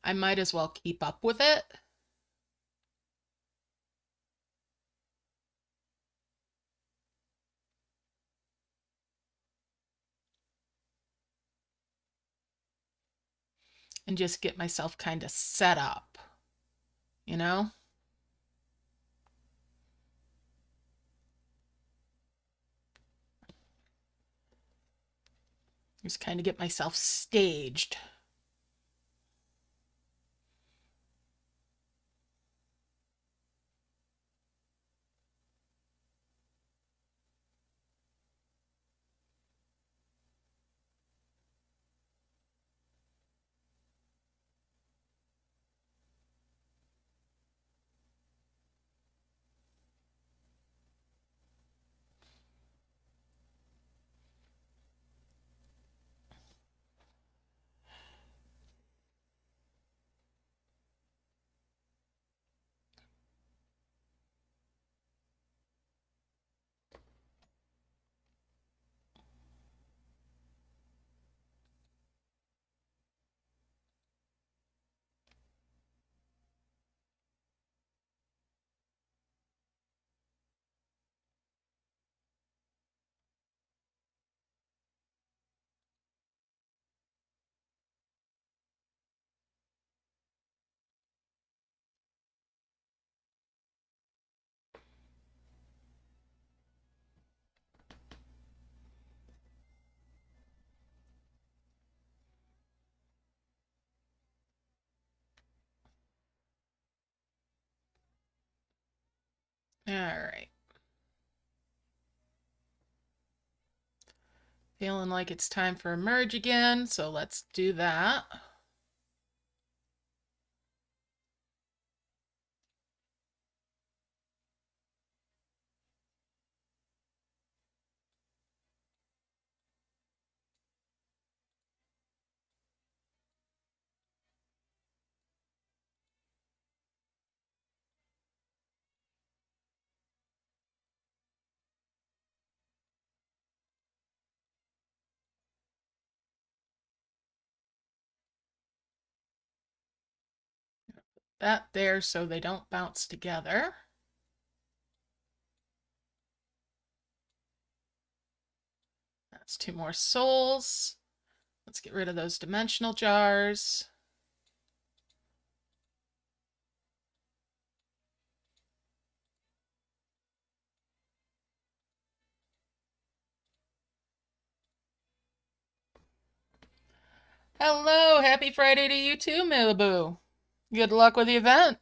I might as well keep up with it. And just get myself kind of set up, you know? Just kind of get myself staged. All right. Feeling like it's time for a merge again, so let's do that. That there so they don't bounce together. That's 2 more souls. Let's get rid of those dimensional jars. Hello, happy Friday to you too, Malibu. Good luck with the event.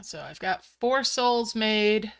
So I've got 4 souls made.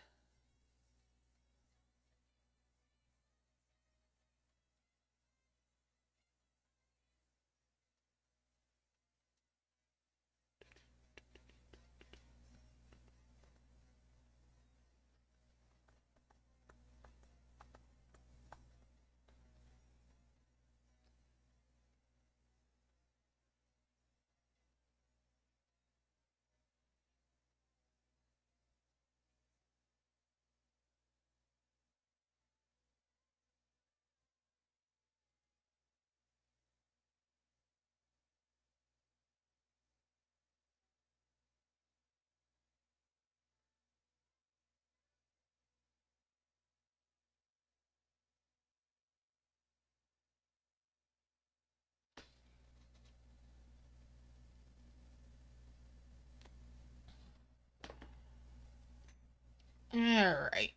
All right.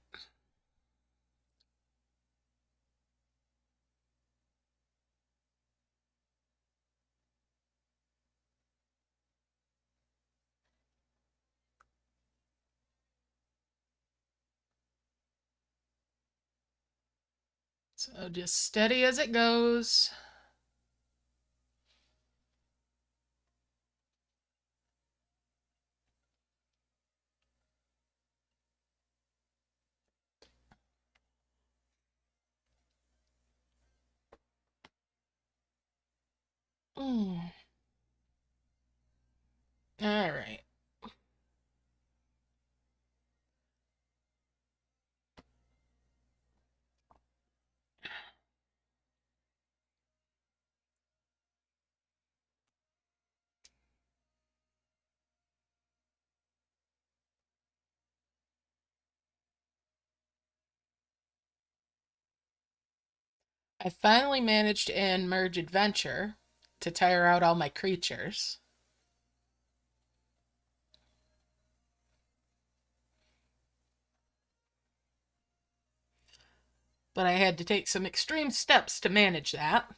So just steady as it goes. Mm. All right. I finally managed to end Merge Adventure to tire out all my creatures. But I had to take some extreme steps to manage that.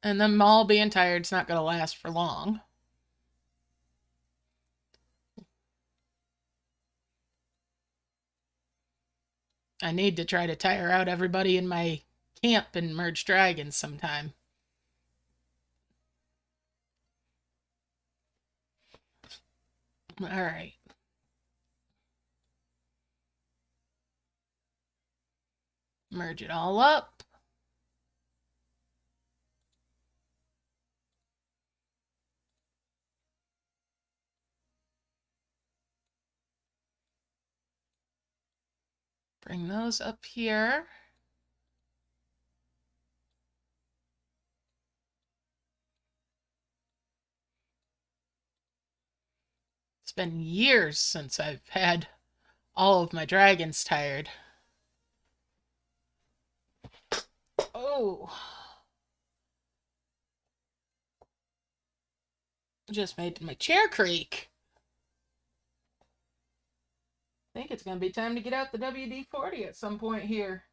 And them all being tired is not going to last for long. I need to try to tire out everybody in my camp and merge dragons sometime. All right. Merge it all up. Bring those up here. It's been years since I've had all of my dragons tired. Oh. Just made my chair creak. I think it's going to be time to get out the WD-40 at some point here.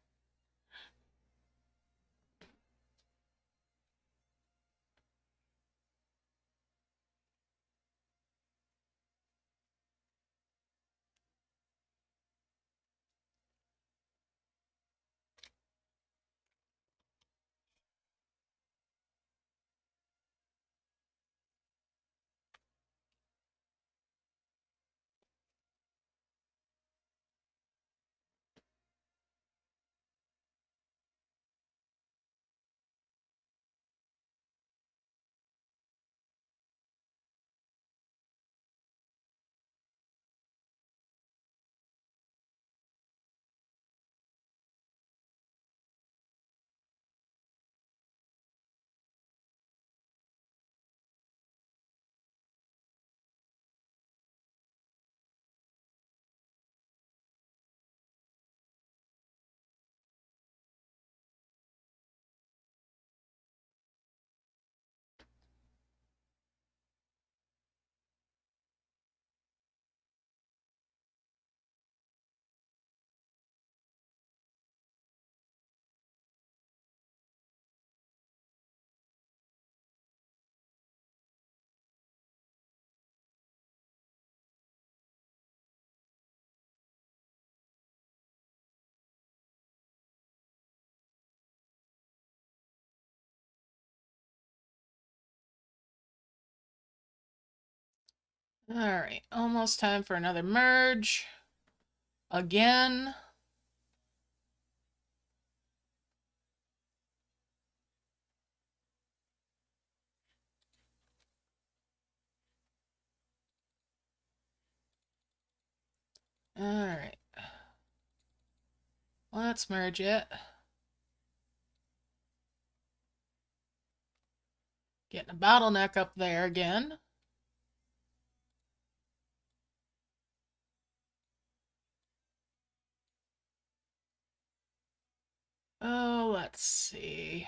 All right, almost time for another merge. Again. All right. Let's merge it. Getting a bottleneck up there again. Oh, let's see.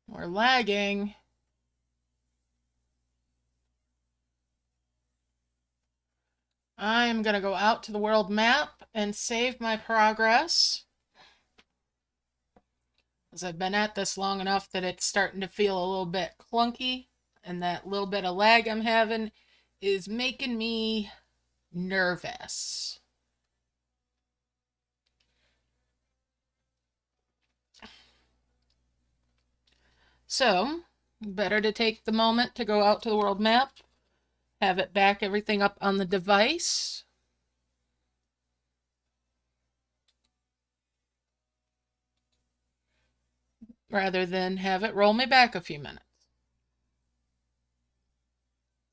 We're lagging. I'm going to go out to the world map and save my progress. As I've been at this long enough that it's starting to feel a little bit clunky, and that little bit of lag I'm having is making me nervous. So, better to take the moment to go out to the world map, have it back everything up on the device, rather than have it roll me back a few minutes.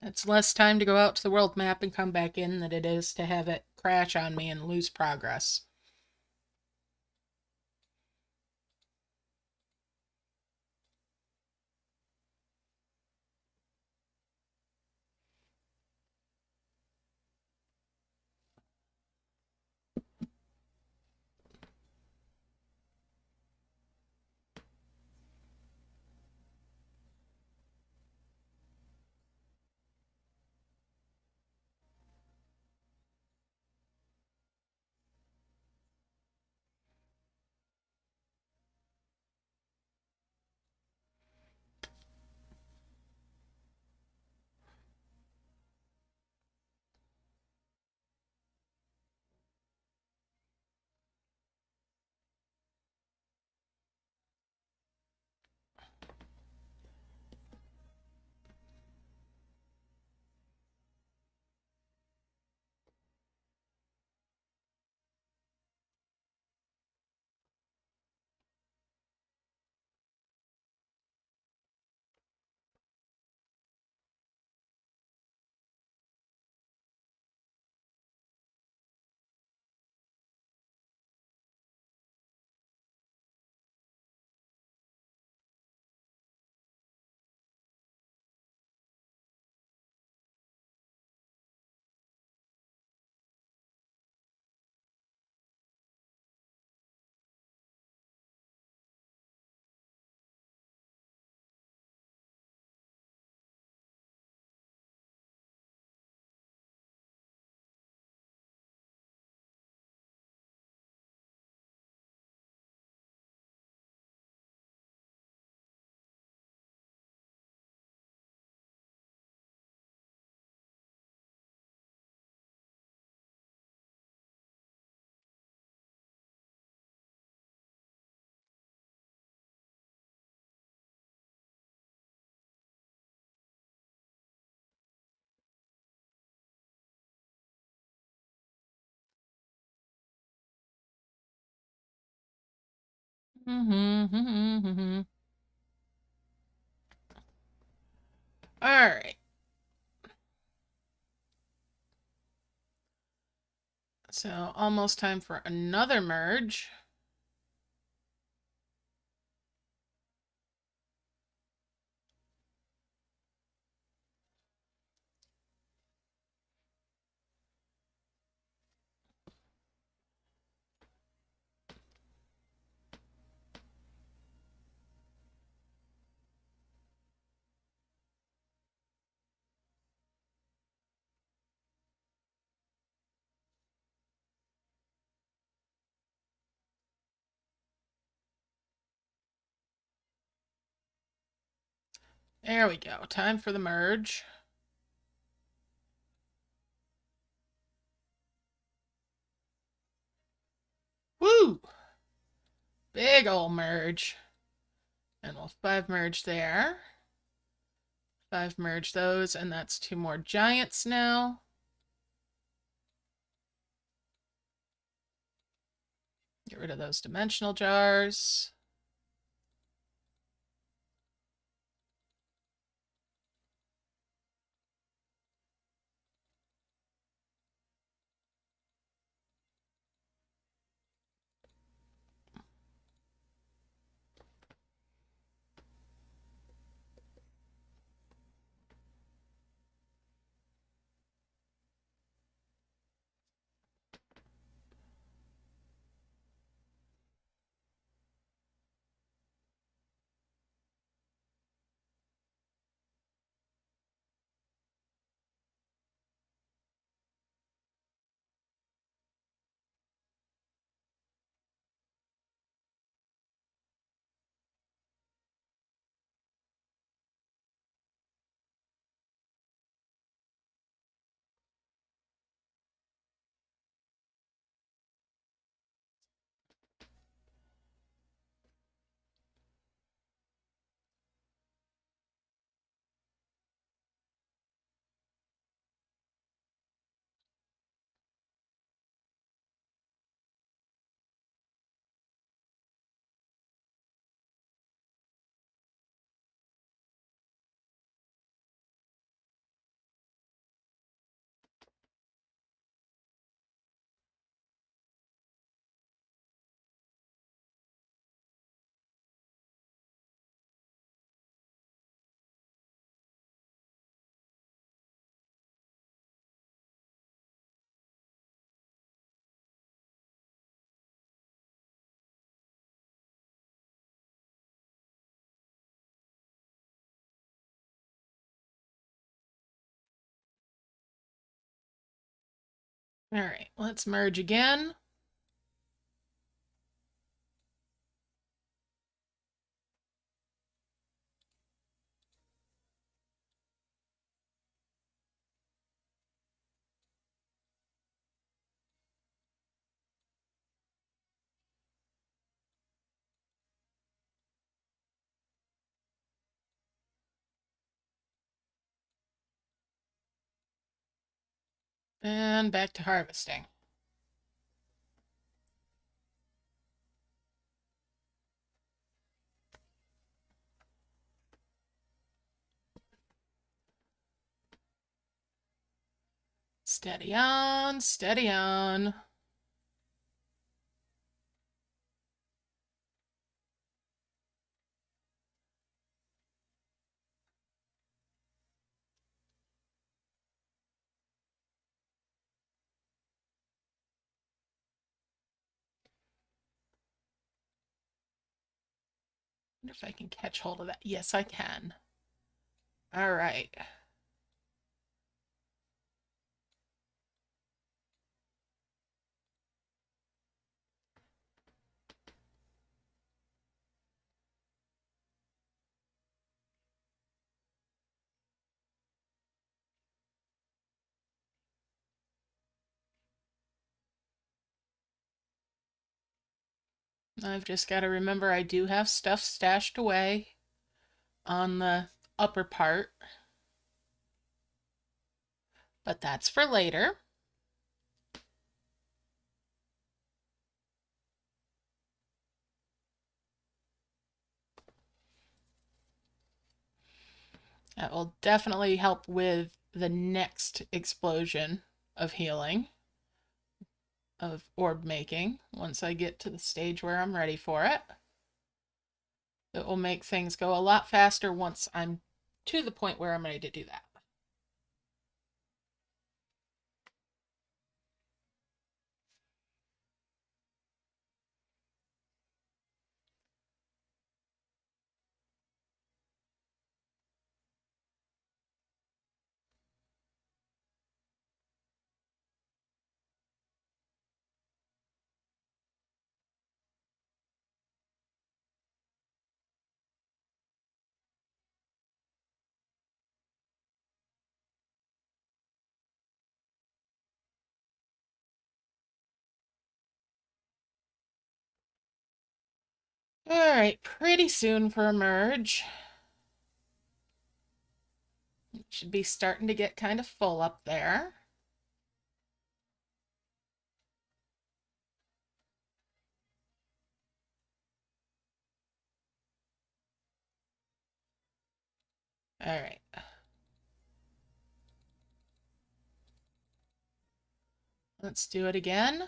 It's less time to go out to the world map and come back in than it is to have it crash on me and lose progress. All right. So almost time for another merge. There we go. Time for the merge. Woo! Big ol' merge. And we'll 5 merge there. 5 merge those, and that's 2 more giants now. Get rid of those dimensional jars. All right, let's merge again. And back to harvesting. Steady on, steady on. I wonder if I can catch hold of that. Yes, I can. All right. I've just got to remember I do have stuff stashed away on the upper part, but that's for later. That will definitely help with the next explosion of healing, of orb making, once I get to the stage where I'm ready for it. It will make things go a lot faster once I'm to the point where I'm ready to do that. Alright, pretty soon for a merge. It should be starting to get kind of full up there. Alright. Let's do it again.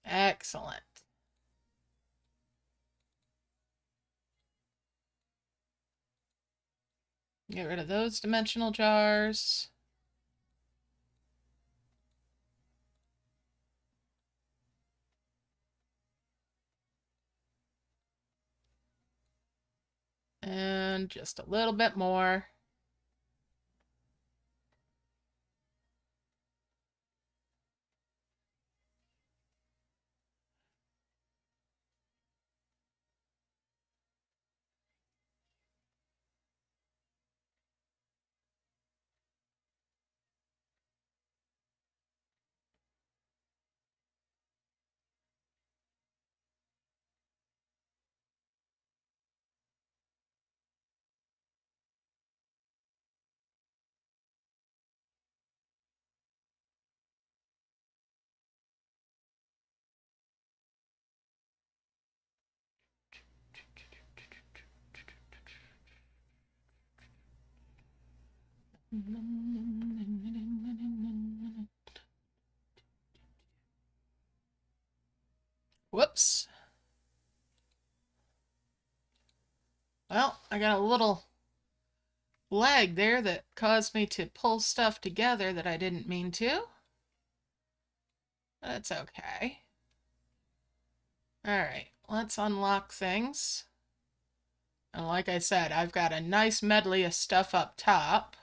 Excellent. Get rid of those dimensional jars. And just a little bit more. Whoops. Well, I got a little lag there that caused me to pull stuff together that I didn't mean to. That's okay. Alright, let's unlock things. And like I said, I've got a nice medley of stuff up top.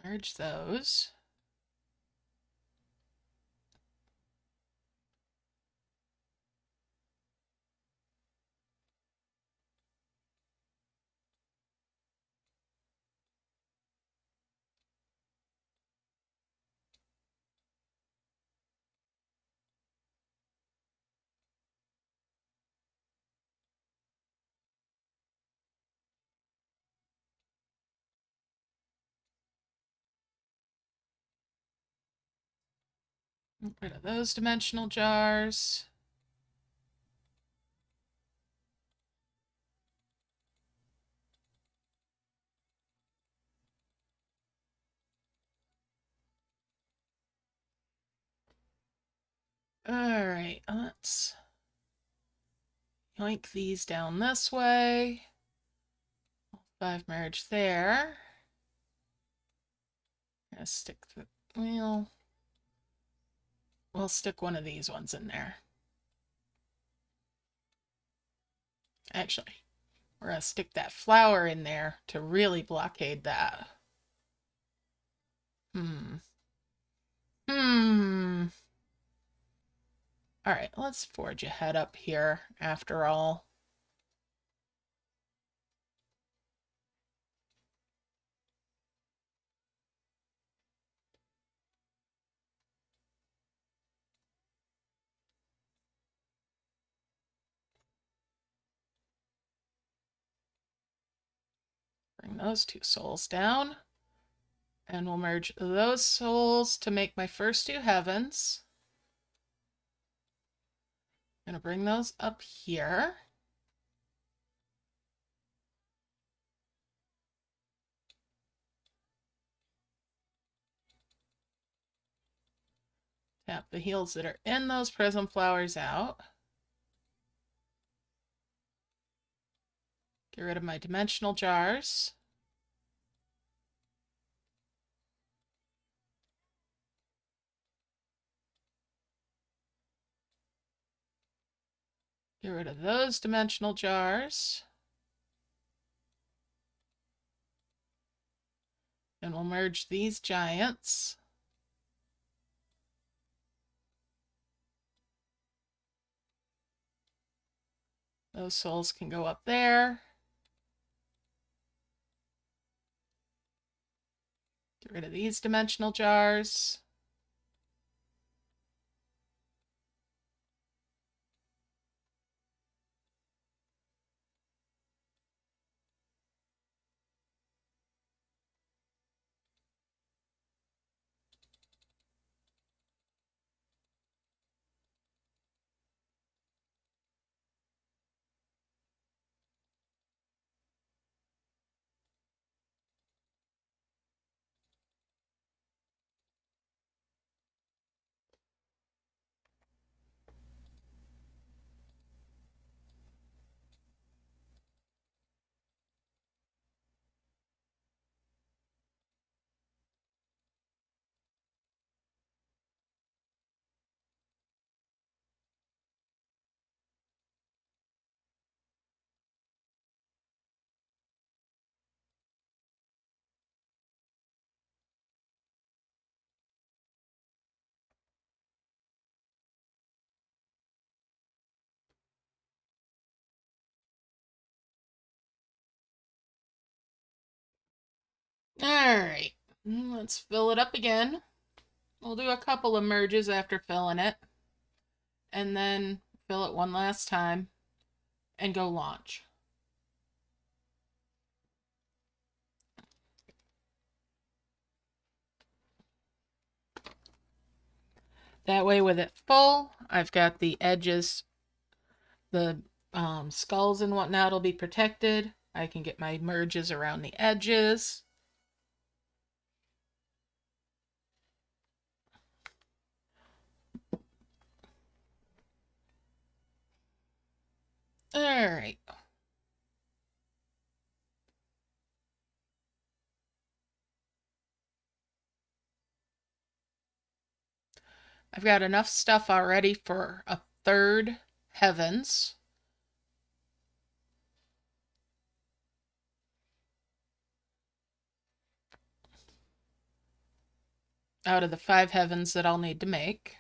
Merge those. Get rid of those dimensional jars. Alright, let's yoink these down this way. 5 merge there. Gonna stick the wheel. We'll stick one of these ones in there. Actually, we're gonna stick that flower in there to really blockade that. Alright, let's forge ahead up here after all. Bring those 2 souls down. And we'll merge those souls to make my first two heavens. I'm going to bring those up here. Tap the heels that are in those prism flowers out. Get rid of my dimensional jars. Get rid of those dimensional jars. And we'll merge these giants. Those souls can go up there. Get rid of these dimensional jars. Alright, let's fill it up again. We'll do a couple of merges after filling it. And then fill it one last time and go launch. That way with it full, I've got the edges, the skulls and whatnot will be protected. I can get my merges around the edges. Alright. I've got enough stuff already for a third heavens. Out of the 5 heavens that I'll need to make.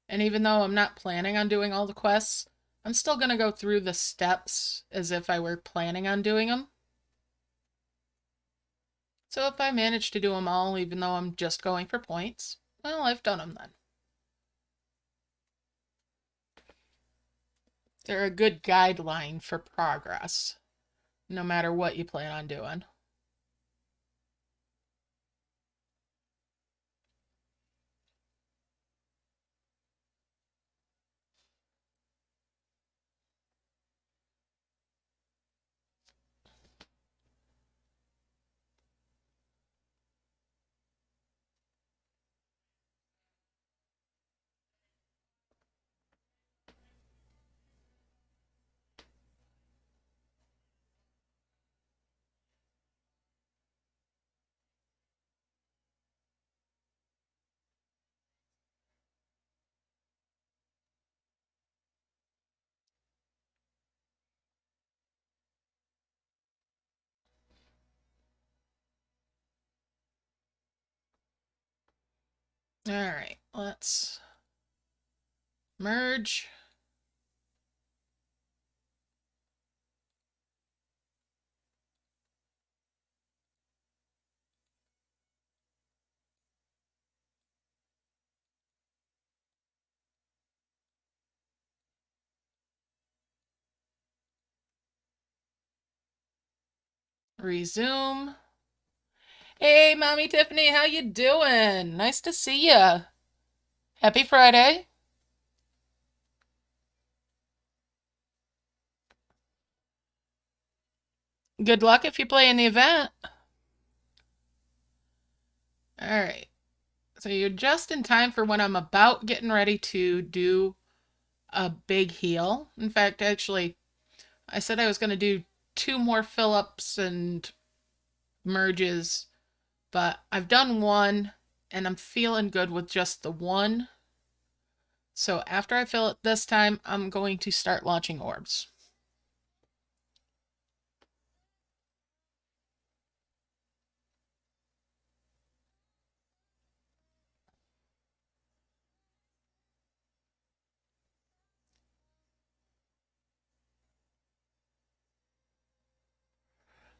And even though I'm not planning on doing all the quests, I'm still going to go through the steps as if I were planning on doing them. So if I manage to do them all, even though I'm just going for points, well, I've done them then. They're a good guideline for progress, no matter what you plan on doing. All right, let's merge. Resume. Hey, Mommy Tiffany, how you doing? Nice to see ya. Happy Friday. Good luck if you play in the event. All right. So you're just in time for when I'm about getting ready to do a big heal. In fact, actually, I said I was going to do 2 more fill-ups and merges, but I've done one and I'm feeling good with just the one. So after I fill it this time, I'm going to start launching orbs.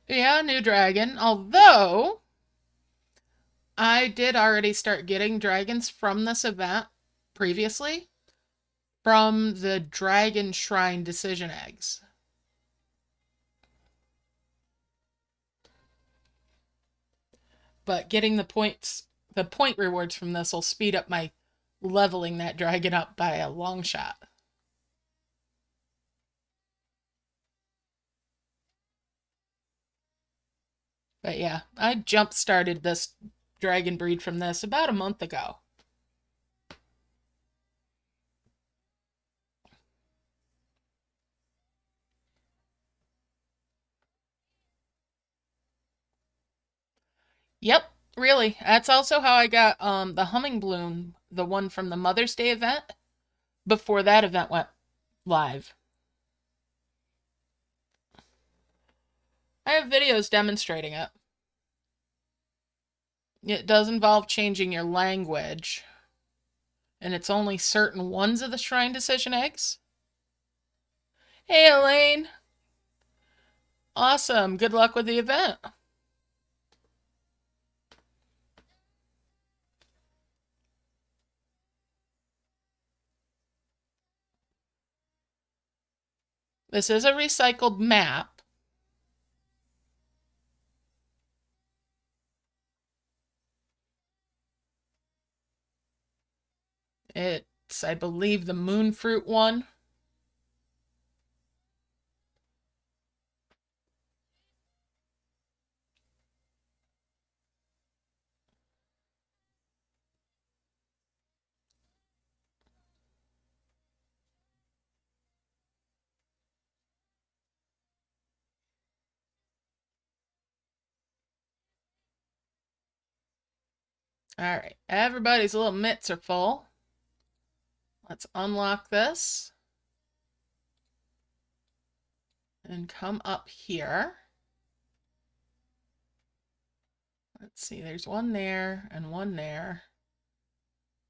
Yeah, new dragon. Although I did already start getting dragons from this event previously from the Dragon Shrine decision eggs. But getting the point rewards from this will speed up my leveling that dragon up by a long shot. But yeah, I jump started this dragon breed from this about a month ago. Yep, really. That's also how I got the humming bloom, the one from the Mother's Day event, before that event went live. I have videos demonstrating it. It does involve changing your language, and it's only certain ones of the Shrine Decision eggs. Hey, Elaine. Awesome. Good luck with the event. This is a recycled map. It's, I believe, the moon fruit one. All right, everybody's little mitts are full. Let's unlock this and come up here. Let's see, there's one there and one there.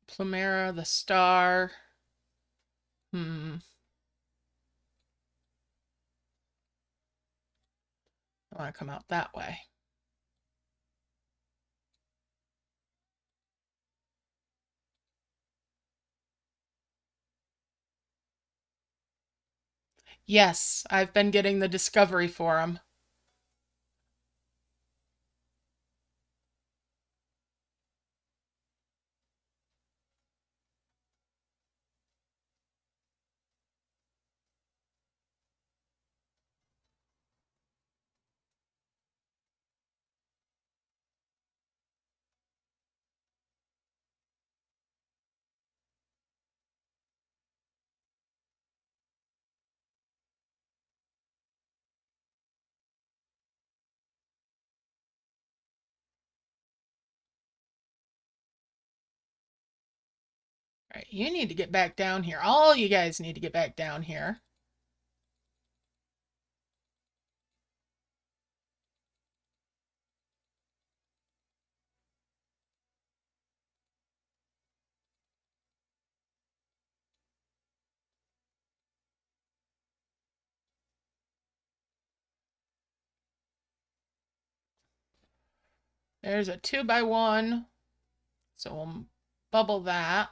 Plumera, the star. I want to come out that way. Yes, I've been getting the discovery for them. All right, you need to get back down here. All you guys need to get back down here. There's a 2x1. So we'll bubble that.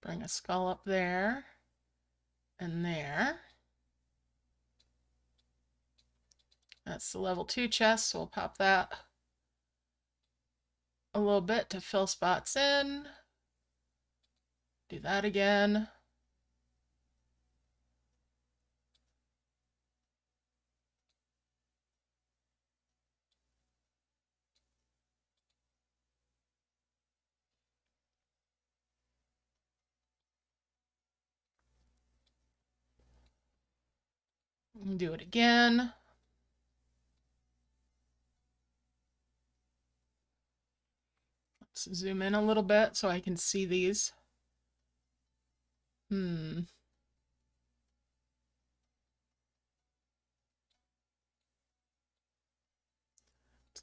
Bring a skull up there and there. That's the level 2 chest, so we'll pop that a little bit to fill spots in. Do that again. Do it again. Let's zoom in a little bit so I can see these. It's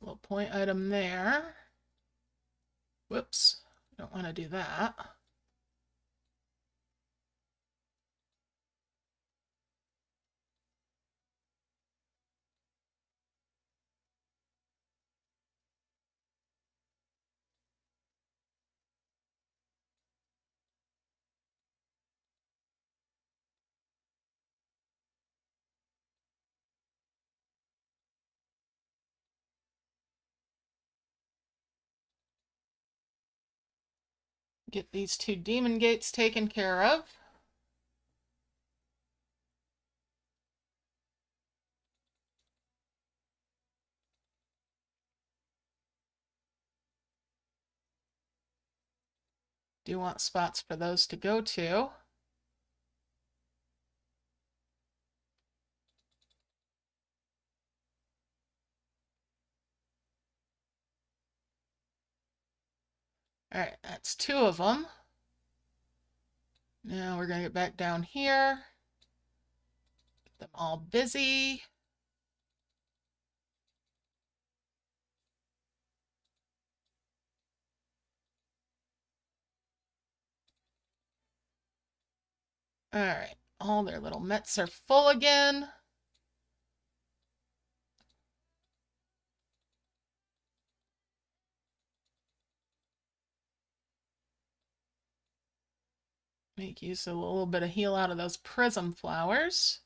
a little point item there. Whoops, don't want to do that. Get these 2 demon gates taken care of. Do want spots for those to go to. All right, that's 2 of them. Now we're going to get back down here. Get them all busy. All right, all their little mets are full again. Make use of a little bit of heal out of those prism flowers.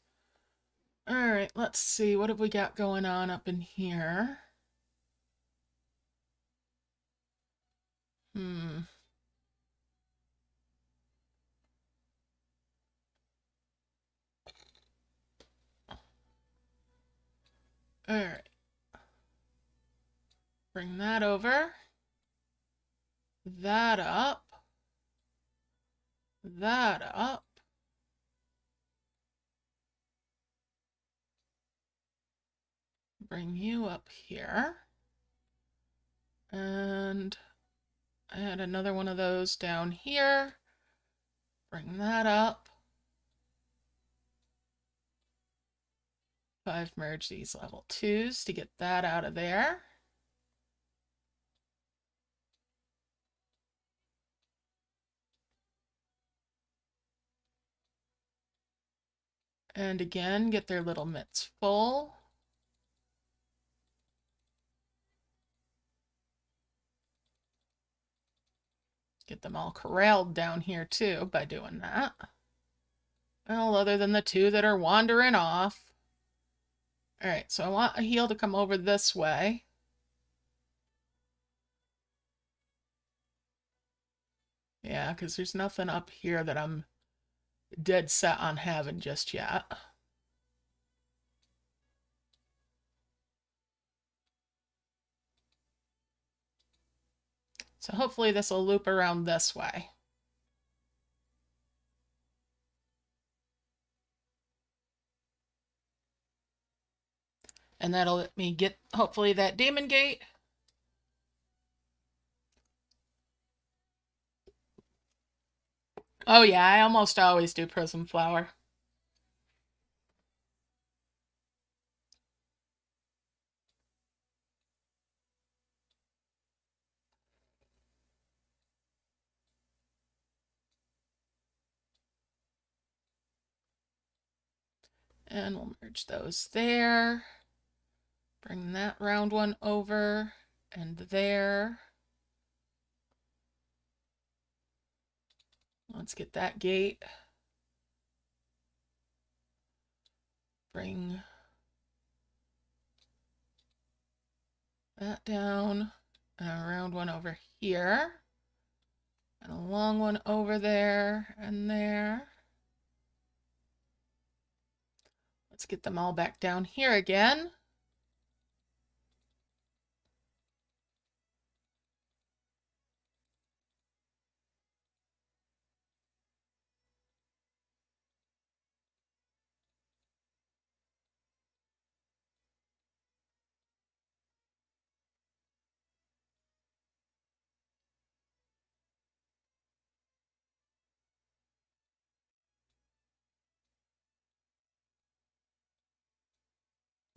All right, let's see. What have we got going on up in here? All right. Bring that over. That up. That up. Bring you up here. And I had another one of those down here. Bring that up. 5 merge these level 2s to get that out of there. And again, get their little mitts full. Get them all corralled down here too by doing that. Well, other than the 2 that are wandering off. All right, so I want a heal to come over this way. Yeah, because there's nothing up here that I'm dead set on having just yet. So hopefully this will loop around this way. And that'll let me get, hopefully, that demon gate. Oh yeah, I almost always do prism flower. And we'll merge those there. Bring that round one over and there. Let's get that gate. Bring that down, and a round one over here, and a long one over there and there. Let's get them all back down here again.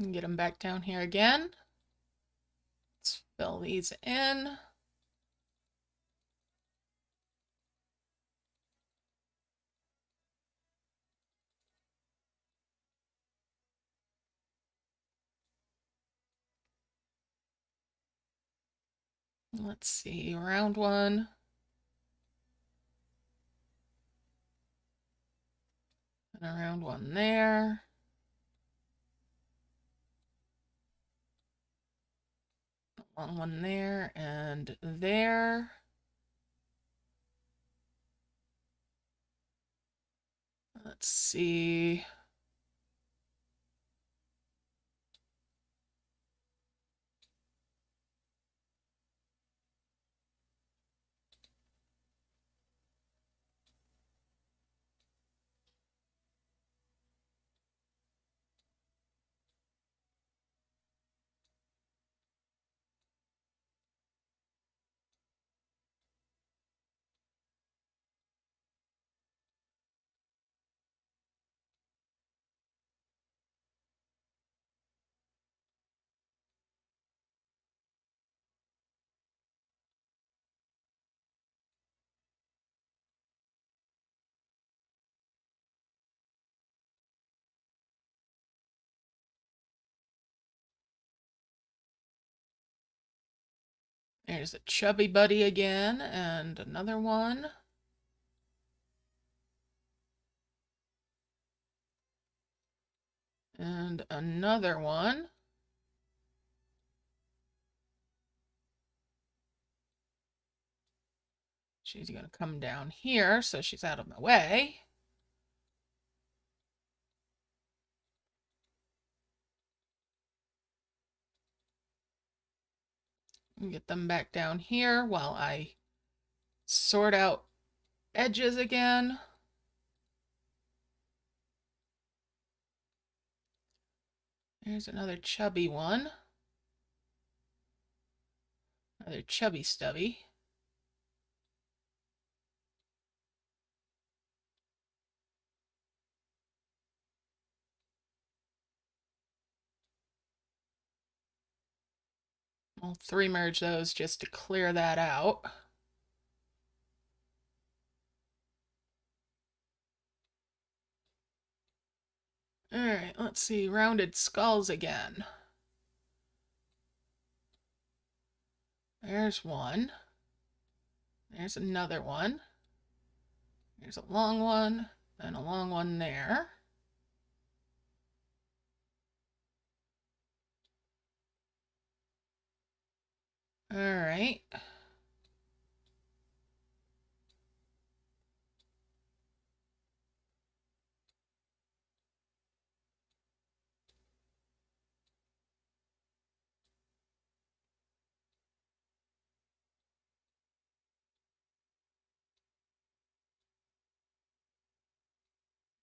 And get them back down here again. Let's fill these in. Let's see, round one. And a round one there. A long one there and there. Let's see. There's a chubby buddy again, and another one. And another one. She's going to come down here, so she's out of my way. And get them back down here while I sort out edges again. There's another chubby one. Another chubby stubby. I'll 3-merge those just to clear that out. Alright, let's see. Rounded skulls again. There's one. There's another one. There's a long one and a long one there. Alright.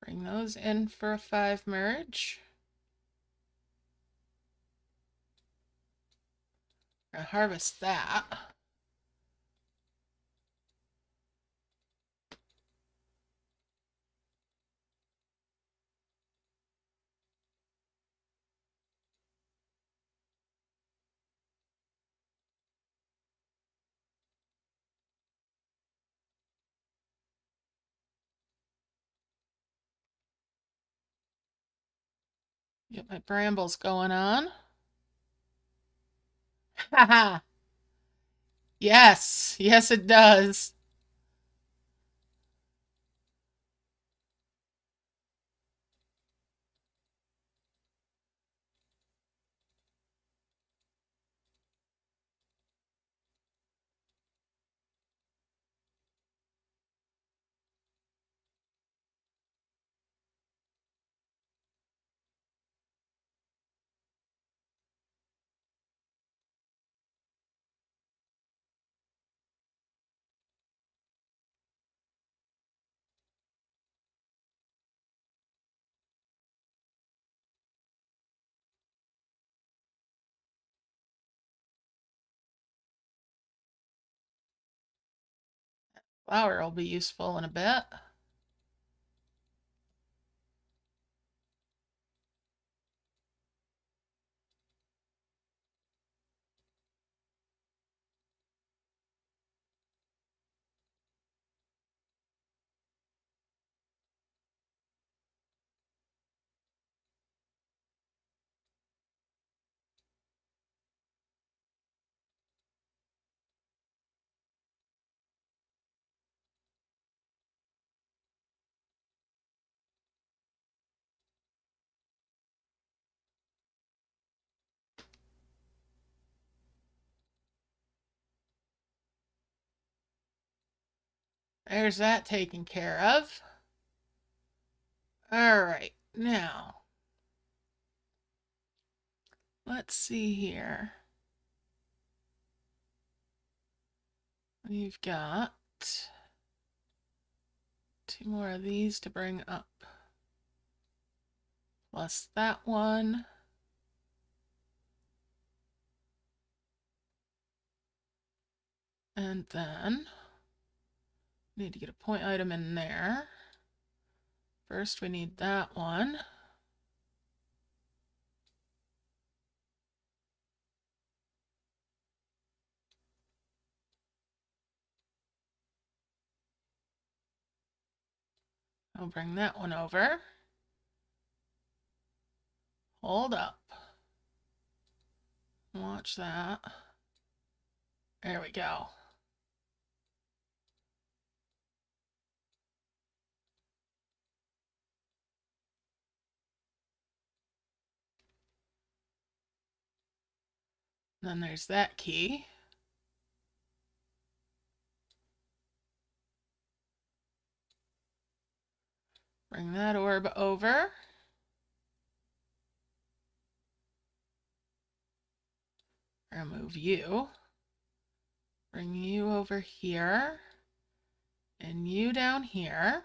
Bring those in for a 5-merge. Harvest that. Get my brambles going on. Haha. Yes, yes it does. flower will be useful in a bit. There's that taken care of. All right, now let's see here. We've got 2 more of these to bring up, plus that one. And then need to get a point item in there. First, we need that one. I'll bring that one over. Hold up. Watch that. There we go. Then there's that key. Bring that orb over. Remove you. Bring you over here. And you down here.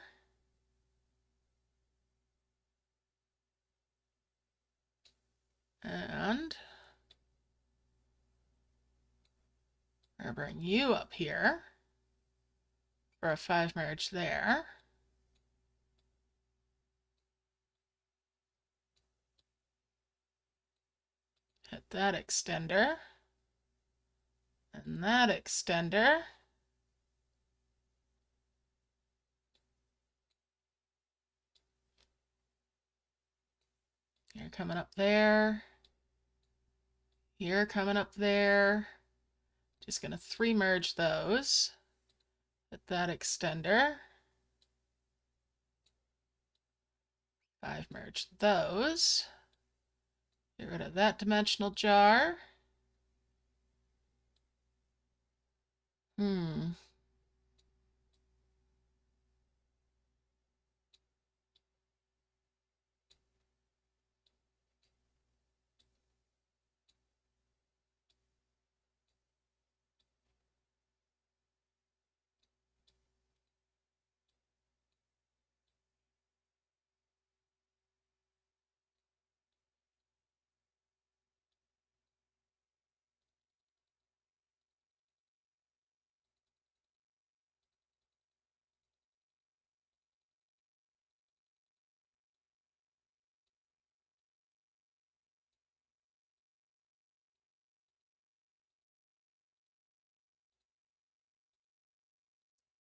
And I'll bring you up here for a 5 merge there. Hit that extender. And that extender. You're coming up there. You're coming up there. Just gonna 3 merge those. Hit that extender. 5 merge those. Get rid of that dimensional jar.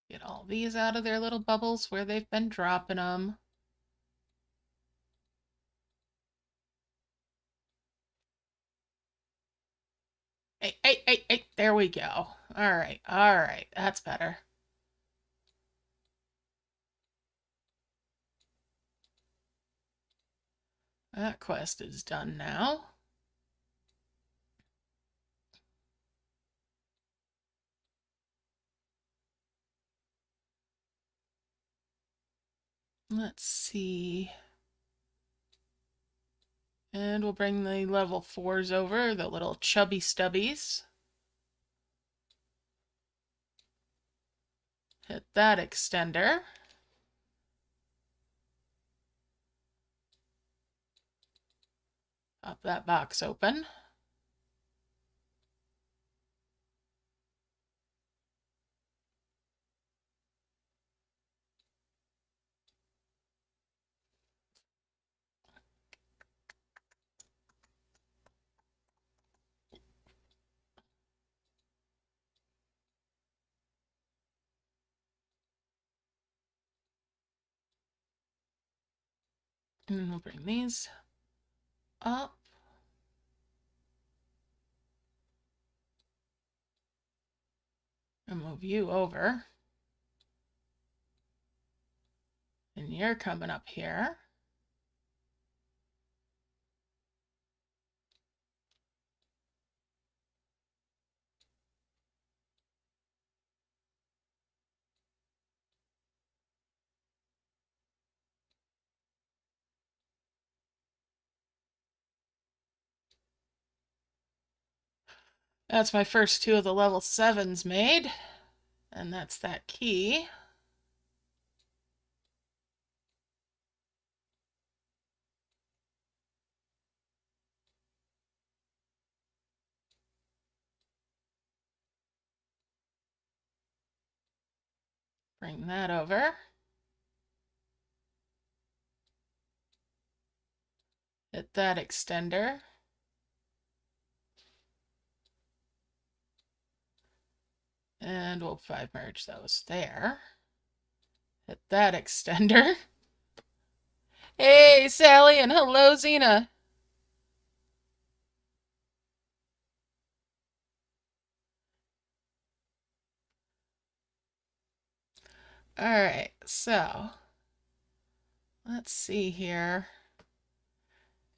Get all these out of their little bubbles where they've been dropping them. Hey, there we go. All right, that's better. That quest is done now. Let's see. And we'll bring the level 4s over, the little chubby stubbies. Hit that extender. Pop that box open. And we'll bring these up. And move you over. And you're coming up here. That's my first 2 of the level 7s made. And that's that key. Bring that over. Hit that extender. And we'll 5 merge those there. Hit that extender. Hey, Sally, and hello, Xena. Alright, so let's see here.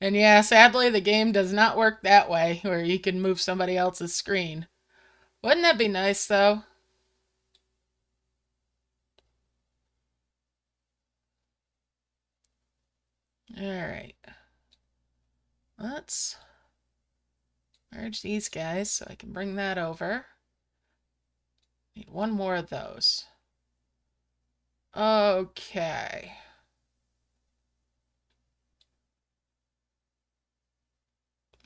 And yeah, sadly, the game does not work that way, where you can move somebody else's screen. Wouldn't that be nice, though? Alright. Let's merge these guys so I can bring that over. Need 1 more of those. Okay.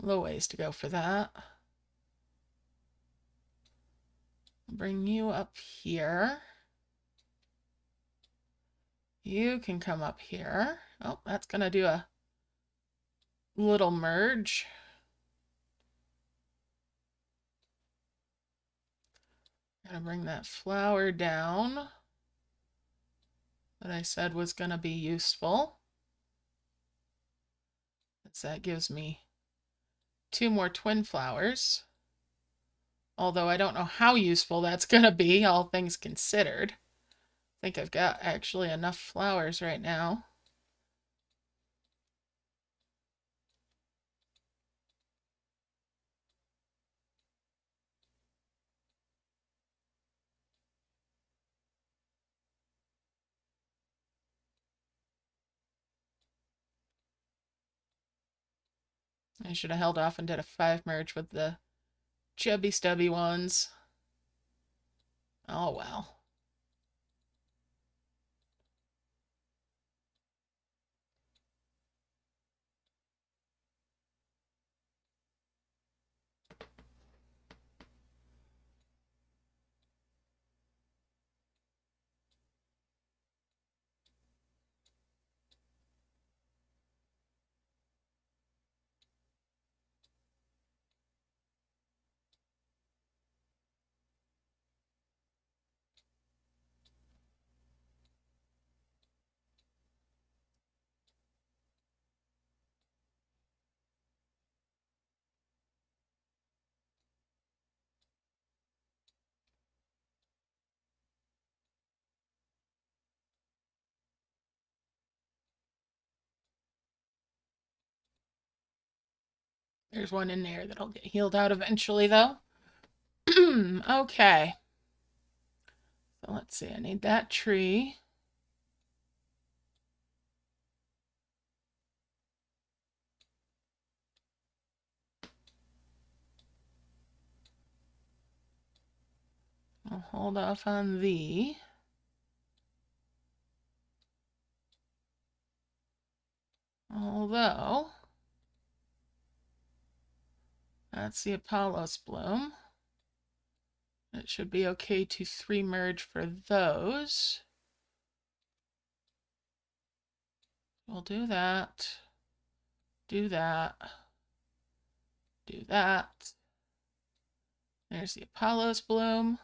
A little ways to go for that. Bring you up here. You can come up here. Oh, that's gonna do a little merge. Gonna bring that flower down that I said was gonna be useful. That gives me 2 more twin flowers. Although I don't know how useful that's gonna be, all things considered. I think I've got actually enough flowers right now. I should have held off and did a 5 merge with the chubby stubby ones. Oh well. There's one in there that'll get healed out eventually, though. Okay. So let's see, I need that tree. I'll hold off on thee. Although, that's the Apollos bloom. It should be okay to 3 merge for those. We'll do that. Do that. Do that. There's the Apollos bloom.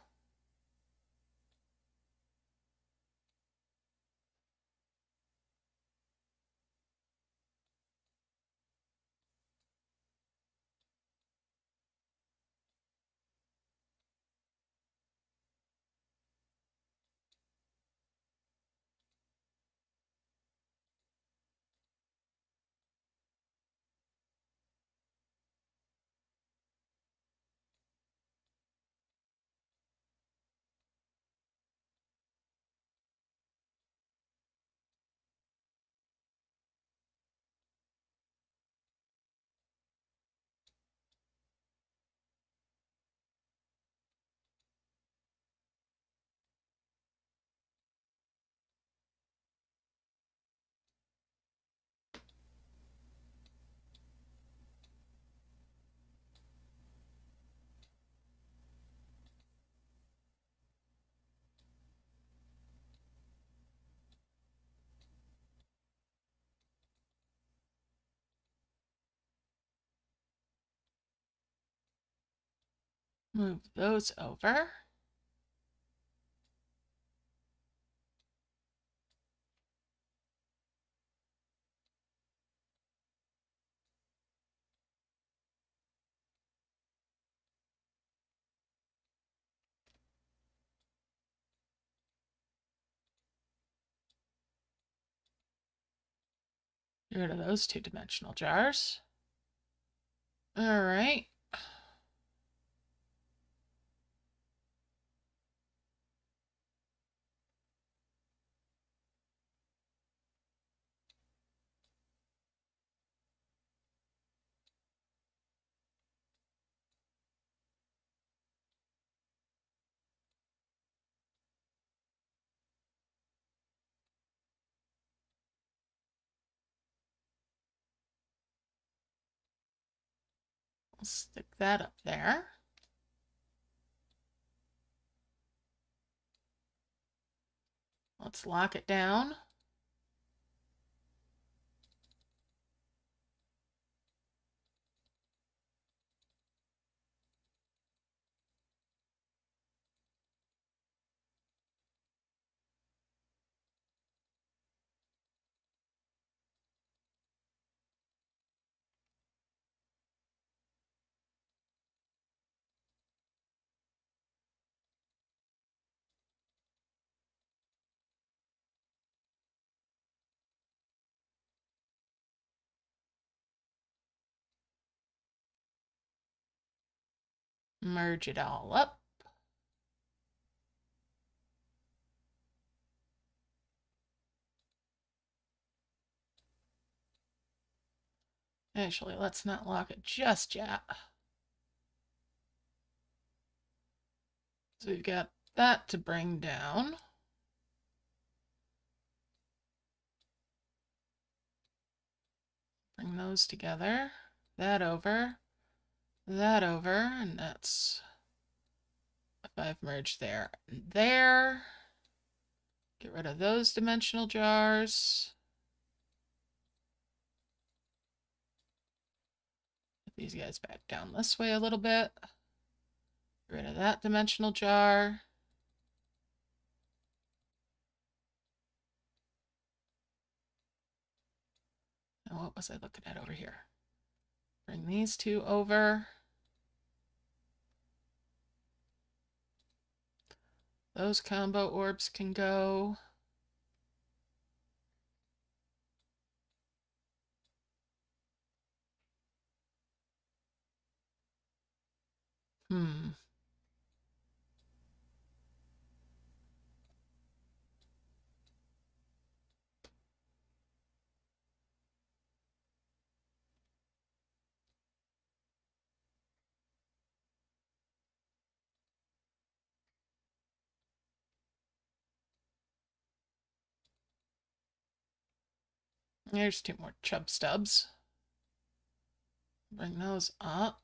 Move those over. Get rid of those two-dimensional jars. All right. I'll stick that up there. Let's lock it down. Merge it all up. Actually, let's not lock it just yet. So we've got that to bring down. Bring those together. That over, and that's if I've merged there and there. Get rid of those dimensional jars. Put these guys back down this way a little bit. Get rid of that dimensional jar. Now what was I looking at over here? Bring these two over. Those combo orbs can go. There's two more chub stubs. Bring those up.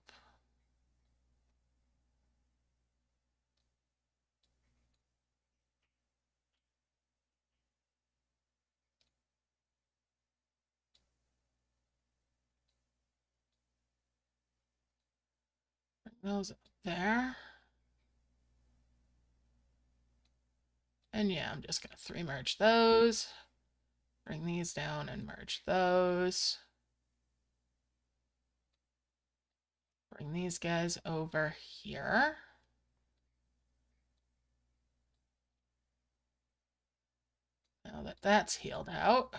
Bring those up there. And yeah, I'm just going to 3 merge those. Bring these down and merge those. Bring these guys over here. Now that that's healed out.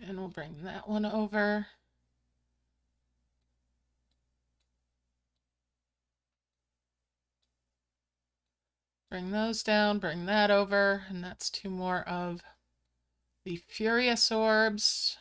And we'll bring that one over. Bring those down, bring that over, and that's 2 more of the Furious Orbs.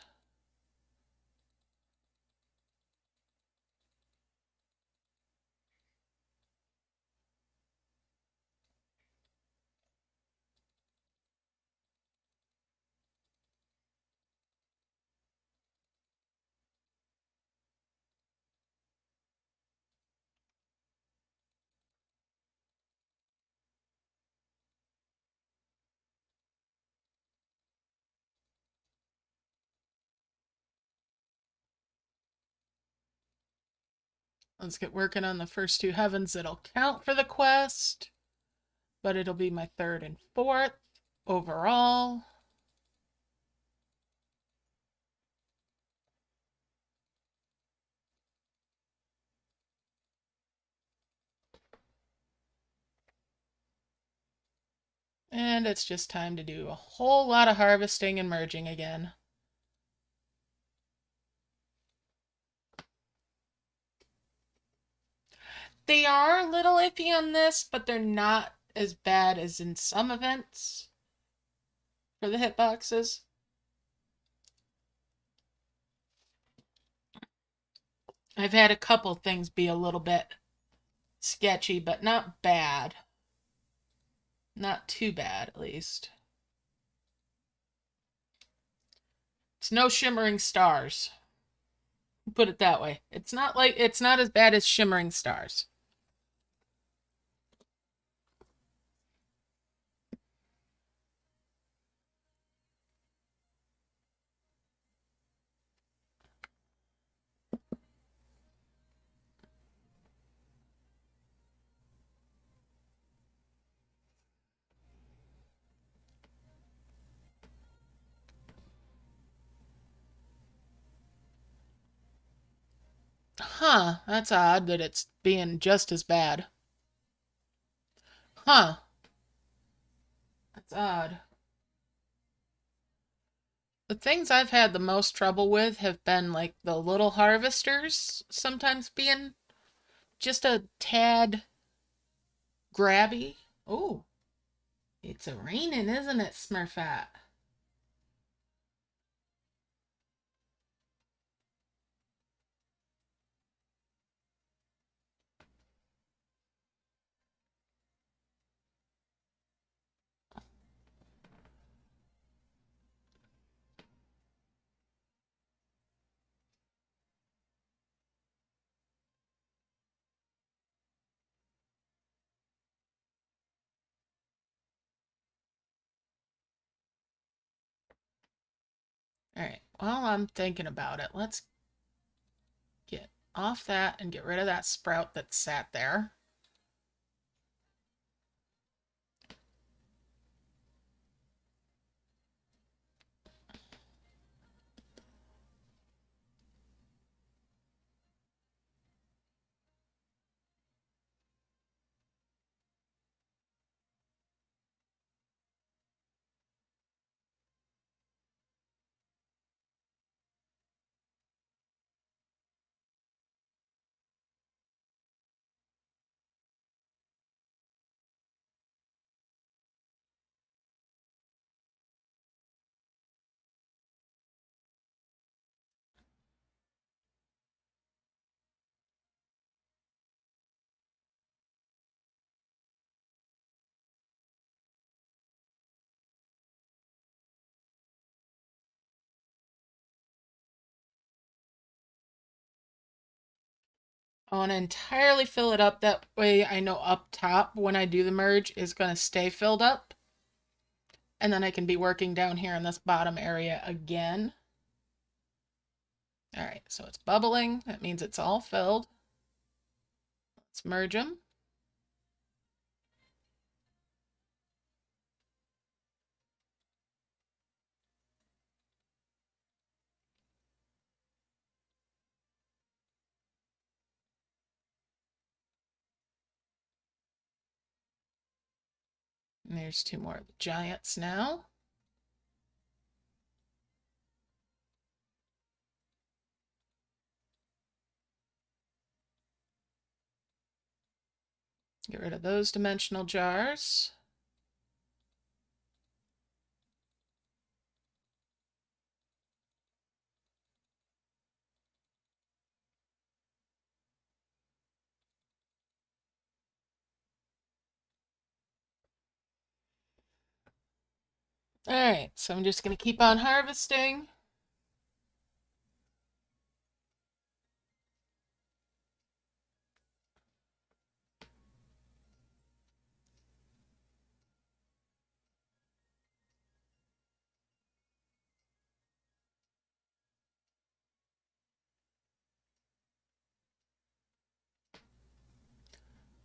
Let's get working on the first two heavens that'll count for the quest, but it'll be my third and fourth overall. And it's just time to do a whole lot of harvesting and merging again. They are a little iffy on this, but they're not as bad as in some events for the hitboxes. I've had a couple things be a little bit sketchy, but not bad. Not too bad, at least. It's no shimmering stars. Put it that way. It's not as bad as shimmering stars. Huh, that's odd that it's being just as bad. Huh. That's odd. The things I've had the most trouble with have been like the little harvesters sometimes being just a tad grabby. Oh, it's a raining, isn't it, Smurfette? All right, while I'm thinking about it, let's get off that and get rid of that sprout that sat there. I want to entirely fill it up. That way I know up top when I do the merge is going to stay filled up. And then I can be working down here in this bottom area again. All right, so it's bubbling. That means it's all filled. Let's merge them. And there's two more of the giants now. Get rid of those dimensional jars. All right, so I'm just going to keep on harvesting.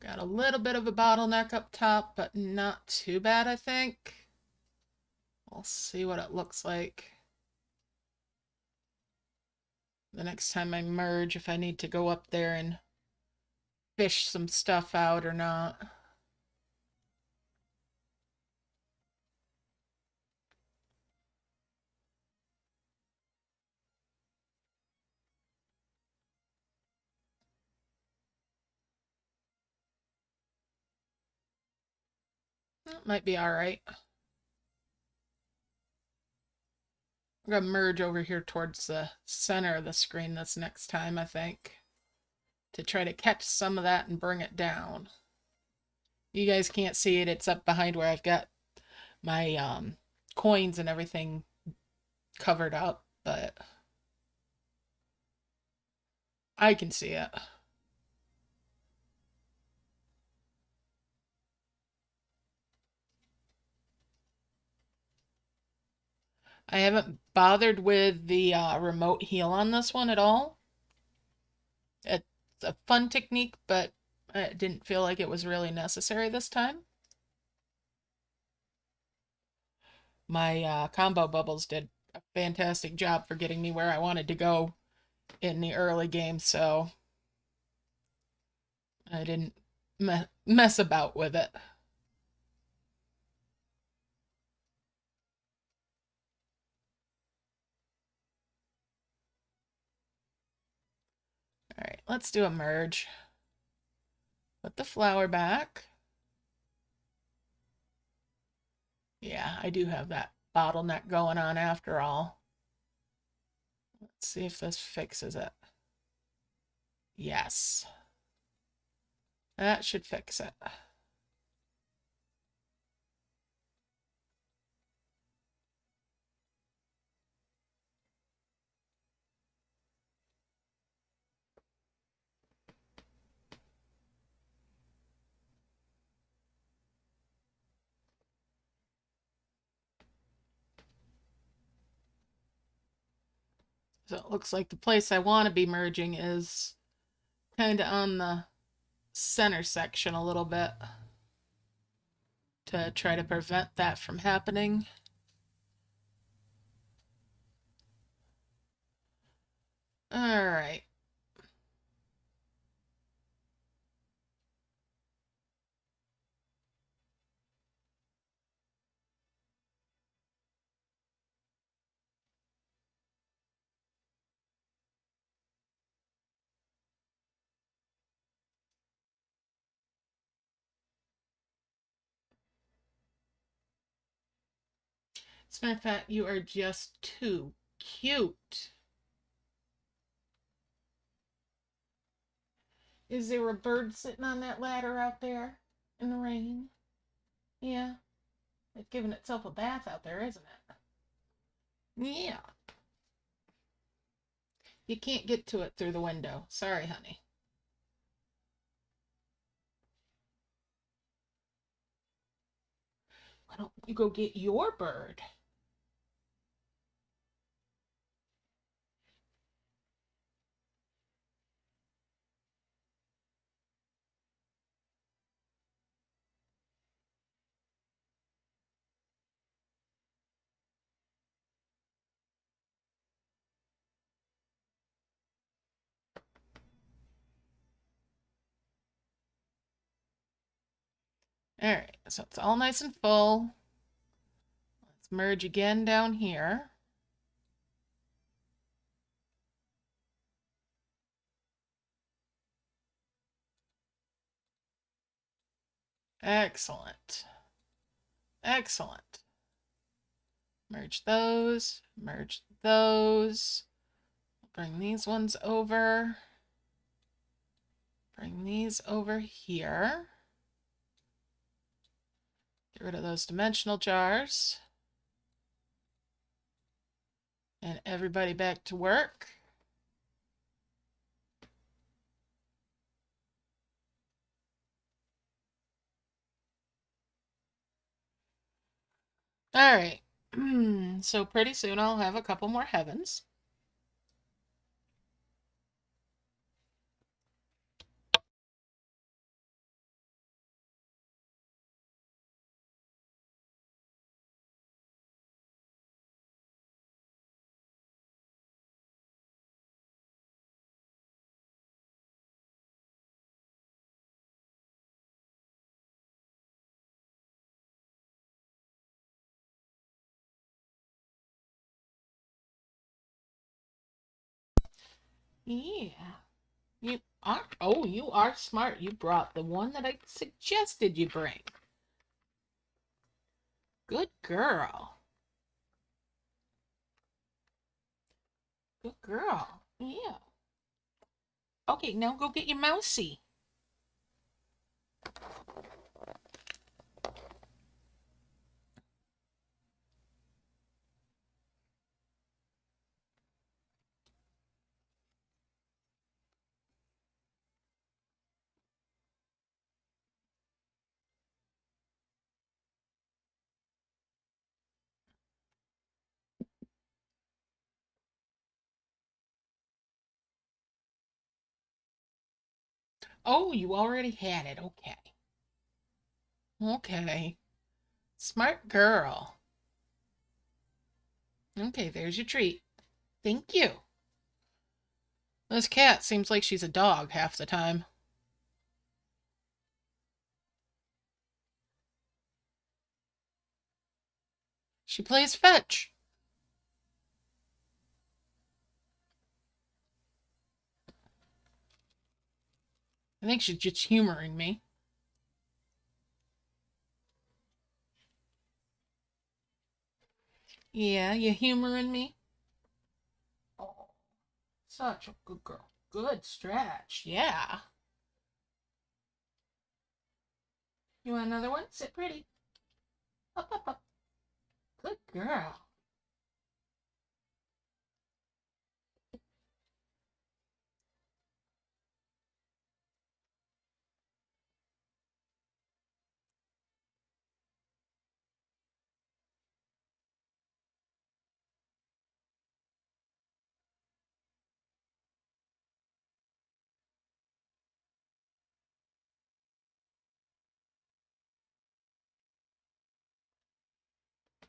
Got a little bit of a bottleneck up top, but not too bad, I think. We'll see what it looks like the next time I merge, if I need to go up there and fish some stuff out or not. That might be all right. I'm going to merge over here towards the center of the screen this next time, I think, to try to catch some of that and bring it down. You guys can't see it. It's up behind where I've got my coins and everything covered up, but I can see it. I haven't bothered with the remote heal on this one at all. It's a fun technique, but I didn't feel like it was really necessary this time. My combo bubbles did a fantastic job for getting me where I wanted to go in the early game, so I didn't mess about with it. All right, let's do a merge. Put the flower back. Yeah, I do have that bottleneck going on after all. Let's see if this fixes it. Yes. That should fix it. So it looks like the place I want to be merging is kind of on the center section a little bit to try to prevent that from happening. All right. As a matter of fact, you are just too cute. Is there a bird sitting on that ladder out there in the rain? Yeah. It's giving itself a bath out there, isn't it? Yeah. You can't get to it through the window. Sorry, honey. Why don't you go get your bird? All right, so it's all nice and full. Let's merge again down here. Excellent. Excellent. Merge those, merge those. Bring these ones over. Bring these over here. Get rid of those dimensional jars. And everybody back to work. All right. So pretty soon I'll have a couple more heavens. Yeah. You are. Oh, you are smart. You brought the one that I suggested you bring. Good girl. Good girl. Yeah. Okay, now go get your mousey. Oh, you already had it. Okay. Okay. Smart girl. Okay, there's your treat. Thank you. This cat seems like she's a dog half the time. She plays fetch. I think she's just humoring me. Yeah, you humoring me? Oh, such a good girl. Good stretch. Yeah. You want another one? Sit pretty. Up, up, up. Good girl.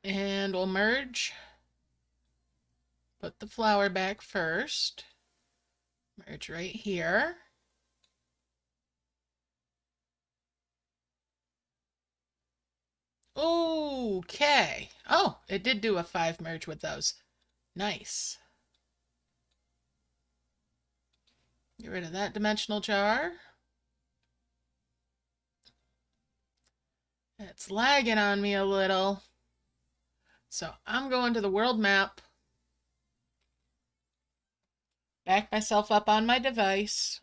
And we'll merge. Put the flower back first. Merge right here. Okay. Oh, it did do a 5 merge with those. Nice. Get rid of that dimensional jar. It's lagging on me a little. So I'm going to the world map. Back myself up on my device.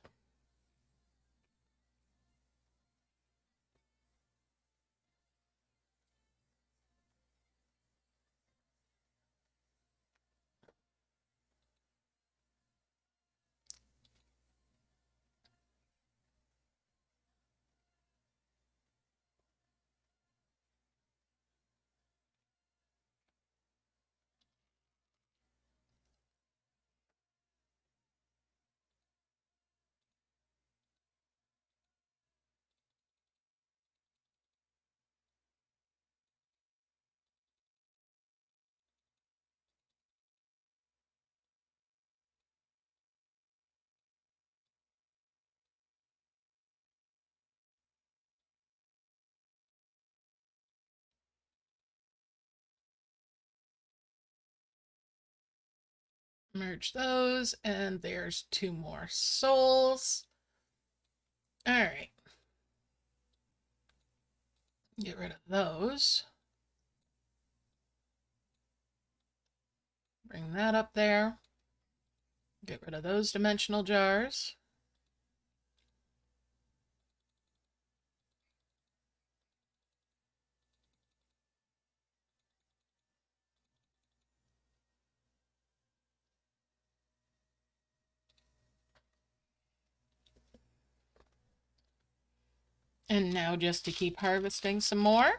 Merge those, and there's 2 more souls. All right. Get rid of those. Bring that up there. Get rid of those dimensional jars. And now just to keep harvesting some more.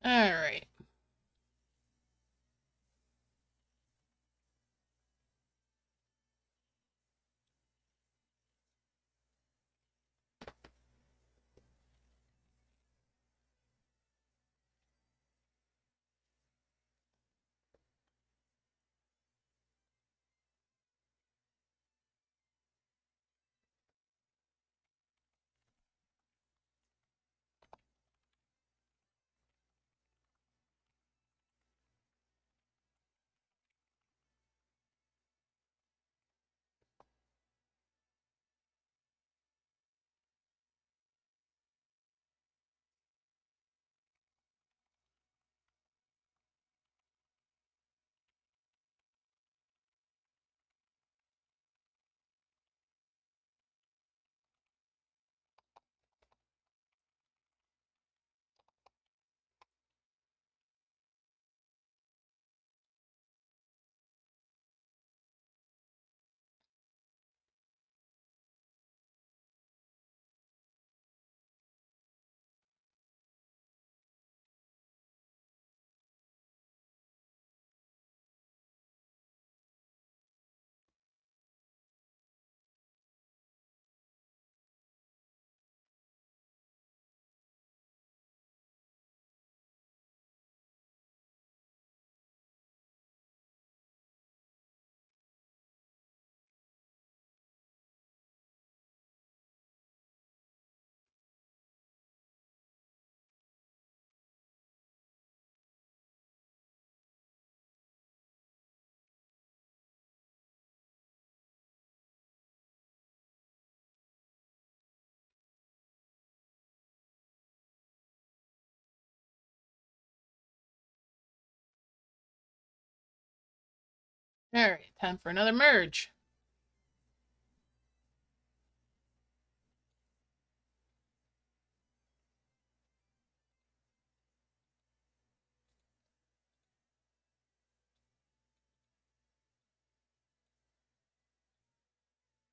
All right. All right, time for another merge.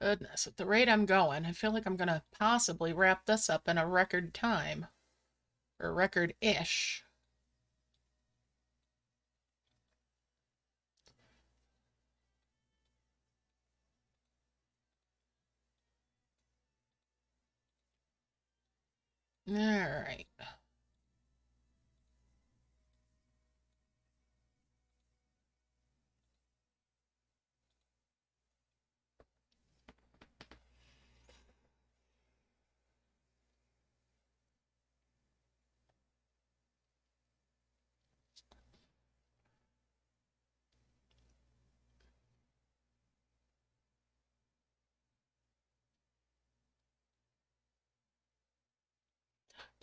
Goodness, at the rate I'm going, I feel like I'm gonna possibly wrap this up in a record time. Or record-ish. All right.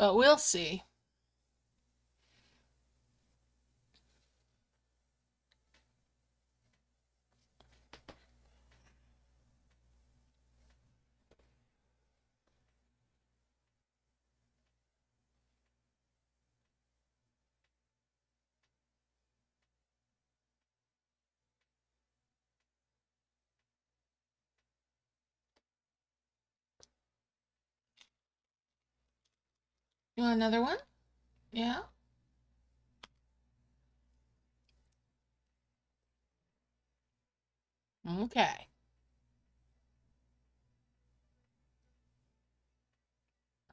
But we'll see. You want another one? Yeah? Okay.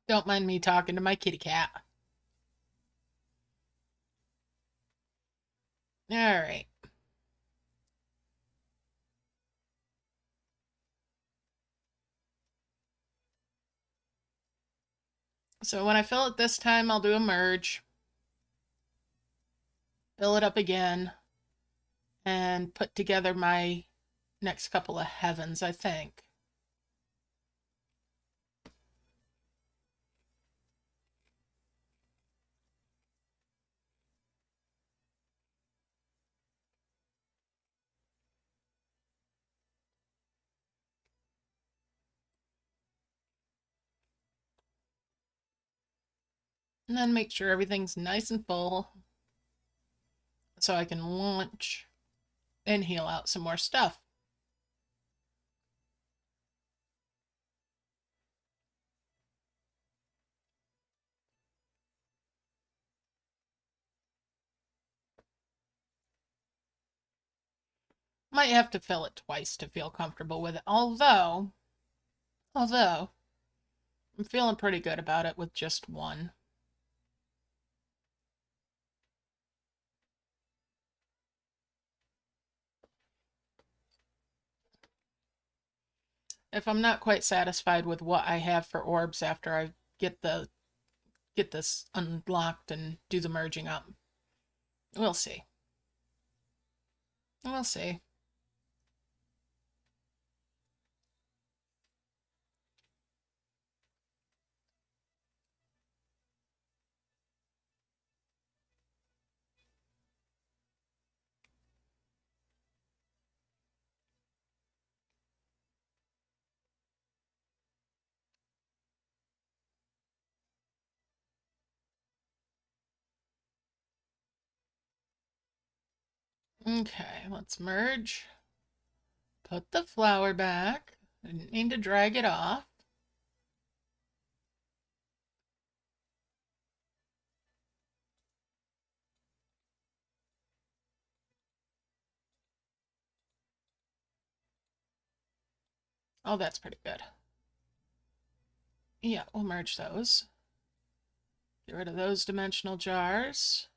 Don't mind me talking to my kitty cat. All right. So when I fill it this time, I'll do a merge. Fill it up again. And put together my next couple of heavens, I think. And then make sure everything's nice and full so I can launch and heal out some more stuff. Might have to fill it twice to feel comfortable with it. Although, I'm feeling pretty good about it with just one. If I'm not quite satisfied with what I have for orbs after I get this unlocked and do the merging up, we'll see. We'll see. Okay, let's merge. Put the flower back. I didn't mean to drag it off. Oh, that's pretty good. Yeah, we'll merge those. Get rid of those dimensional jars.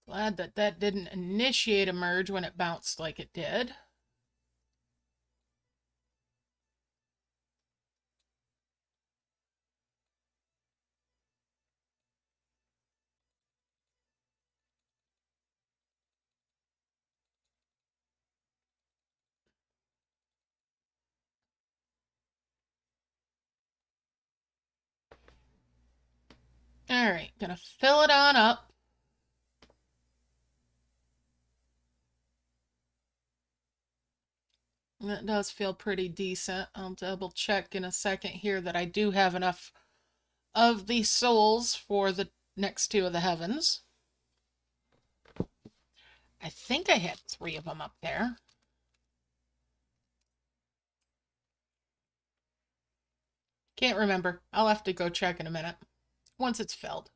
Glad that that didn't initiate a merge when it bounced like it did. All right, gonna fill it on up. That does feel pretty decent. I'll double check in a second here that I do have enough of the souls for the next two of the heavens. I think I had 3 of them up there. Can't remember. I'll have to go check in a minute once it's filled.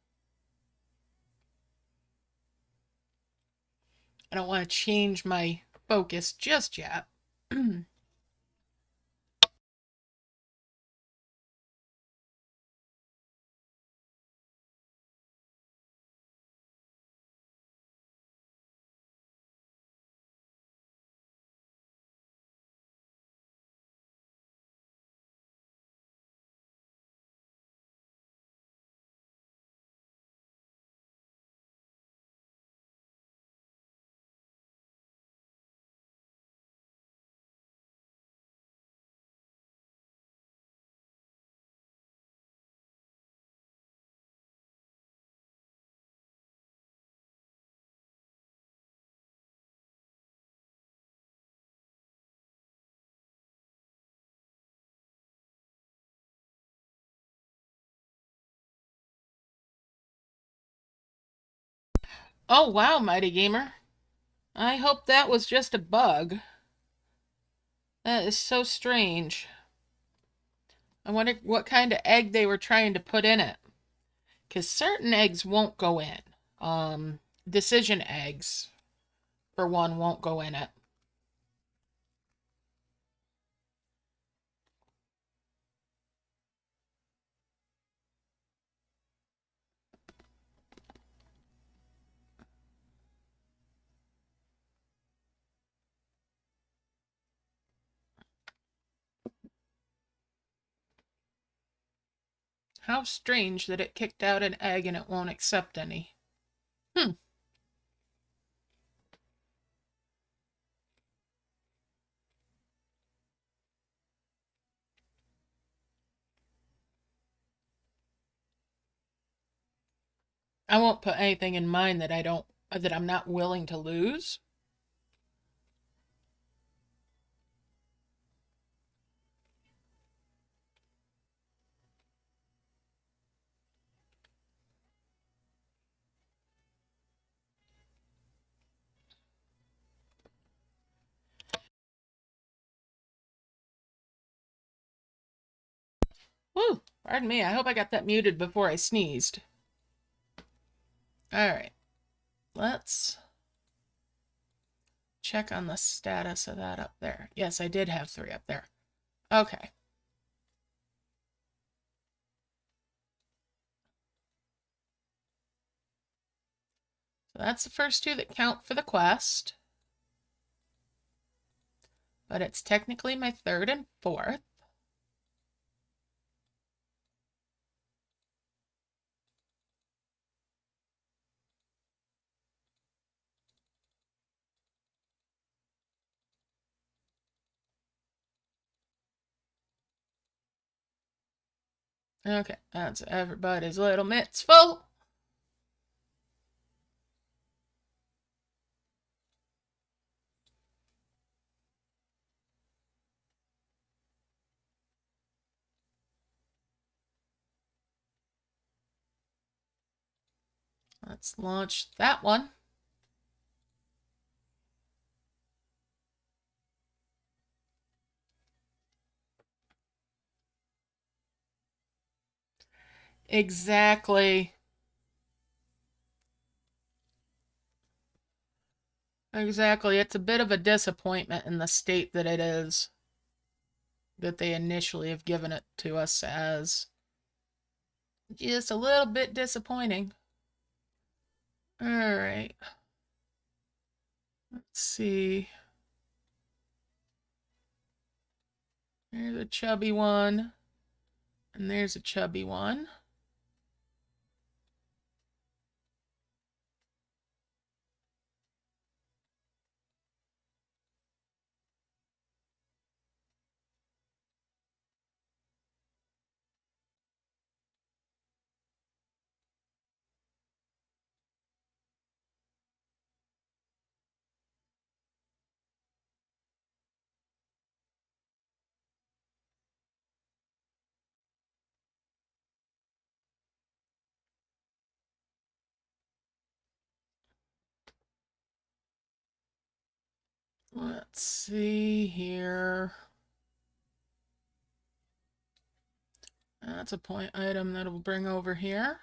I don't want to change my focus just yet. Oh, wow, Mighty Gamer. I hope that was just a bug. That is so strange. I wonder what kind of egg they were trying to put in it. Because certain eggs won't go in. Decision eggs, for one, won't go in it. How strange that it kicked out an egg and it won't accept any. Hmm. I won't put anything in mine that I'm not willing to lose. Whew, pardon me. I hope I got that muted before I sneezed. All right. let's check on the status of that up there. Yes, I did have 3 up there. Okay. So that's the first 2 that count for the quest. But it's technically my 3rd and 4th. Okay, that's everybody's little mitts full. Let's launch that one. Exactly. Exactly. It's a bit of a disappointment in the state that it is, that they initially have given it to us as. Just a little bit disappointing. All right. Let's see. There's a chubby one. And there's a chubby one. Let's see here. That's a point item that'll bring over here.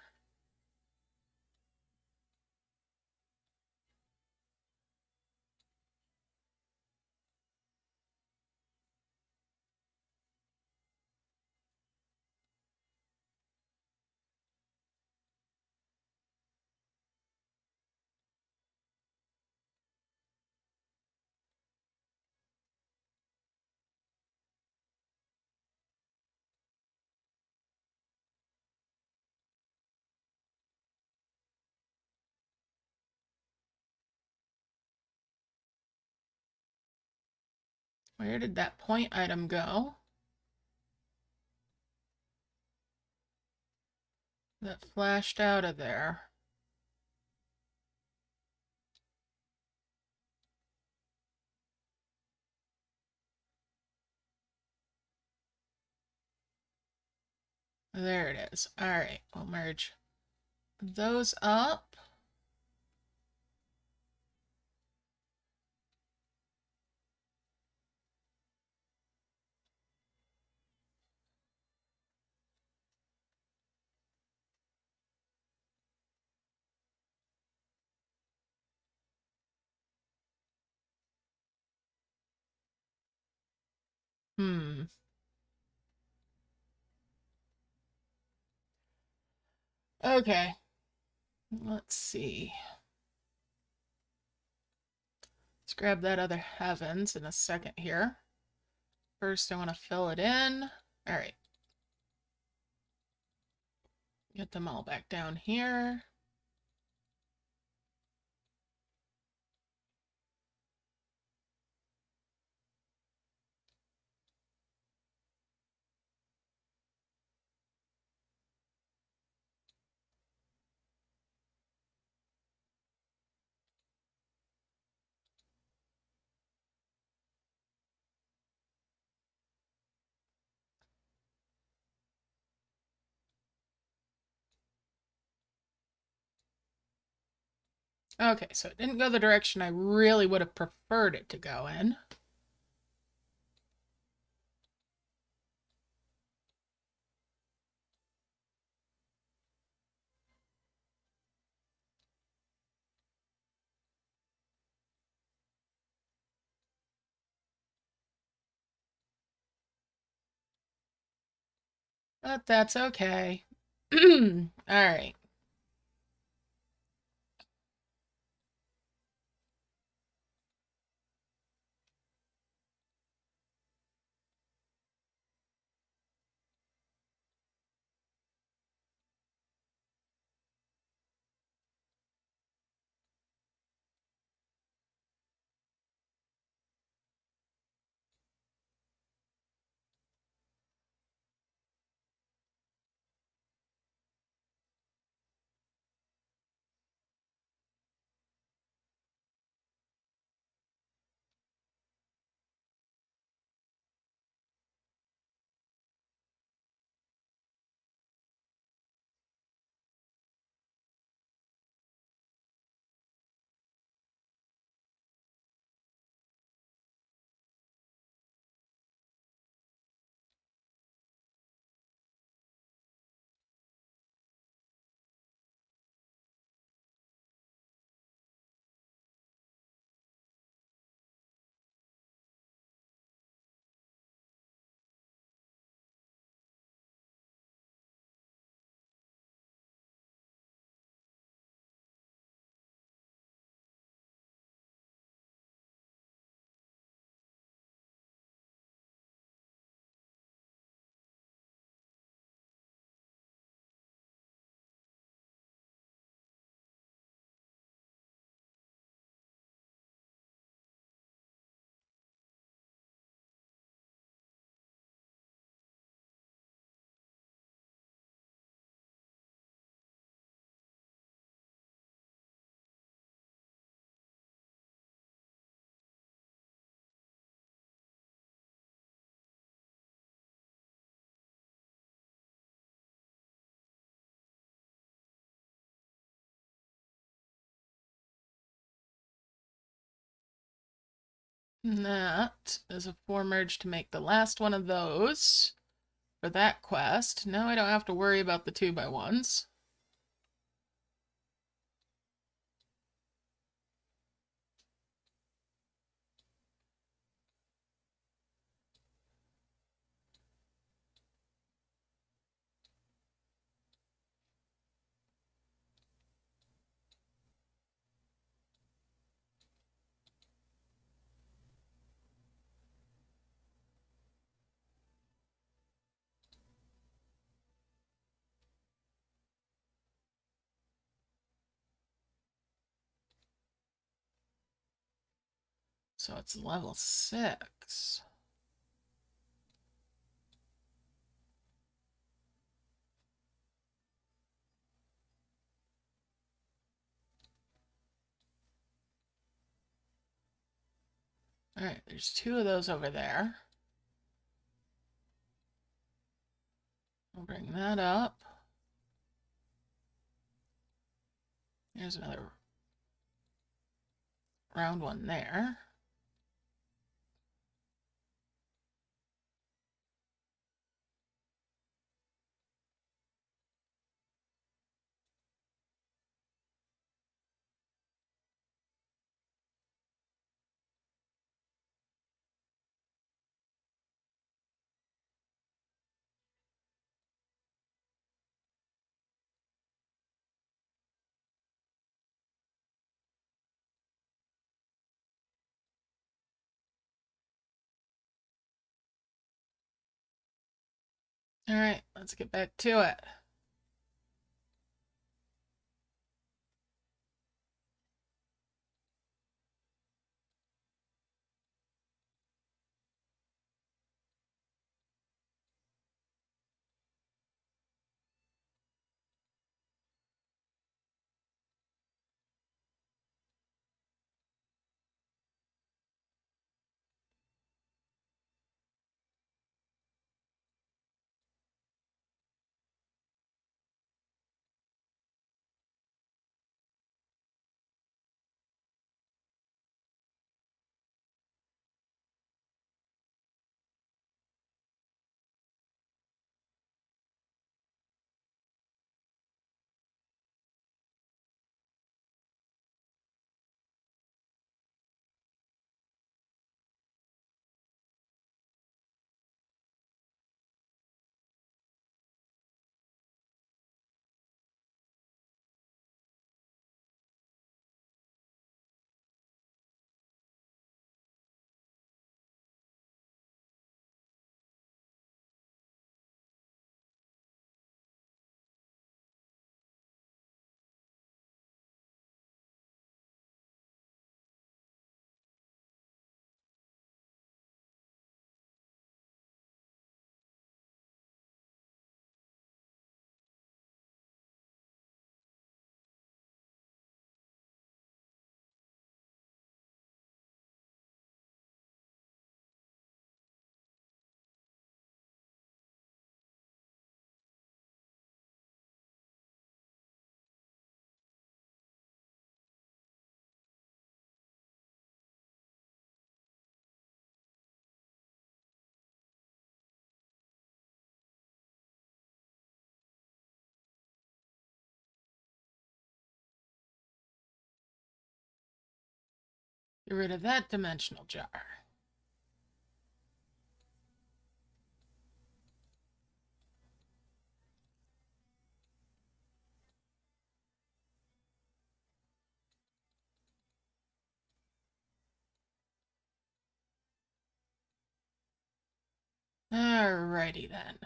Where did that point item go? That flashed out of there. There it is. All right, we'll merge those up. Okay. Let's see. Let's grab that other heavens in a second here. First, I want to fill it in. All right. Get them all back down here. Okay, so it didn't go the direction I really would have preferred it to go in. But that's okay. All right. That is a 4 merge to make the last one of those for that quest. Now I don't have to worry about the 2x1s. So it's level 6. Alright, there's 2 of those over there. I'll bring that up. There's another round one there. Alright, let's get back to it. Get rid of that dimensional jar. Alrighty then.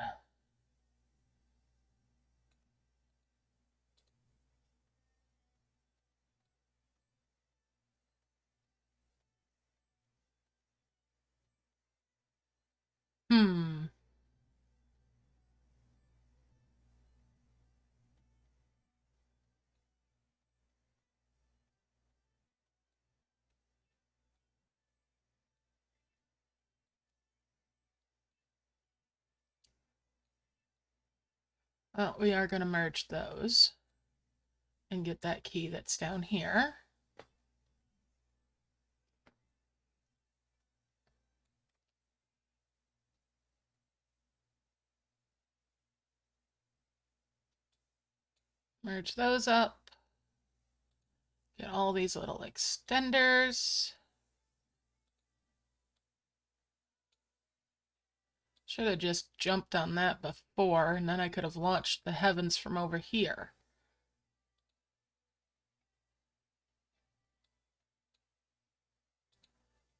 Hmm. Well, we are going to merge those and get that key that's down here. Merge those up. Get all these little extenders. Should have just jumped on that before, and then I could have launched the heavens from over here.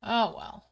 Oh well.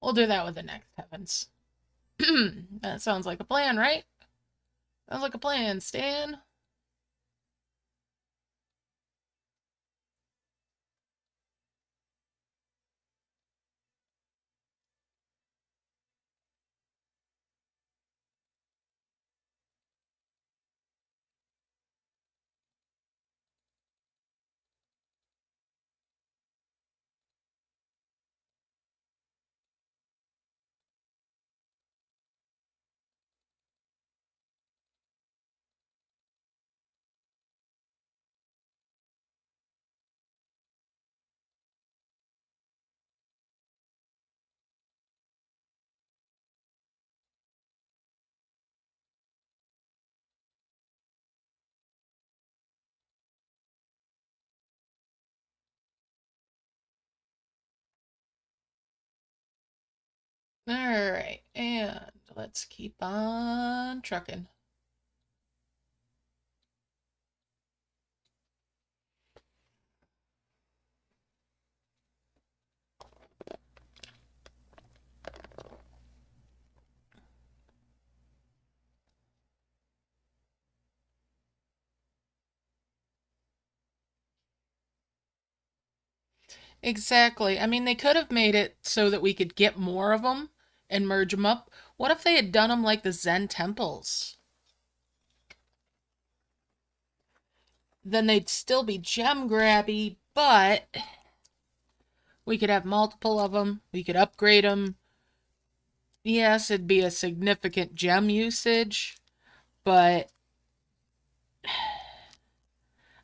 We'll do that with the next heavens. That sounds like a plan, right? Sounds like a plan, Stan. Alright, and let's keep on trucking. Exactly. I mean, they could have made it so that we could get more of them and merge them up. What if they had done them like the Zen temples? Then they'd still be gem grabby, but we could have multiple of them. We could upgrade them. Yes, it'd be a significant gem usage, but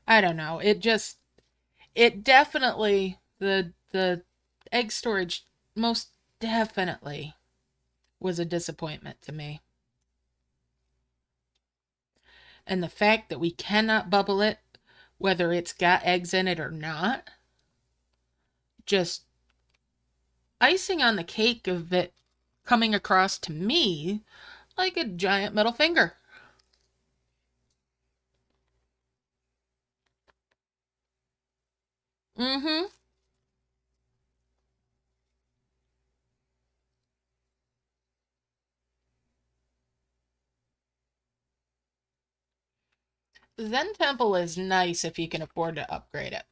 I don't know. It definitely the egg storage most definitely was a disappointment to me. And the fact that we cannot bubble it, whether it's got eggs in it or not, just icing on the cake of it coming across to me like a giant middle finger. Mm-hmm. Zen Temple is nice if you can afford to upgrade it.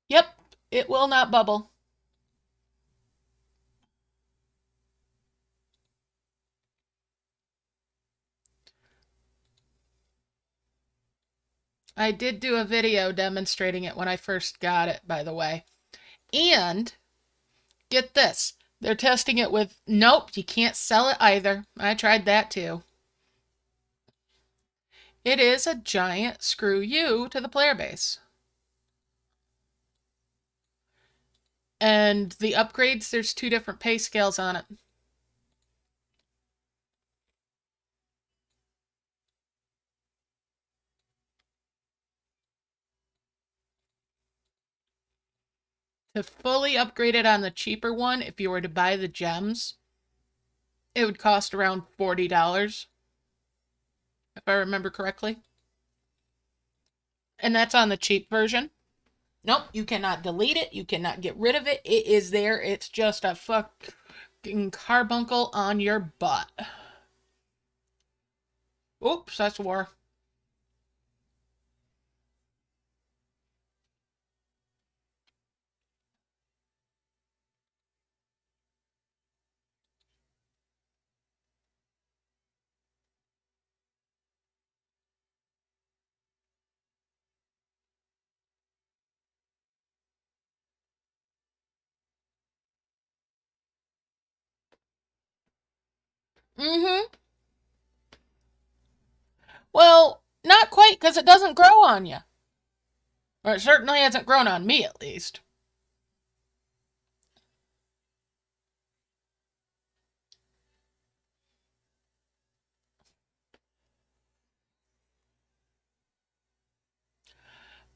Yep, it will not bubble. I did do a video demonstrating it when I first got it, by the way. And get this, they're testing it with, nope, you can't sell it either. I tried that too. It is a giant screw you to the player base. And the upgrades, there's 2 different pay scales on it. To fully upgrade it on the cheaper one, if you were to buy the gems, it would cost around $40, if I remember correctly. And that's on the cheap version. Nope, you cannot delete it. You cannot get rid of it. It is there. It's just a fucking carbuncle on your butt. Oops, that's war. Mm-hmm. Well, not quite, because it doesn't grow on you. Or it certainly hasn't grown on me, at least.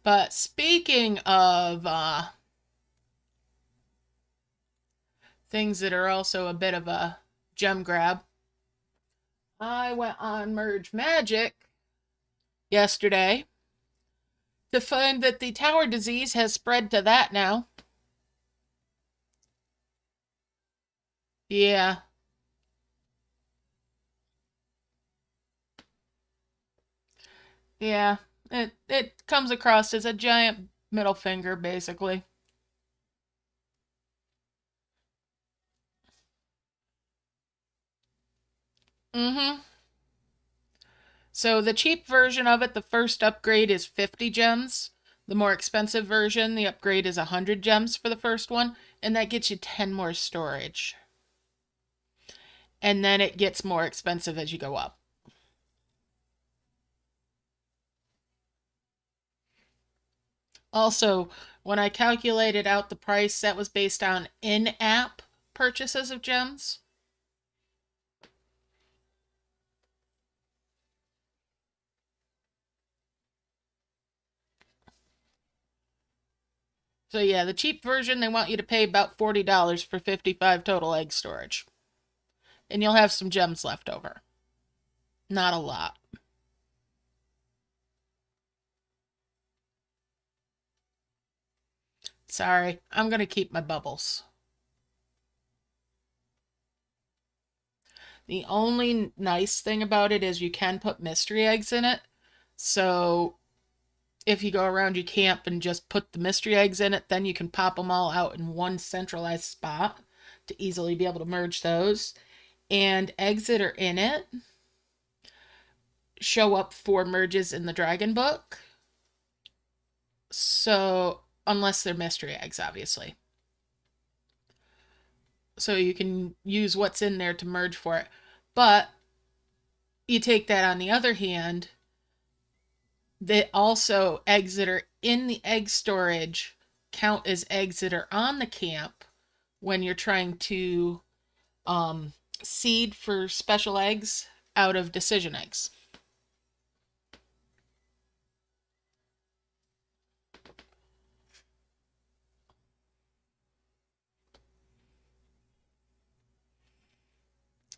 But speaking of things that are also a bit of a gem grab, I went on Merge Magic yesterday to find that the tower disease has spread to that now. Yeah. Yeah. It comes across as a giant middle finger, basically. Mm-hmm. So the cheap version of it, the first upgrade is 50 gems. The more expensive version, the upgrade is 100 gems for the first one, and that gets you 10 more storage. And then it gets more expensive as you go up. Also, when I calculated out the price, that was based on in-app purchases of gems. So yeah, the cheap version, they want you to pay about $40 for 55 total egg storage. And you'll have some gems left over. Not a lot. Sorry, I'm going to keep my bubbles. The only nice thing about it is you can put mystery eggs in it. So if you go around your camp and just put the mystery eggs in it, then you can pop them all out in one centralized spot to easily be able to merge those. And eggs that are in it show up for merges in the dragon book. So, unless they're mystery eggs, obviously. So you can use what's in there to merge for it. But you take that on the other hand, that also eggs that are in the egg storage count as eggs that are on the camp when you're trying to um, seed for special eggs out of decision eggs.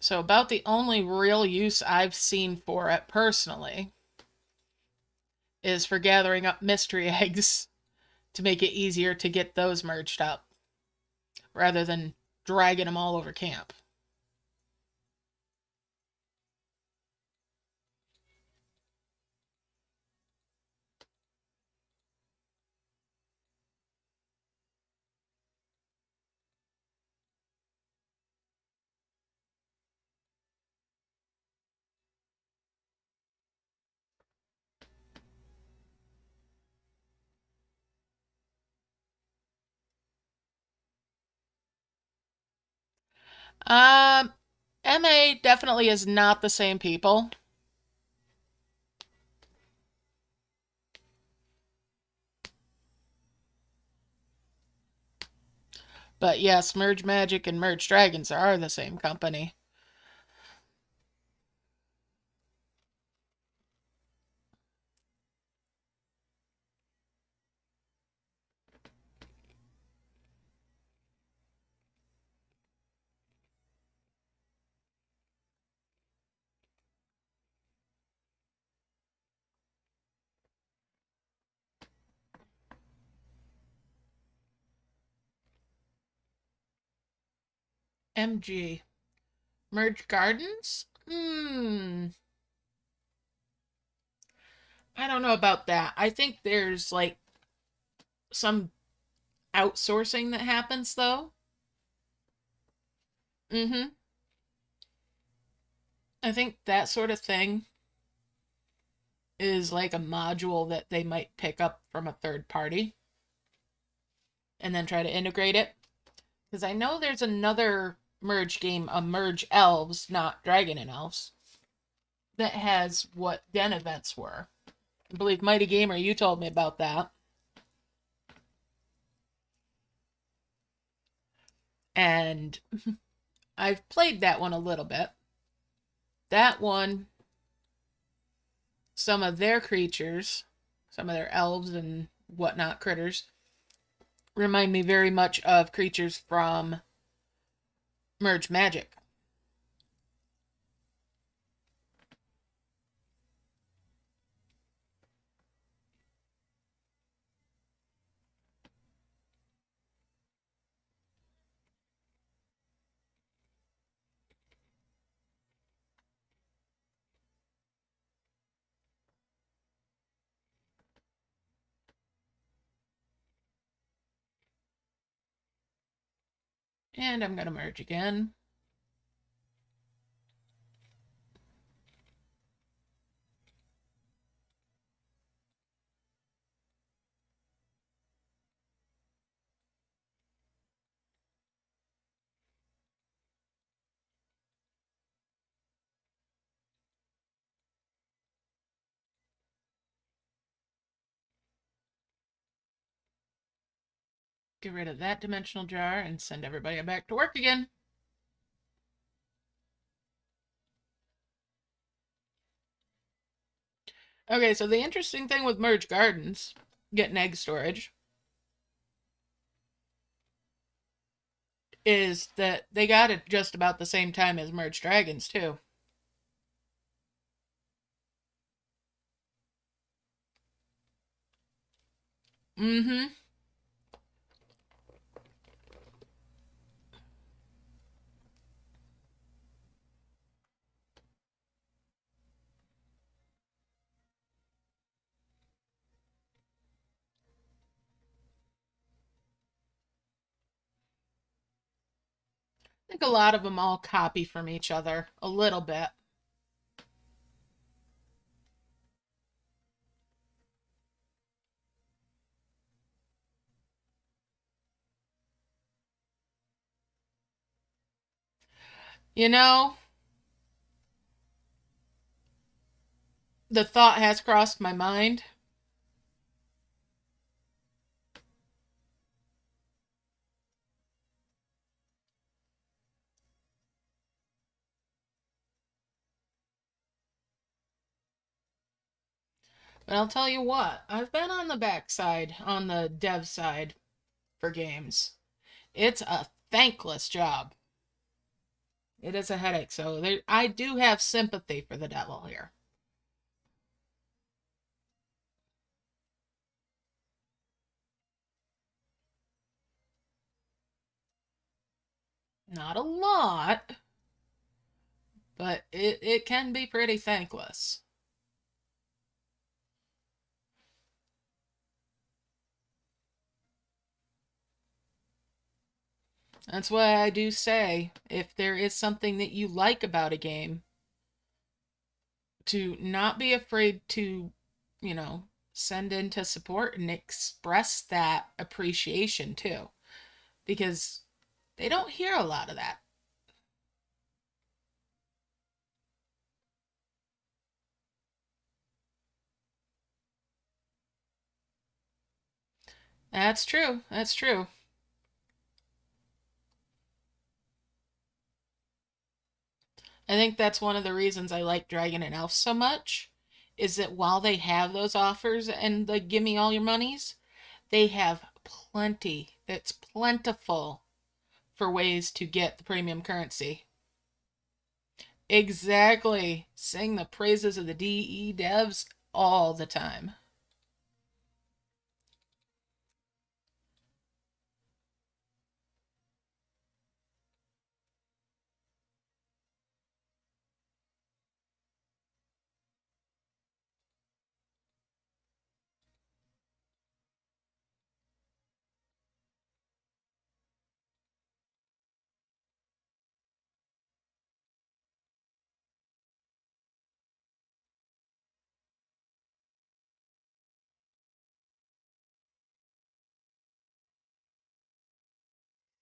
So about the only real use I've seen for it personally is for gathering up mystery eggs to make it easier to get those merged up rather than dragging them all over camp. Um, MA definitely is not the same people. But yes, Merge Magic and Merge Dragons are the same company. MG. Merge Gardens? I don't know about that. I think there's like some outsourcing that happens though. Mm-hmm. I think that sort of thing is like a module that they might pick up from a third party and then try to integrate it. Because I know there's another merge game, a Merge Elves, not Dragon and Elves, that has what Den events were. I believe Mighty Gamer, you told me about that. And I've played that one a little bit. That one, some of their creatures, some of their elves and whatnot critters, remind me very much of creatures from Merge Magic. And I'm going to merge again. Get rid of that dimensional jar and send everybody back to work again. Okay, so the interesting thing with Merge Gardens, getting egg storage, is that they got it just about the same time as Merge Dragons, too. Mm-hmm. I think a lot of them all copy from each other a little bit. You know, the thought has crossed my mind. But I'll tell you what, I've been on the backside, on the dev side for games. It's a thankless job. It is a headache, so I do have sympathy for the devil here. Not a lot, but it can be pretty thankless. That's why I do say if there is something that you like about a game, to not be afraid to, you know, send into support and express that appreciation too, because they don't hear a lot of that. That's true. That's true. I think that's one of the reasons I like Dragon and Elf so much is that while they have those offers and the give me all your monies, they have plenty. It's plentiful for ways to get the premium currency. Exactly. Sing the praises of the DE devs all the time.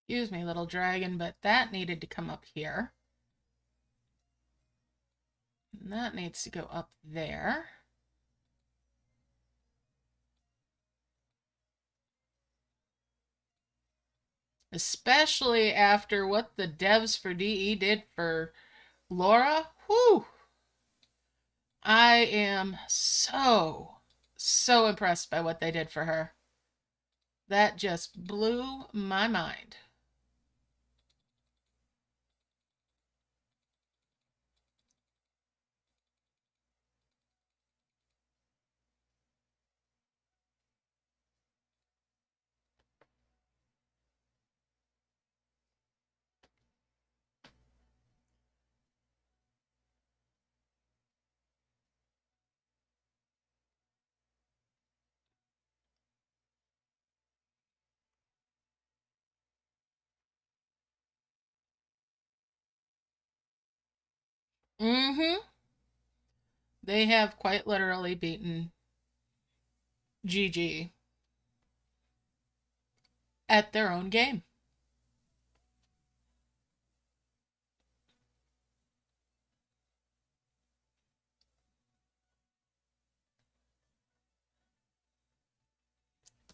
Excuse me, little dragon, but that needed to come up here. And that needs to go up there. Especially after what the devs for DE did for Laura. Whew! I am so impressed by what they did for her. That just blew my mind. Mm-hmm. They have quite literally beaten GG at their own game.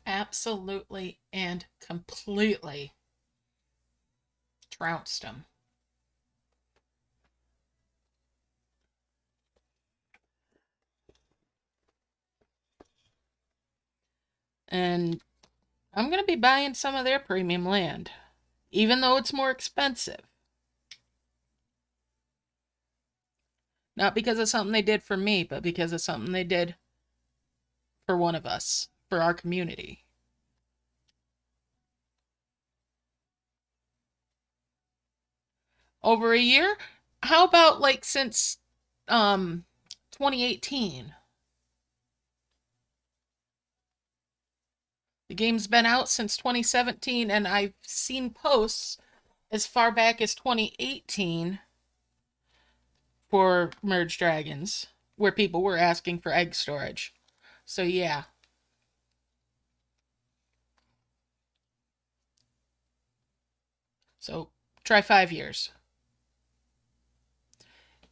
Absolutely and completely trounced them. And I'm going to be buying some of their premium land, even though it's more expensive. Not because of something they did for me, but because of something they did for one of us, for our community. Over a year? How about like since um 2018? The game's been out since 2017 and I've seen posts as far back as 2018 for Merge Dragons where people were asking for egg storage. So yeah. So try 5 years.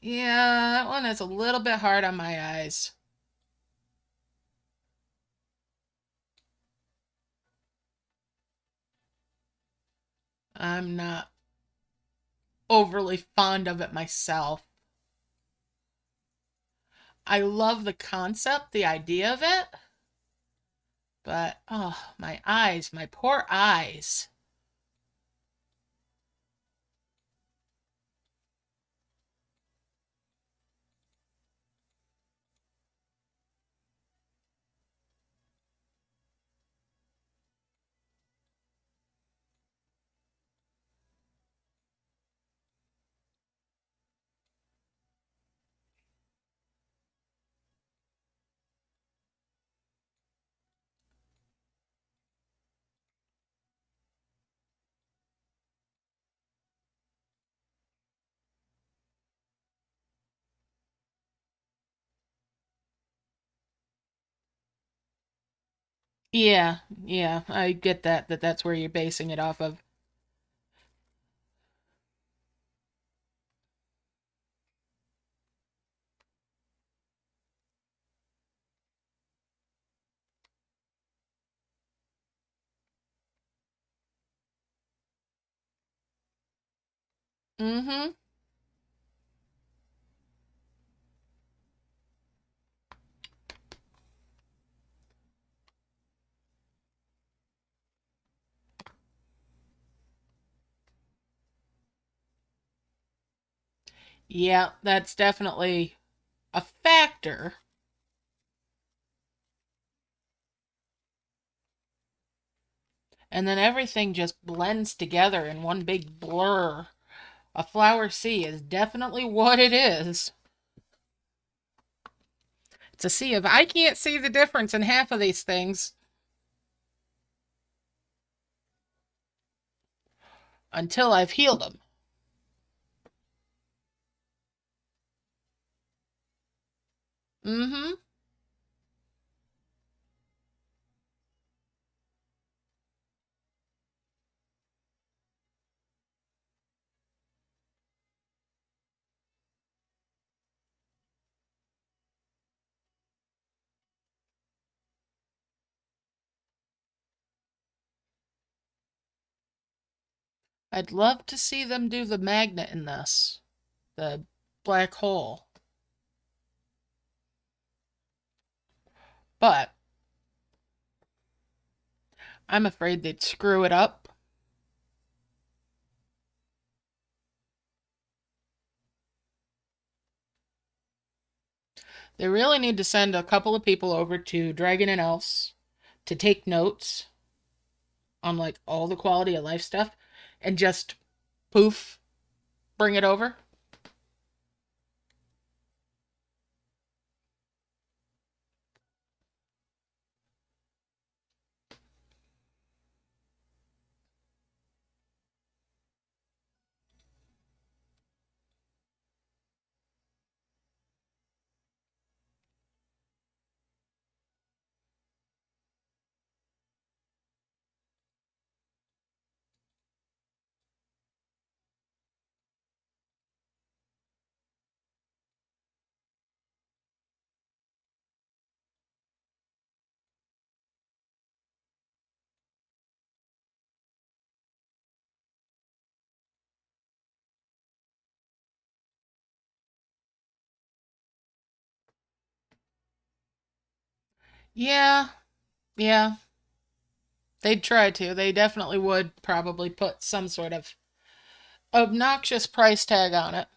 Yeah, that one is a little bit hard on my eyes. I'm not overly fond of it myself. I love the concept, the idea of it, but oh, my eyes, my poor eyes. Yeah, yeah, I get that that's where you're basing it off of. Mm-hmm. Yeah, that's definitely a factor. And then everything just blends together in one big blur. A flower sea is definitely what it is. It's a sea of I can't see the difference in half of these things until I've healed them. Mm-hmm. I'd love to see them do the magnet in this, the black hole. But I'm afraid they'd screw it up. They really need to send a couple of people over to Dragon and Else to take notes on like all the quality of life stuff and just poof, bring it over. Yeah, yeah. They'd try to. They definitely would probably put some sort of obnoxious price tag on it.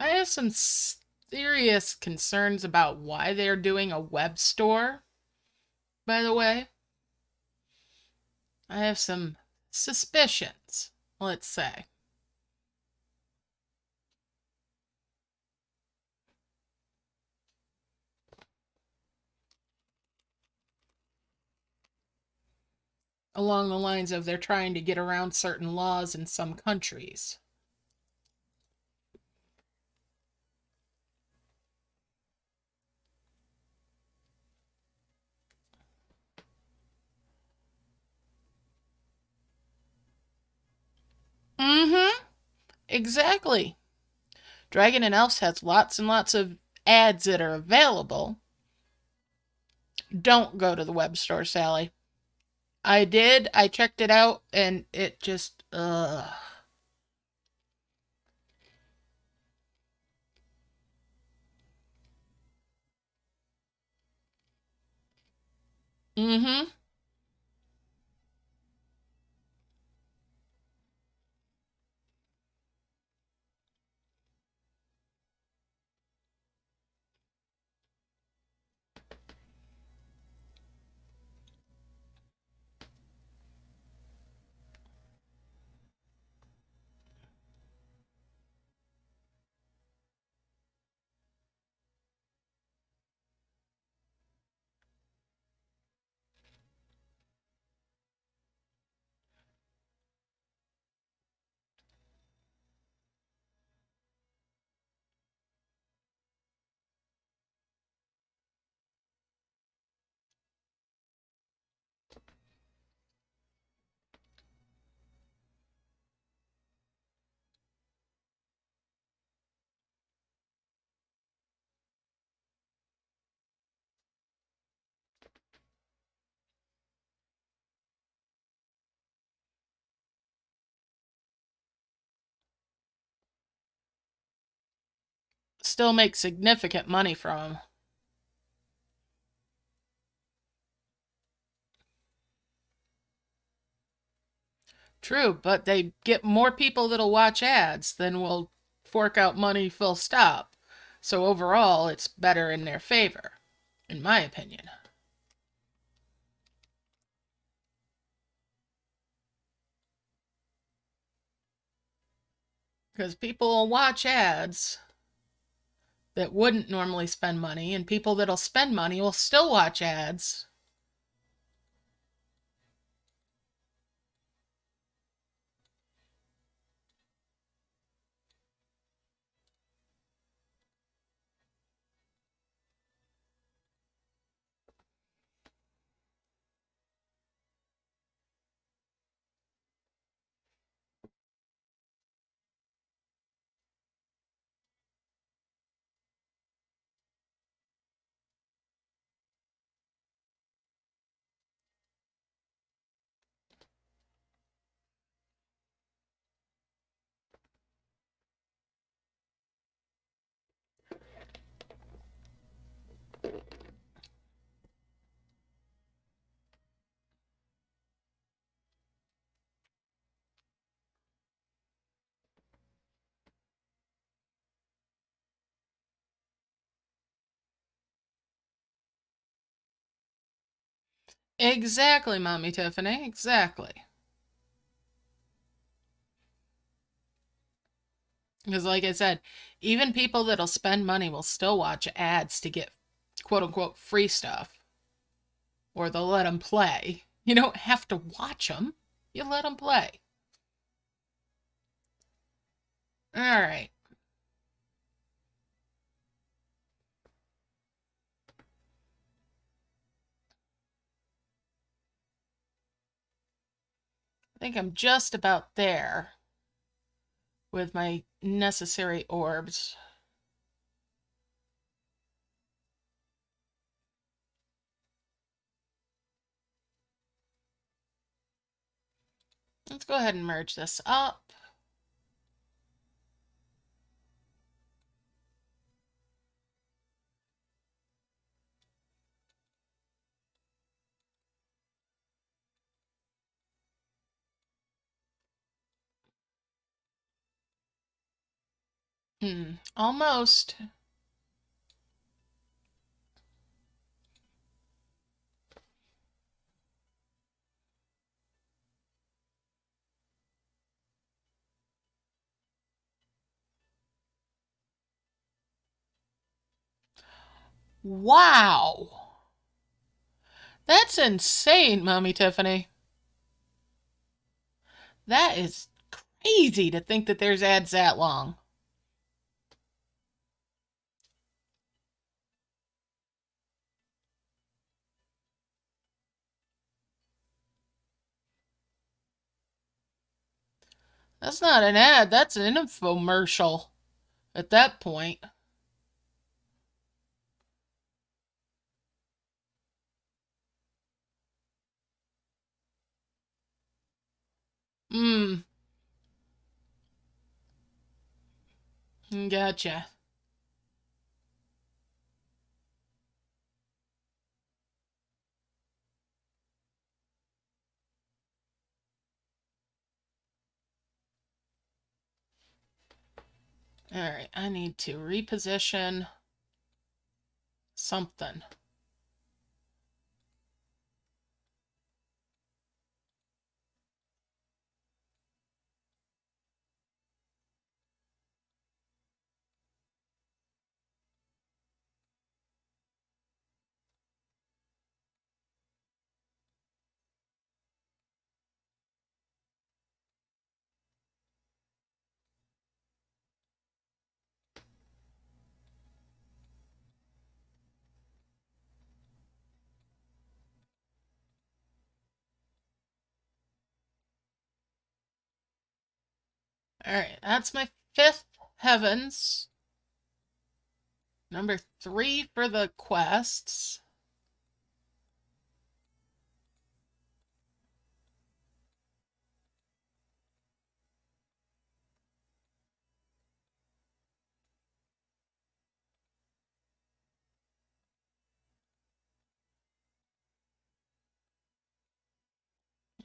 I have some serious concerns about why they're doing a web store, by the way. I have some suspicions, let's say. Along the lines of they're trying to get around certain laws in some countries. Mm-hmm. Exactly. Dragon and Elves has lots and lots of ads that are available. Don't go to the web store, Sally. I did. I checked it out and it just ugh. Mm-hmm. still make significant money from them. True, but they get more people that'll watch ads than will fork out money full stop. So overall, it's better in their favor, in my opinion. Because people will watch ads that wouldn't normally spend money, and people that'll spend money will still watch ads. Exactly, Mommy Tiffany, exactly. Because, like I said, even people that'll spend money will still watch ads to get quote unquote free stuff, or they'll let them play. You don't have to watch them, you let them play. All right. I think I'm just about there with my necessary orbs. Let's go ahead and merge this up. Almost. Wow. That's insane, Mommy Tiffany. That is crazy to think that there's ads that long. That's not an ad, that's an infomercial at that point. Hmm, gotcha. Alright, I need to reposition something. Alright, that's my 5th heavens. Number 3 for the quests.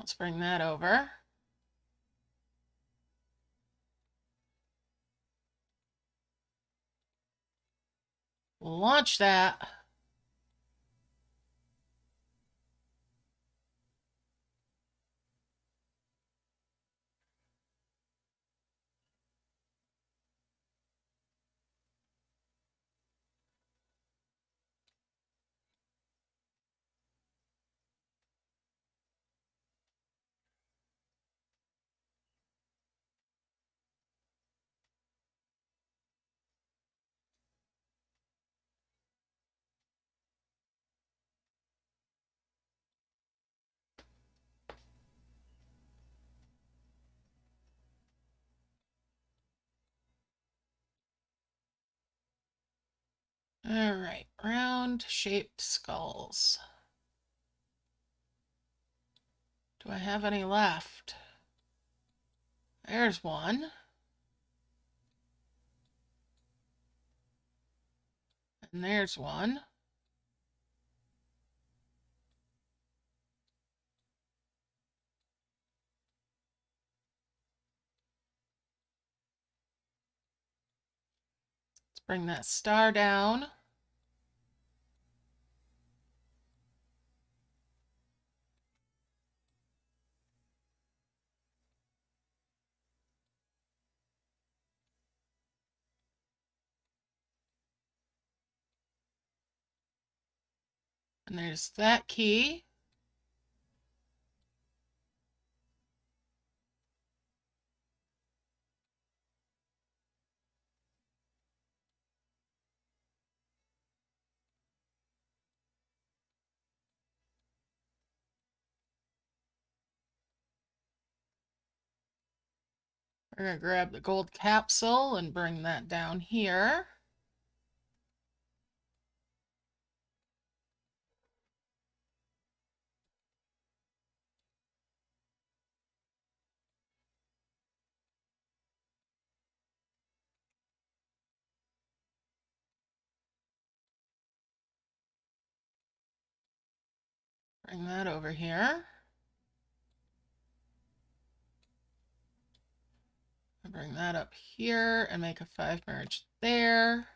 Let's bring that over. Launch that. All right, round shaped skulls. Do I have any left? There's one. And there's one. Let's bring that star down. And there's that key. We're going to grab the gold capsule and bring that down here. Bring that over here. I'll bring that up here and make a 5 merge there.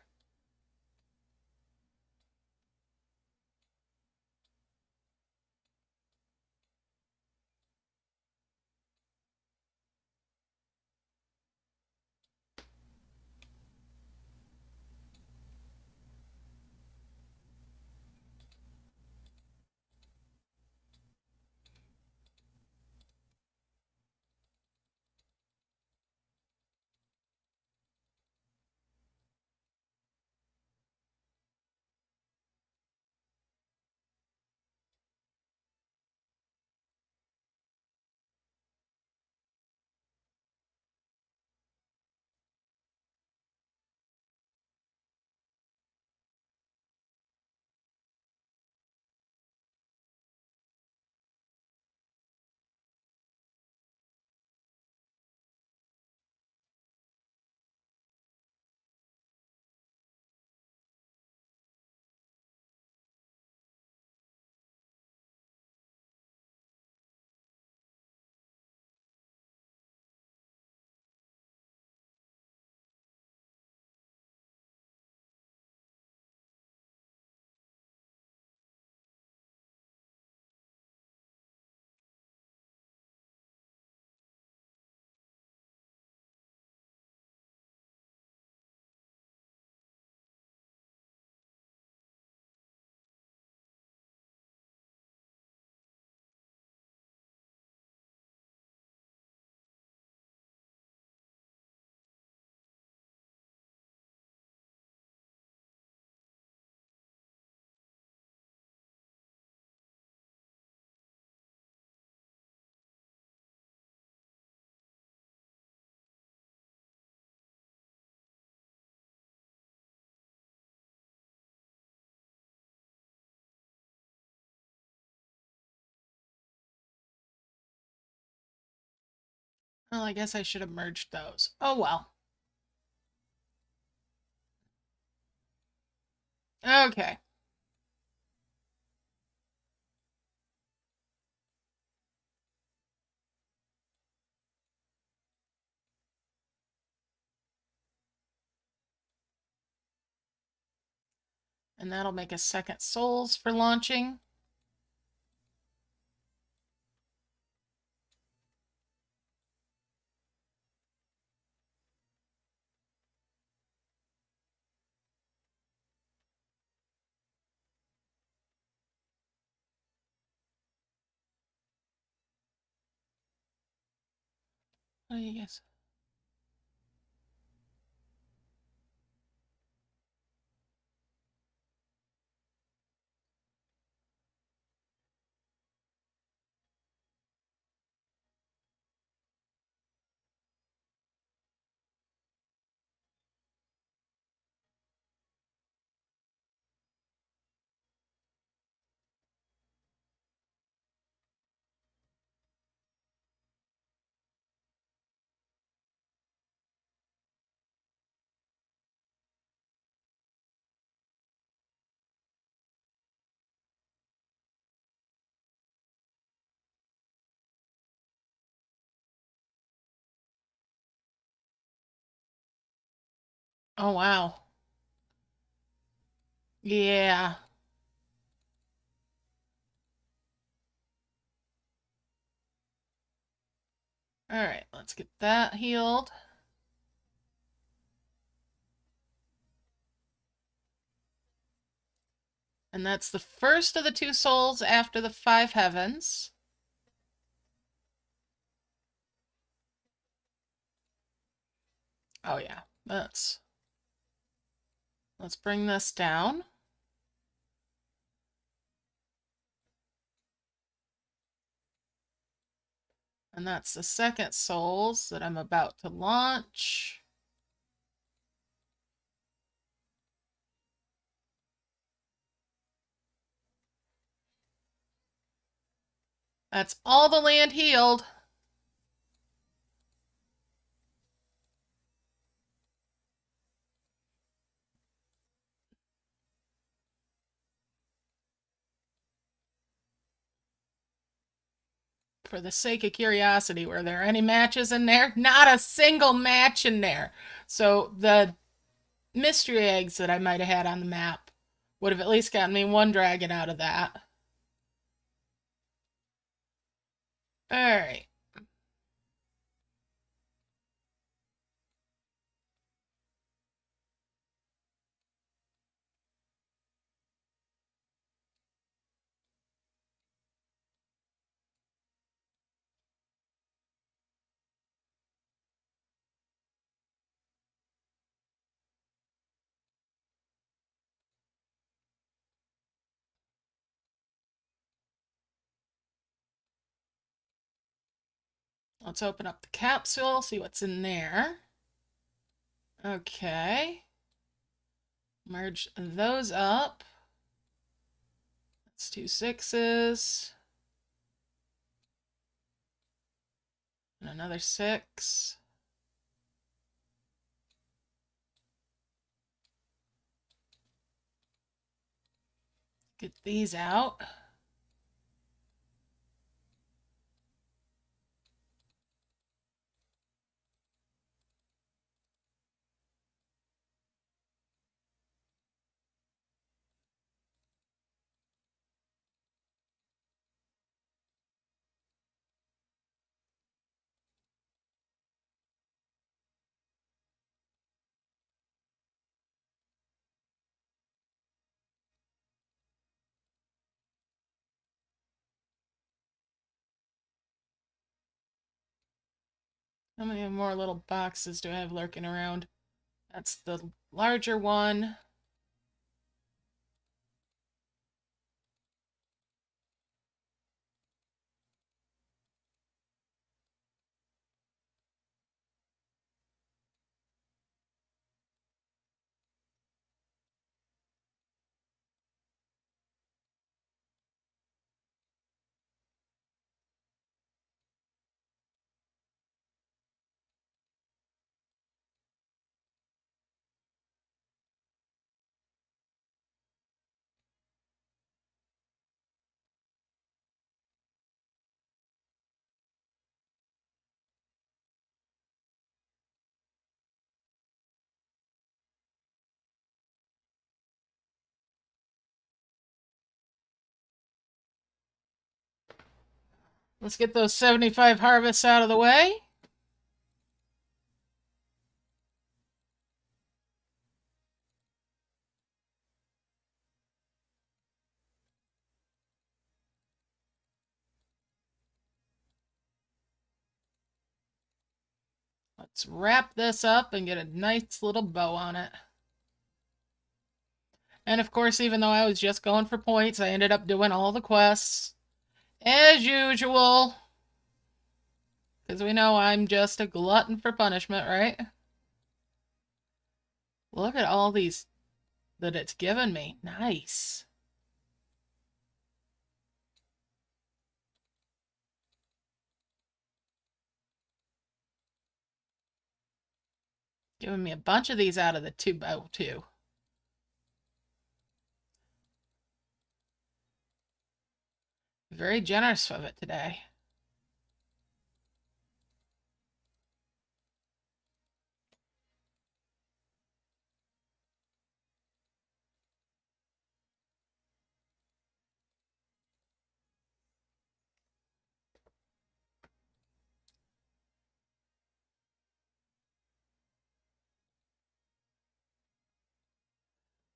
Well, I guess I should have merged those. Oh well. Okay. And that'll make a second souls for launching. What do you guess? Oh, wow. Yeah. All right, let's get that healed. And that's the first of the 2 souls after the 5 heavens. Oh yeah, let's bring this down. And that's the second souls that I'm about to launch. That's all the land healed. For the sake of curiosity, were there any matches in there? Not a single match in there. So the mystery eggs that I might have had on the map would have at least gotten me 1 dragon out of that. All right. Let's open up the capsule, see what's in there. Okay. Merge those up. That's 2 6s. And another 6. Get these out. How many more little boxes do I have lurking around? That's the larger one. Let's get those 75 harvests out of the way. Let's wrap this up and get a nice little bow on it. And of course, even though I was just going for points, I ended up doing all the quests. As usual. Because we know I'm just a glutton for punishment, right? Look at all these that it's given me. Nice. Giving me a bunch of these out of the tube bow, too. Very generous of it today.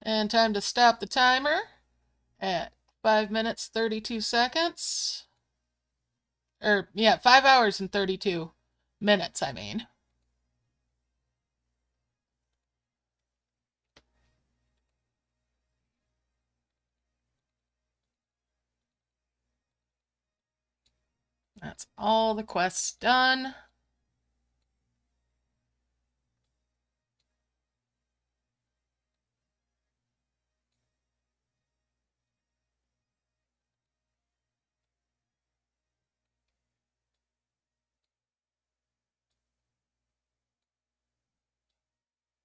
And time to stop the timer at 5 minutes 32 seconds. Yeah, 5 hours and 32 minutes, I mean. That's all the quests done.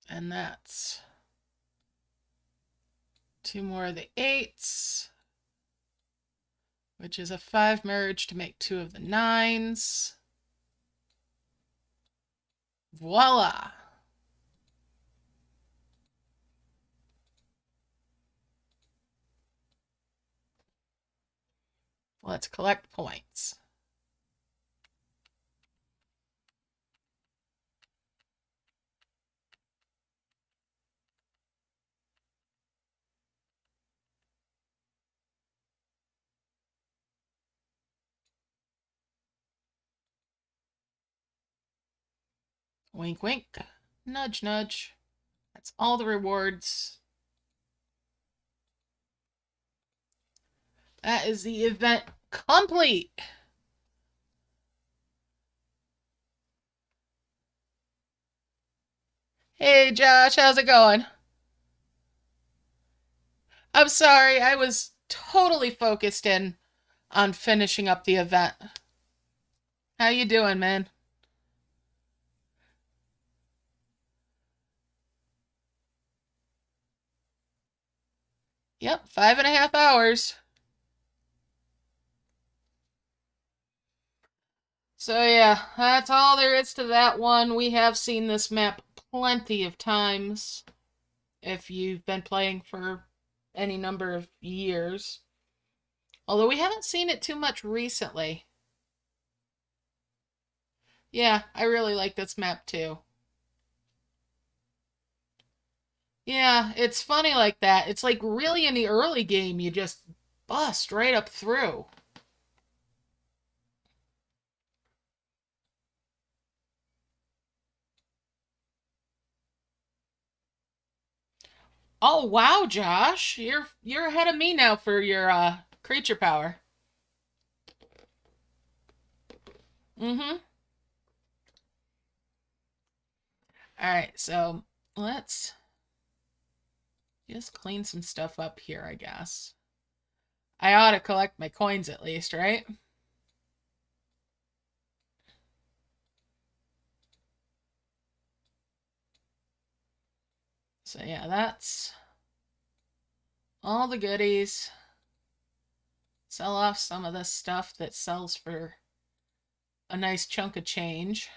And that's 2 more of the 8s, which is a 5 merge to make 2 of the 9s. Voila! Let's collect points. Wink, wink. Nudge, nudge. That's all the rewards. That is the event complete. Hey, Josh, how's it going? I'm sorry, I was totally focused in on finishing up the event. How you doing, man? Yep, 5.5 hours. So yeah, that's all there is to that one. We have seen this map plenty of times if you've been playing for any number of years. Although we haven't seen it too much recently. Yeah, I really like this map too. Yeah, it's funny like that. It's like really in the early game, you just bust right up through. Oh wow, Josh, you're ahead of me now for your creature power. Mm-hmm. All right, so let's just clean some stuff up here, I guess. I ought to collect my coins at least, right? So yeah, that's all the goodies. Sell off some of this stuff that sells for a nice chunk of change.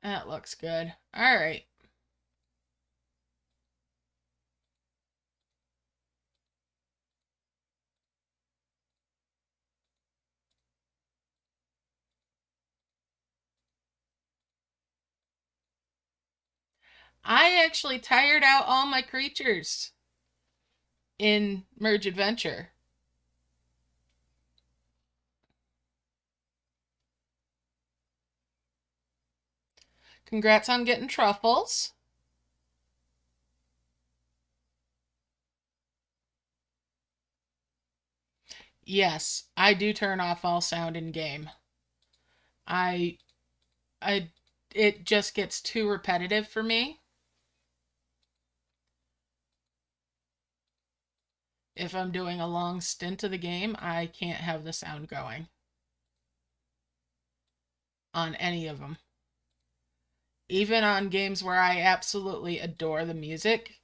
That looks good. All right. I actually tired out all my creatures in Merge Adventure. Congrats on getting truffles. Yes, I do turn off all sound in game. I I it just gets too repetitive for me. If I'm doing a long stint of the game, I can't have the sound going on any of them. Even on games where I absolutely adore the music.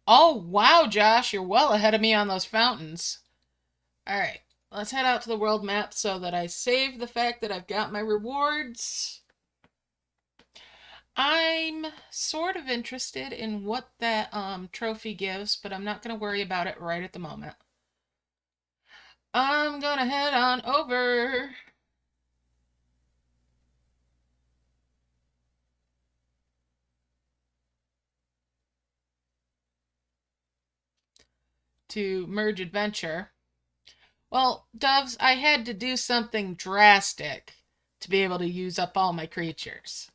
Oh, wow, Josh, you're well ahead of me on those fountains. All right, let's head out to the world map so that I save the fact that I've got my rewards. I'm sort of interested in what that trophy gives, but I'm not going to worry about it right at the moment. I'm going to head on over to Merge Adventure. Well, Doves, I had to do something drastic to be able to use up all my creatures.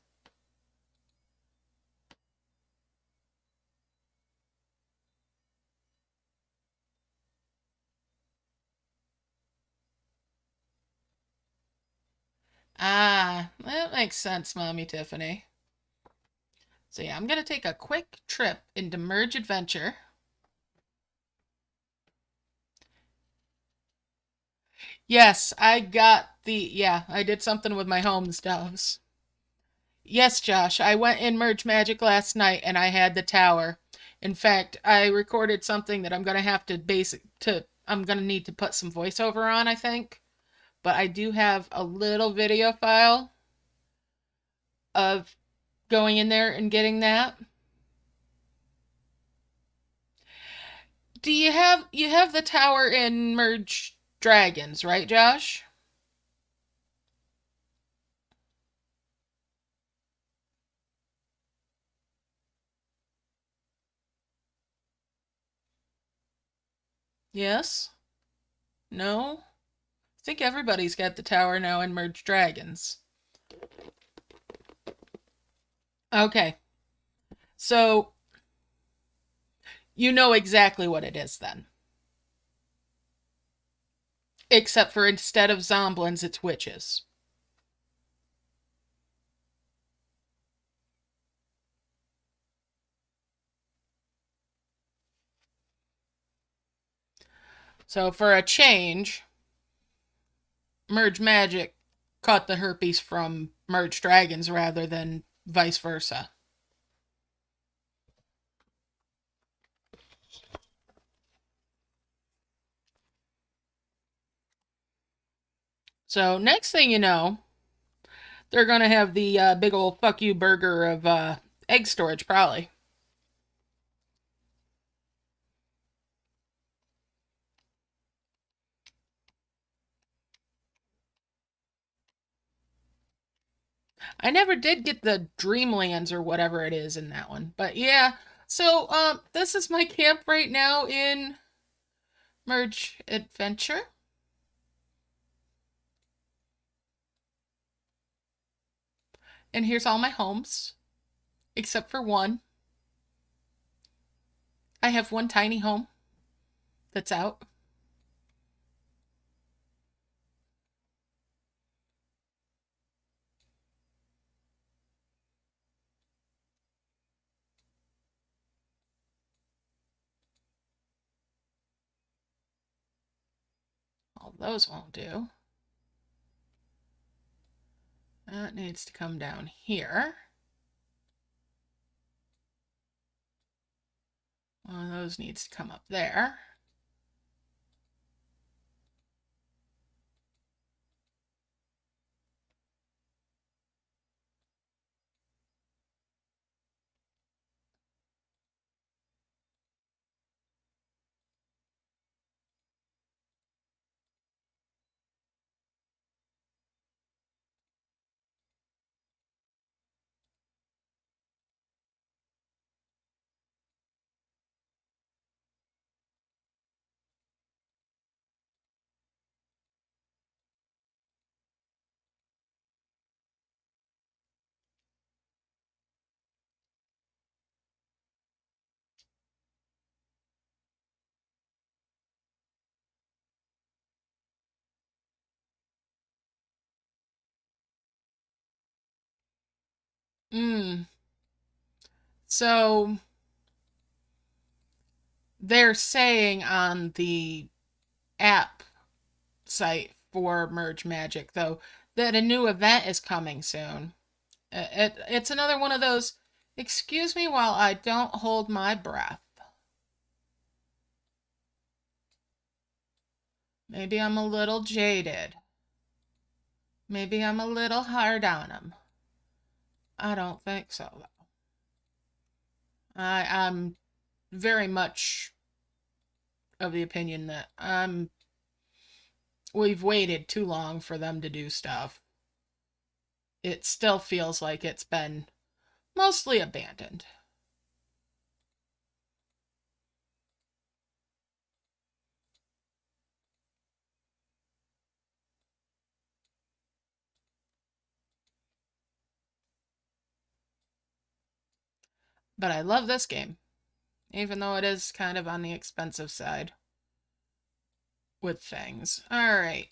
Ah, that makes sense, Mommy Tiffany. So yeah, I'm going to take a quick trip into Merge Adventure. Yes, I did something with my homes, Doves. Yes, Josh, I went in Merge Magic last night and I had the tower. In fact, I recorded something that I'm going to have to I'm going to need to put some voiceover on, I think. But I do have a little video file of going in there and getting that. Do you have the tower in Merge Dragons, right, Josh? Yes? No? I think everybody's got the tower now in Merge Dragons. Okay. So you know exactly what it is then. Except for instead of zomblins, it's witches. So for a change, Merge Magic caught the herpes from Merge Dragons rather than vice versa. So next thing you know, they're going to have the big old fuck you burger of egg storage, probably. I never did get the Dreamlands or whatever it is in that one. But yeah, so this is my camp right now in Merge Adventure. And here's all my homes, except for one. I have one tiny home that's out. All those won't do. That needs to come down here. One of those needs to come up there. Mm. So they're saying on the app site for Merge Magic, though, that a new event is coming soon. It's another one of those, excuse me while I don't hold my breath. Maybe I'm a little jaded. Maybe I'm a little hard on him. I don't think so, though. I'm very much of the opinion that we've waited too long for them to do stuff. It still feels like it's been mostly abandoned. But I love this game, even though it is kind of on the expensive side with things. All right.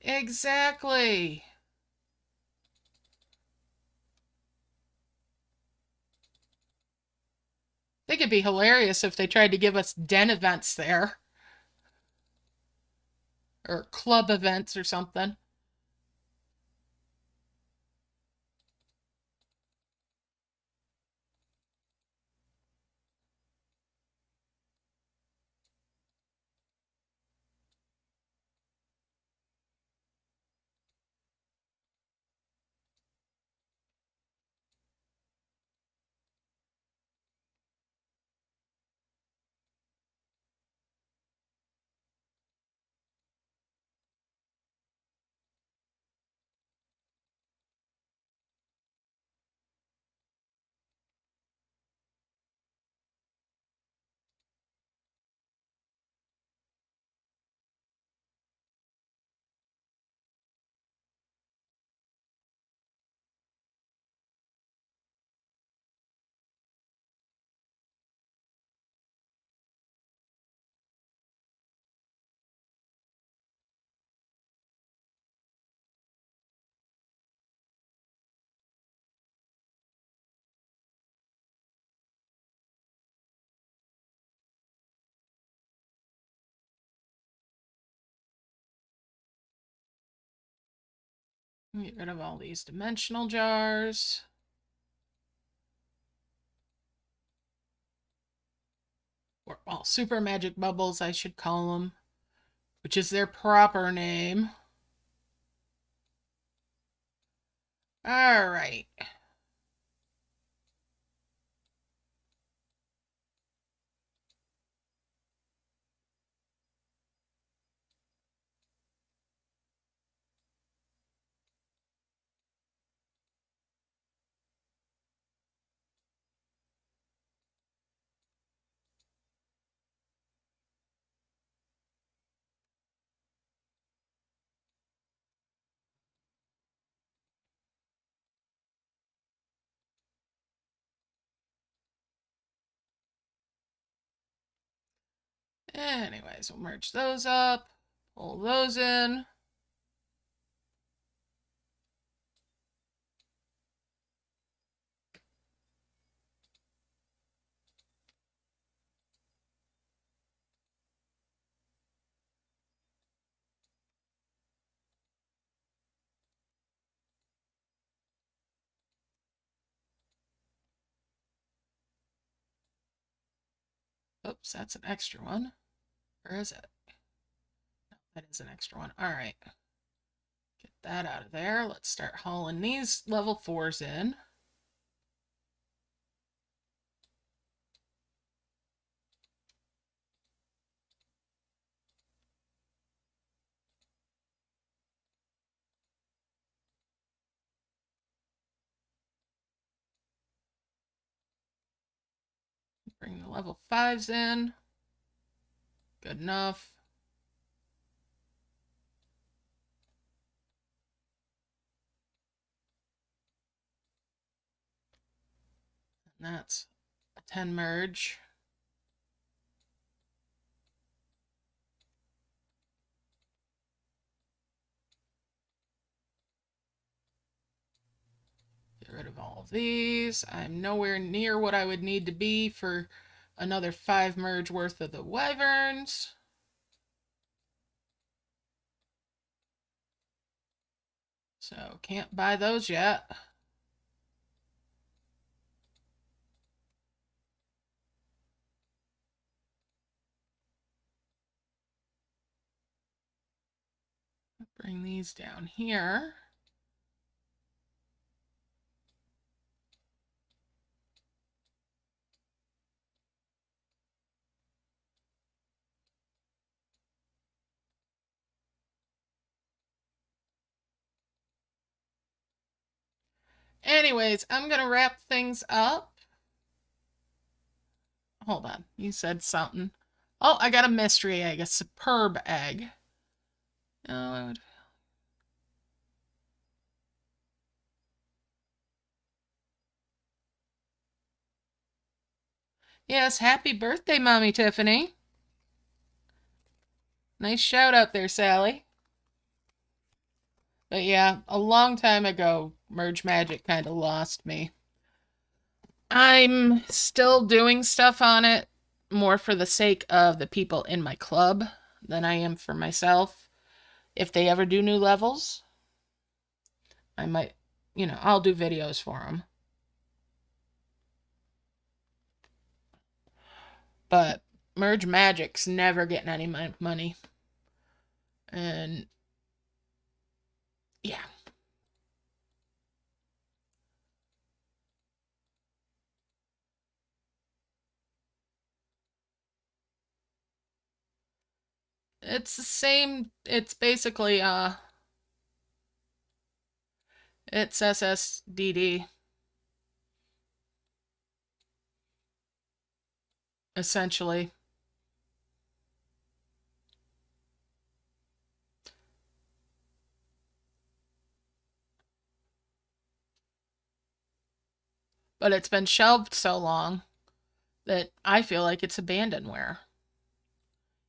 Exactly. I think it'd be hilarious if they tried to give us den events there or club events or something. Get rid of all these dimensional jars. Or, well, super magic bubbles, I should call them, which is their proper name. All right. Anyways, we'll merge those up, pull those in. Oops, that's an extra one. Or is it? No, that is an extra one. All right. Get that out of there. Let's start hauling these level 4s in. Bring the level 5s in. Good enough. And that's a 10 merge. Get rid of all of these. I'm nowhere near what I would need to be for another 5 merge worth of the wyverns. So can't buy those yet. Bring these down here. Anyways, I'm gonna wrap things up. Hold on, you said something. Oh, I got a mystery egg, a superb egg. Oh, yes, happy birthday, Mommy Tiffany. Nice shout out there, Sally. But yeah, a long time ago, Merge Magic kind of lost me. I'm still doing stuff on it more for the sake of the people in my club than I am for myself. If they ever do new levels, I might, I'll do videos for them. But Merge Magic's never getting any money. And yeah. It's the same. It's basically, it's SSDD. Essentially. But it's been shelved so long that I feel like it's abandonware.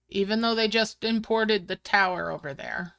Even though they just imported the tower over there.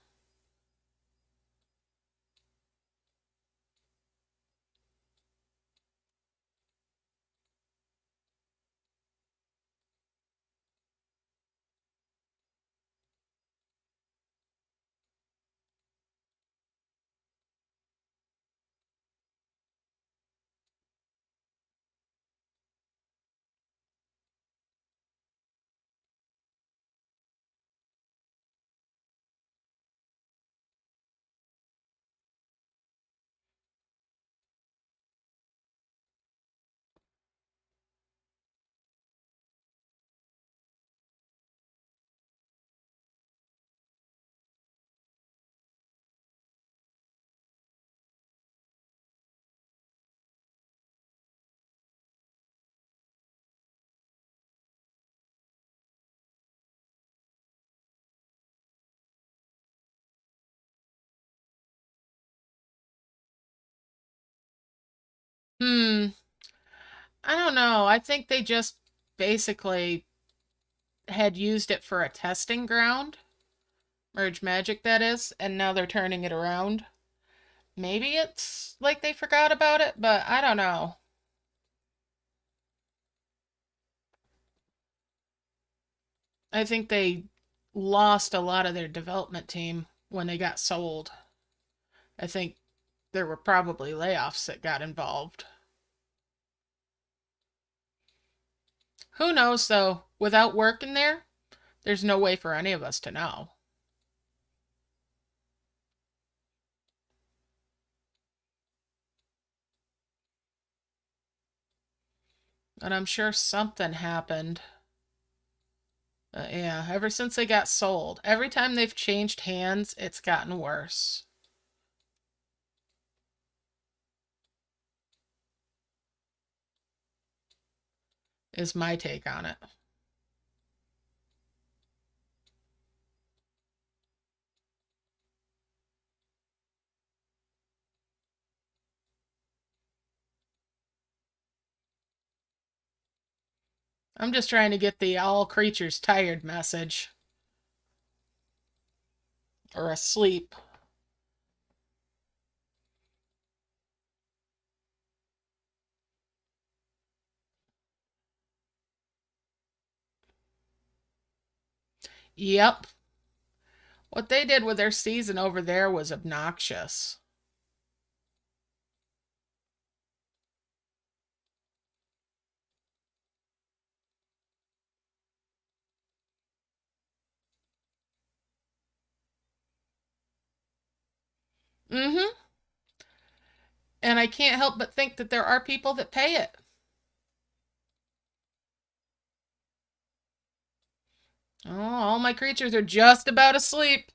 Hmm. I don't know. I think they just basically had used it for a testing ground. Merge Magic, that is. And now they're turning it around. Maybe it's like they forgot about it, but I don't know. I think they lost a lot of their development team when they got sold. I think there were probably layoffs that got involved. Who knows, though? Without work in there, there's no way for any of us to know. But I'm sure something happened. Yeah, ever since they got sold. Every time they've changed hands, it's gotten worse. Is my take on it. I'm just trying to get the all creatures tired message. Or asleep. Yep. What they did with their season over there was obnoxious. Mm-hmm. And I can't help but think that there are people that pay it. Oh, all my creatures are just about asleep.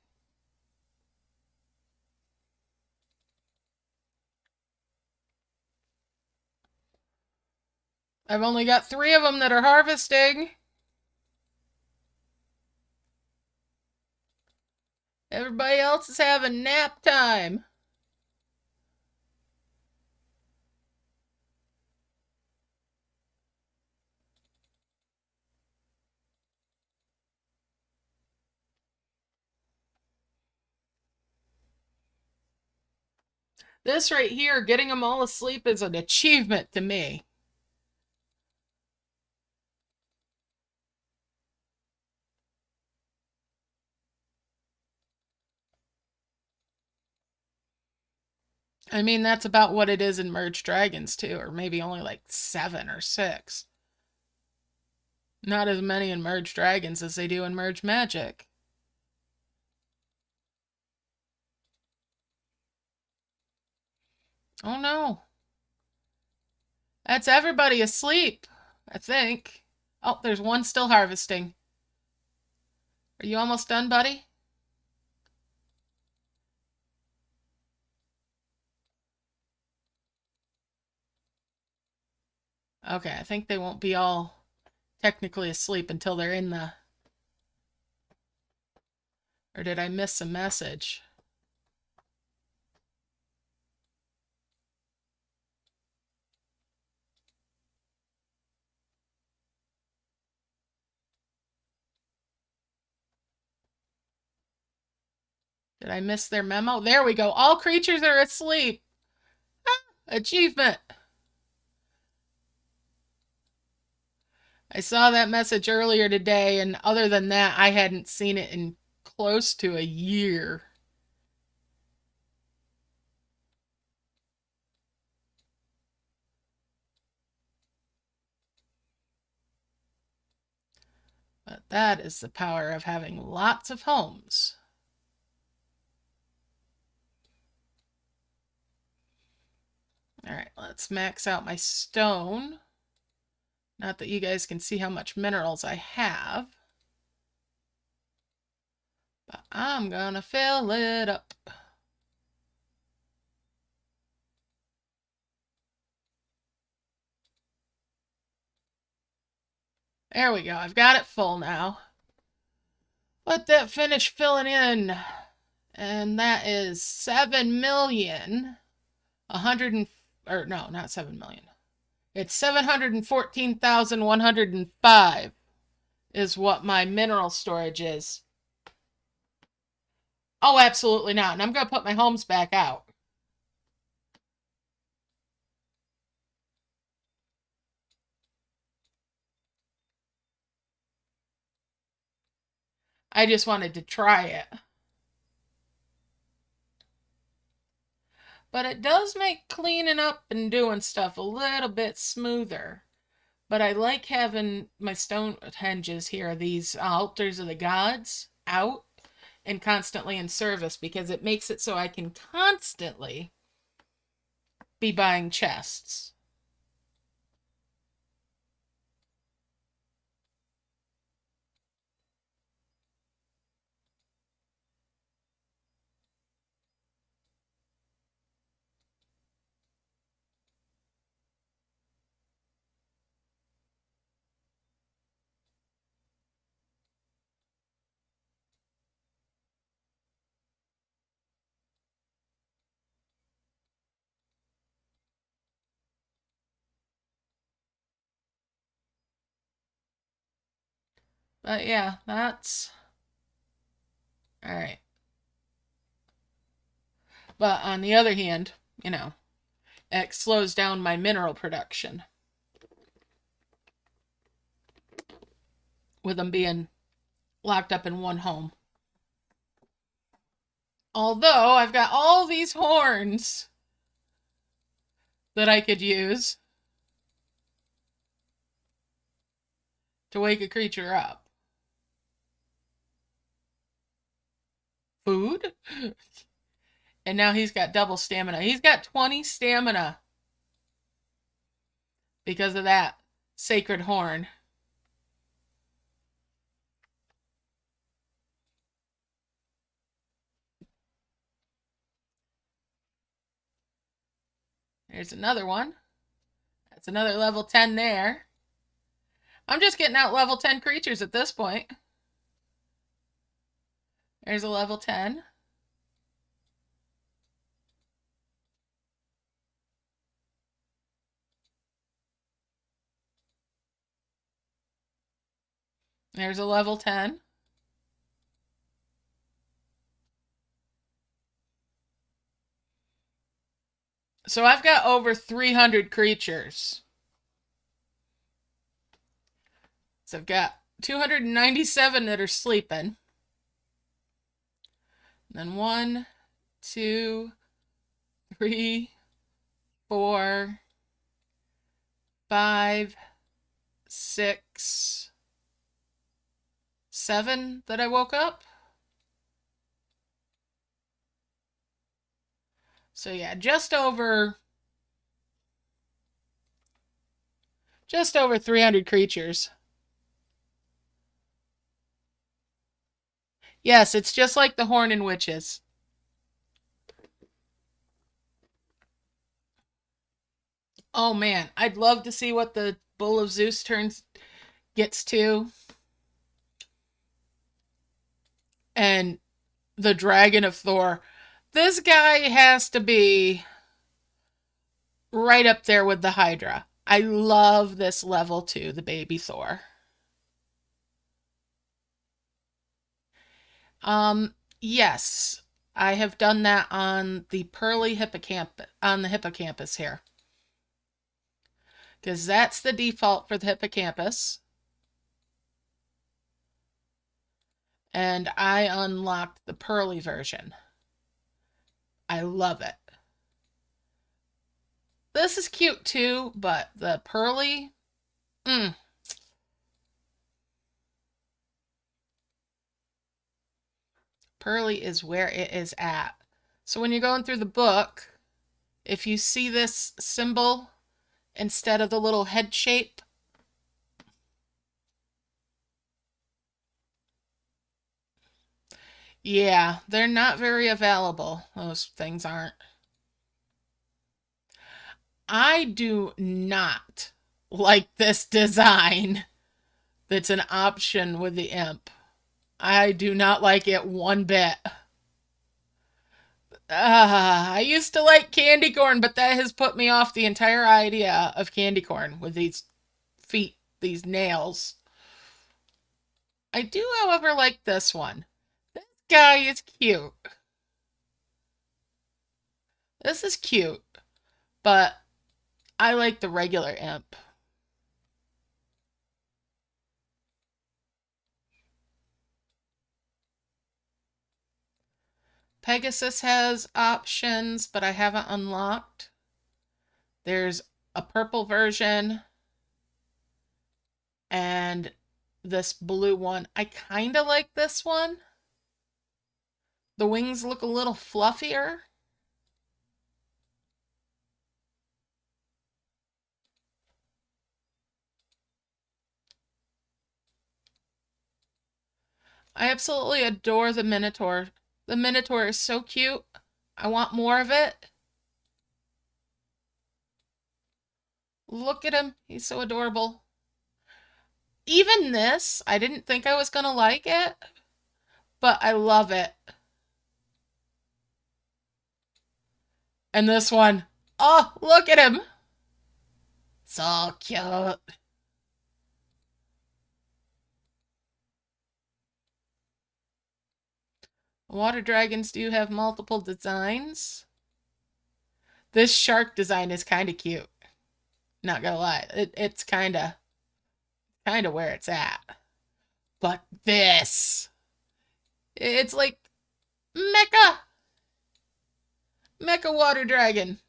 I've only got 3 of them that are harvesting. Everybody else is having nap time. This right here, getting them all asleep, is an achievement to me. I mean, that's about what it is in Merged Dragons, too, or maybe only like 7 or 6. Not as many in Merged Dragons as they do in Merged Magic. Oh no. That's everybody asleep, I think. Oh, there's one still harvesting. Are you almost done, buddy? Okay, I think they won't be all technically asleep until they're in the... Or did I miss a message? Did I miss their memo? There we go. All creatures are asleep. Ah, achievement. I saw that message earlier today, and other than that, I hadn't seen it in close to a year. But that is the power of having lots of homes. All right, let's max out my stone. Not that you guys can see how much minerals I have. But I'm gonna fill it up. There we go. I've got it full now. Let that finish filling in. And that is 7 million. 100 or no, not 7 million. It's 714,105 is what my mineral storage is. Oh, absolutely not. And I'm going to put my homes back out. I just wanted to try it. But it does make cleaning up and doing stuff a little bit smoother. But I like having my Stonehenges here, these altars of the gods, out and constantly in service because it makes it so I can constantly be buying chests. But yeah, that's all right. But on the other hand, it slows down my mineral production with them being locked up in one home. Although I've got all these horns that I could use to wake a creature up. Food? And now he's got double stamina. He's got 20 stamina because of that sacred horn. There's another one. That's another level 10 there. I'm just getting out level 10 creatures at this point. There's a level 10. There's a level 10. So I've got over 300 creatures. So I've got 297 that are sleeping. And then 1, 2, 3, 4, 5, 6, 7 that I woke up. So yeah, just over 300 creatures. Yes, it's just like the Horn and Witches. Oh man, I'd love to see what the Bull of Zeus gets to. And the Dragon of Thor. This guy has to be right up there with the Hydra. I love this level 2, the baby Thor. Yes, I have done that on the pearly hippocampus, on the hippocampus here. Because that's the default for the hippocampus. And I unlocked the pearly version. I love it. This is cute too, but the pearly, pearly is where it is at. So when you're going through the book, if you see this symbol instead of the little head shape, yeah, they're not very available. Those things aren't. I do not like this design that's an option with the imp. I do not like it one bit. I used to like candy corn, but that has put me off the entire idea of candy corn with these feet, these nails. I do, however, like this one. This guy is cute. This is cute, but I like the regular imp. Pegasus has options, but I haven't unlocked. There's a purple version and this blue one. I kind of like this one. The wings look a little fluffier. I absolutely adore the Minotaur. The Minotaur is so cute. I want more of it. Look at him. He's so adorable. Even this, I didn't think I was going to like it, but I love it. And this one, oh, look at him. So cute. Water dragons do have multiple designs. This shark design is kind of cute. Not gonna lie, it's kind of where it's at. But this, it's like mecha water dragon.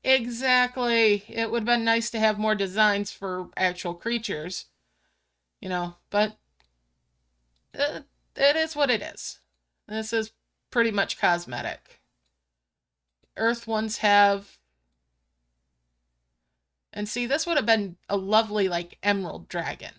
Exactly. It would have been nice to have more designs for actual creatures, but uh, it is what it is. This is pretty much cosmetic. Earth ones have, and see, this would have been a lovely, like, emerald dragon.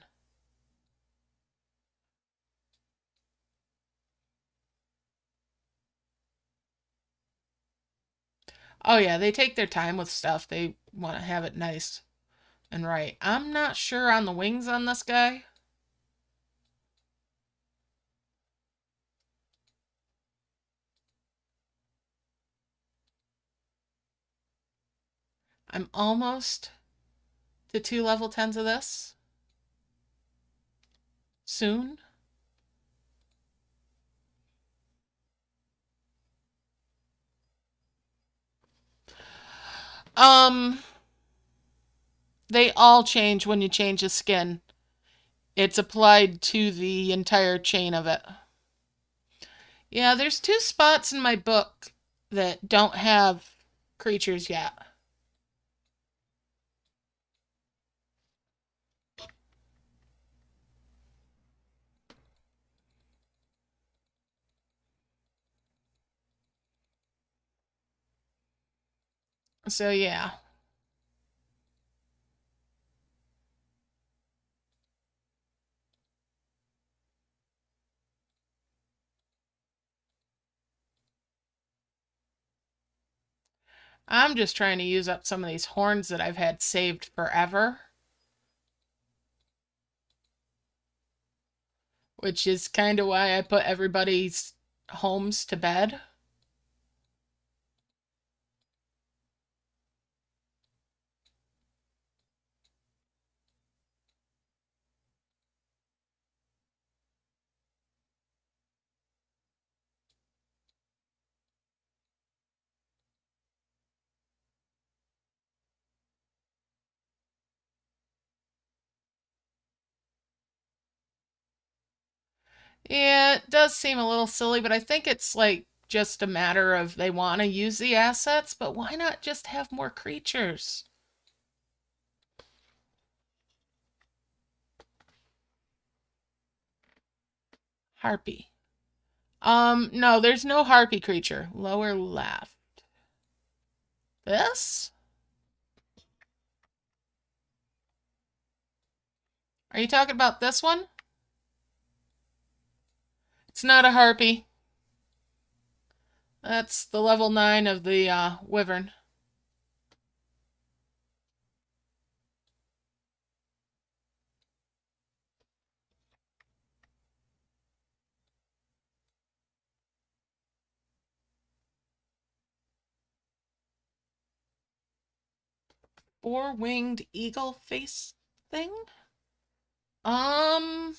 Oh, yeah, they take their time with stuff. They want to have it nice and right. I'm not sure on the wings on this guy. I'm almost to 2 level 10s of this. Soon. Um, they all change when you change the skin. It's applied to the entire chain of it. Yeah, there's 2 spots in my book that don't have creatures yet. So yeah. I'm just trying to use up some of these horns that I've had saved forever. Which is kind of why I put everybody's homes to bed. Yeah, it does seem a little silly, but I think it's like just a matter of they want to use the assets, but why not just have more creatures? Harpy. No, there's no harpy creature. Lower left. This? Are you talking about this one? It's not a harpy. That's the level 9 of the wyvern. Four-winged eagle face thing? Um.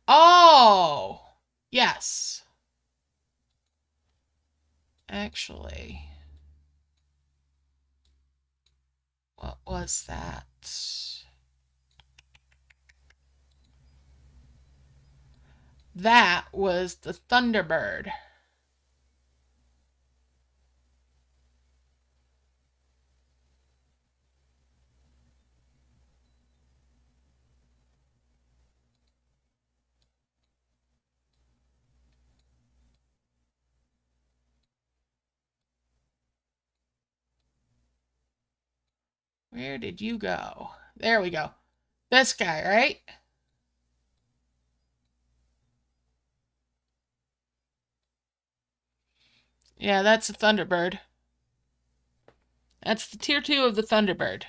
Oh! Yes. Actually, what was that? That was the Thunderbird. Where did you go? There we go. This guy, right? Yeah, that's the Thunderbird. That's the tier 2 of the Thunderbird.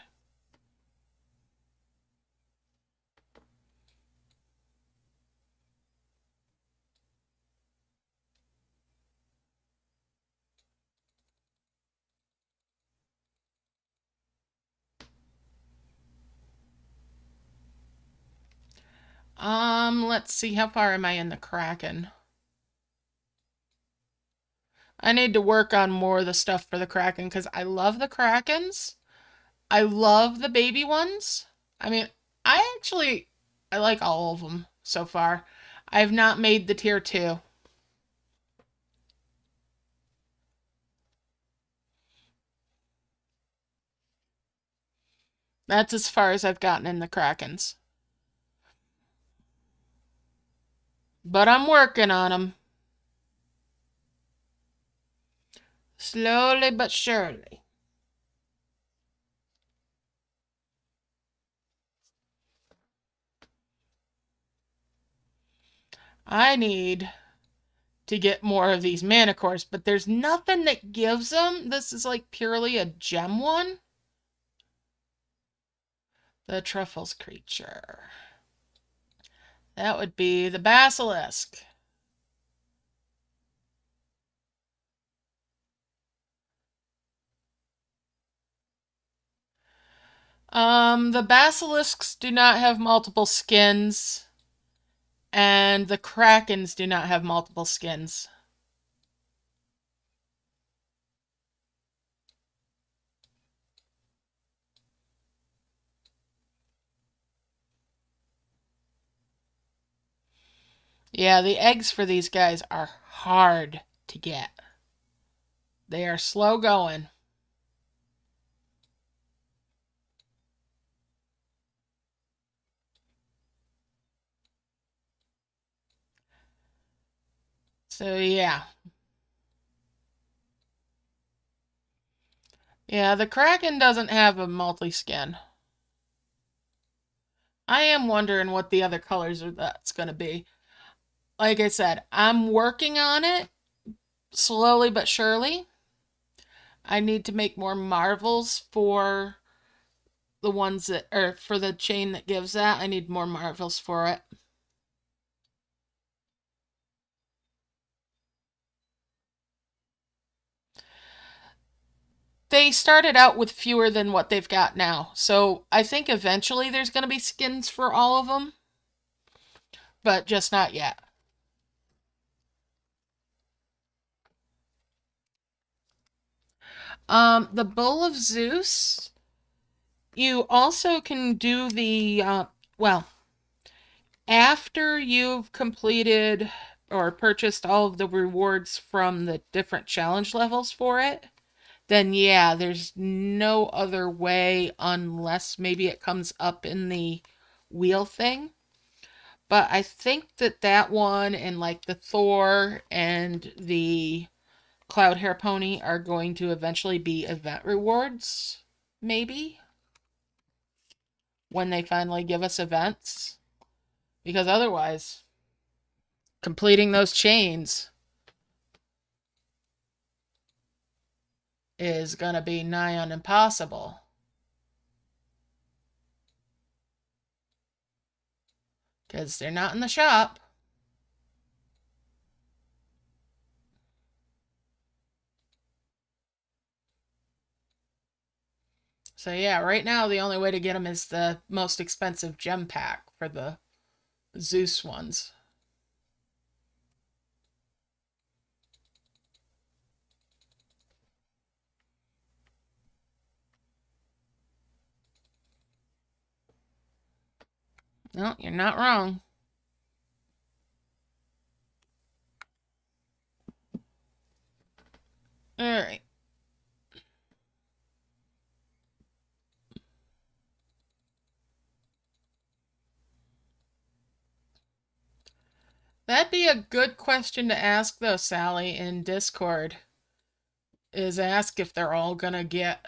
Let's see, how far am I in the Kraken? I need to work on more of the stuff for the Kraken because I love the Krakens. I love the baby ones. I mean, I like all of them so far. I have not made the tier 2. That's as far as I've gotten in the Krakens. But I'm working on them. Slowly but surely. I need to get more of these mana cores, but there's nothing that gives them. This is like purely a gem one. The Truffles creature. That would be the Basilisk. The Basilisks do not have multiple skins, and the Krakens do not have multiple skins. Yeah, the eggs for these guys are hard to get. They are slow going. So yeah. Yeah, the Kraken doesn't have a multi-skin. I am wondering what the other colors are that's going to be. Like I said, I'm working on it slowly but surely. I need to make more marvels for the ones that, or for the chain that gives that. I need more marvels for it. They started out with fewer than what they've got now. So I think eventually there's going to be skins for all of them, but just not yet. The Bull of Zeus, you also can do the, well, after you've completed or purchased all of the rewards from the different challenge levels for it, then yeah, there's no other way unless maybe it comes up in the wheel thing. But I think that that one and like the Thor and the Cloud Hair Pony are going to eventually be event rewards, maybe, when they finally give us events. Because otherwise, completing those chains is going to be nigh on impossible. Because they're not in the shop. So yeah, right now the only way to get them is the most expensive gem pack for the Zeus ones. No, you're not wrong. Alright. That'd be a good question to ask though, Sally, in Discord. Is ask if they're all gonna get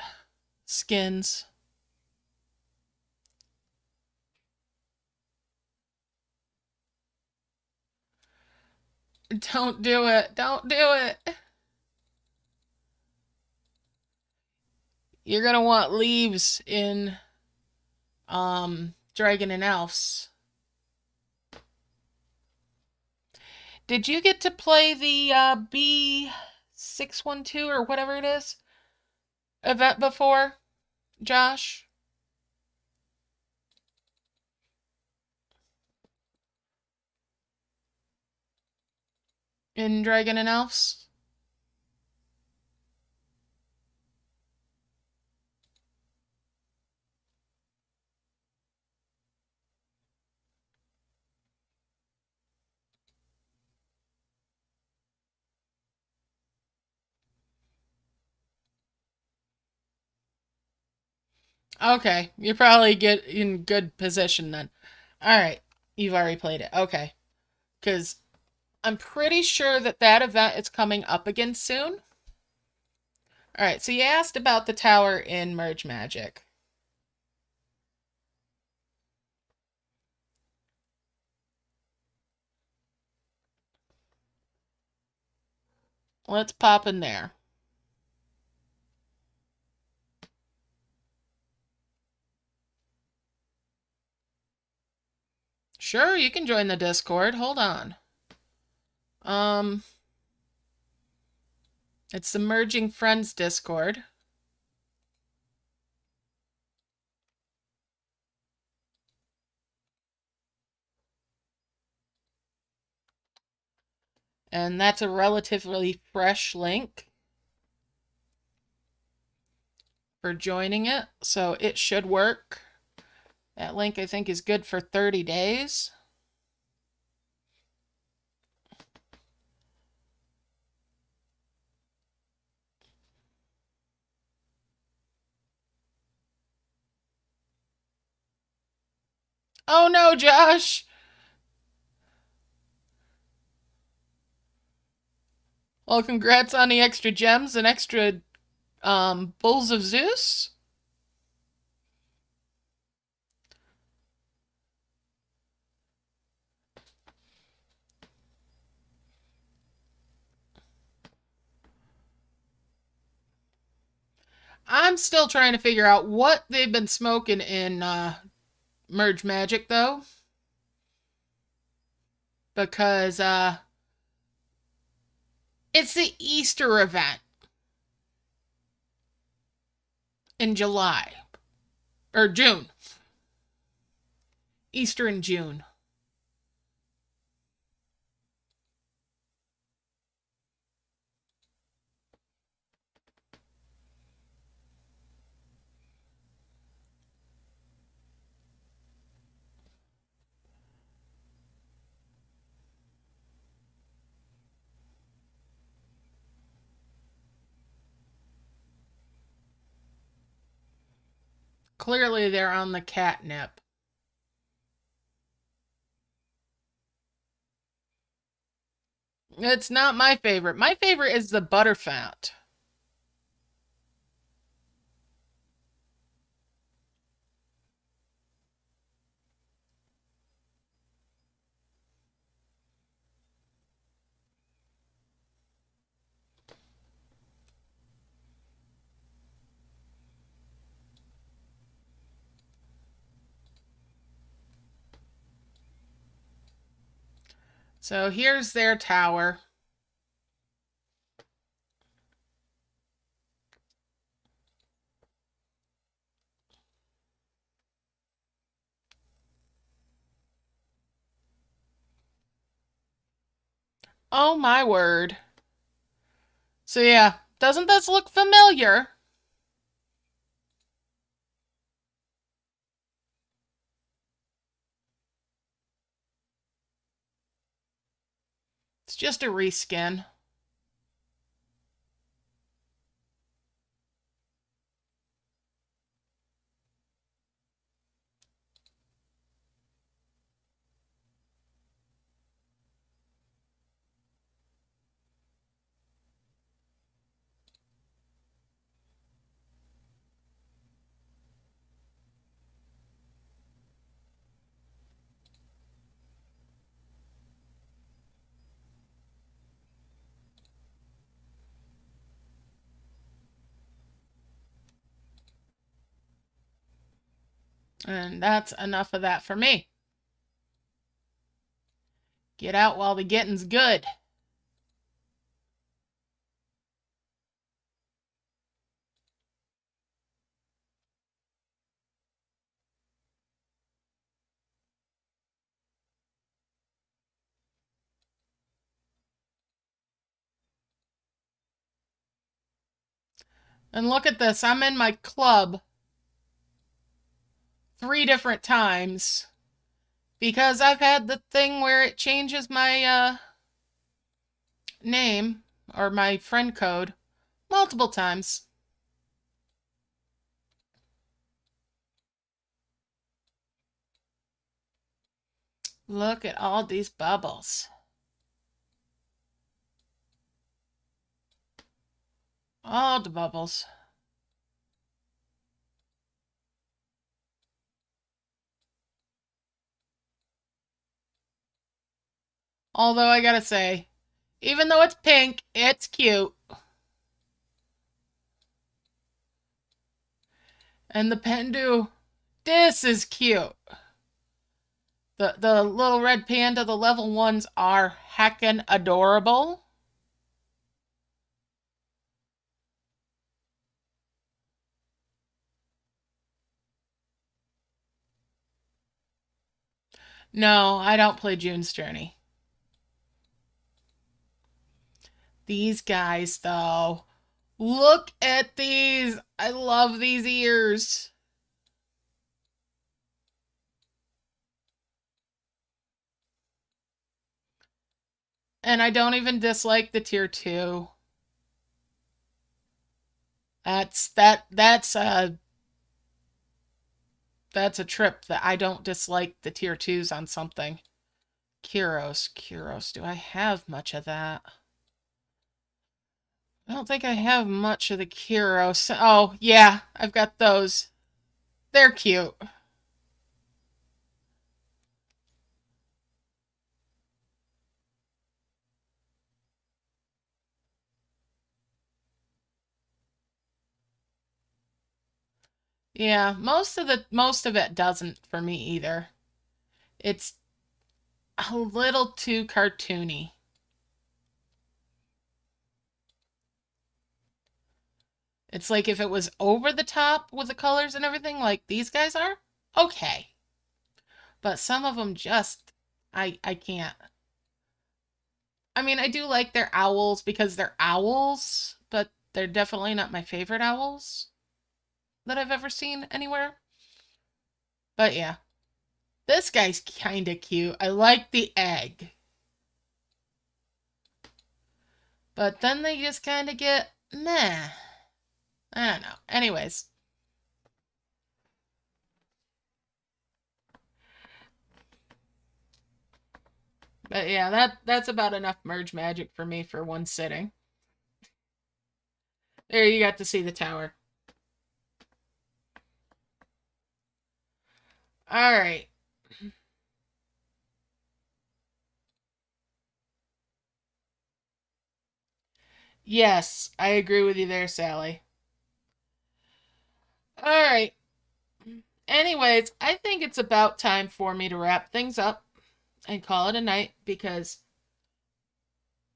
skins. Don't do it. Don't do it. You're gonna want leaves in Dragon and Elves. Did you get to play the B612 or whatever it is event before, Josh? in Dragon and Elves? Okay, you probably get in good position then. Alright, you've already played it. Okay. Because I'm pretty sure that that event is coming up again soon. Alright, so you asked about the tower in Merge Magic. Let's pop in there. Sure, you can join the Discord. Hold on. It's the Merging Friends Discord. And that's a relatively fresh link for joining it, so it should work. That link, I think, is good for 30 days. Oh no, Josh! Well, congrats on the extra gems and extra Bulls of Zeus. I'm still trying to figure out what they've been smoking in Merge Magic, though. Because it's the Easter event in July. Or June. Easter in June. Clearly, they're on the catnip. It's not my favorite. My favorite is the Butterfount. So here's their tower. Oh my word. So yeah, doesn't this look familiar? It's just a reskin. And that's enough of that for me. Get out while the getting's good. And look at this. I'm in my club 3 different times because I've had the thing where it changes my name or my friend code multiple times. Look at all these bubbles. All the bubbles. Although I gotta say, even though it's pink, it's cute. And the Pendu, this is cute. The little red panda, the level 1s are heckin' adorable. No, I don't play June's Journey. These guys, though. Look at these. I love these ears. And I don't even dislike the tier 2. That's a trip that I don't dislike the tier 2s on something. Kyros. Do I have much of that? I don't think I have much of the Kyros. Oh, yeah, I've got those. They're cute. Yeah, most of it doesn't for me either. It's a little too cartoony. It's like if it was over the top with the colors and everything like these guys are, okay. But some of them just I can't. I mean, I do like their owls because they're owls, but they're definitely not my favorite owls that I've ever seen anywhere. But yeah, this guy's kind of cute. I like the egg. But then they just kind of get meh. I don't know. Anyways. But yeah, that's about enough merge magic for me for one sitting. There you got to see the tower. All right. Yes, I agree with you there, Sally. All right. Anyways, I think it's about time for me to wrap things up and call it a night because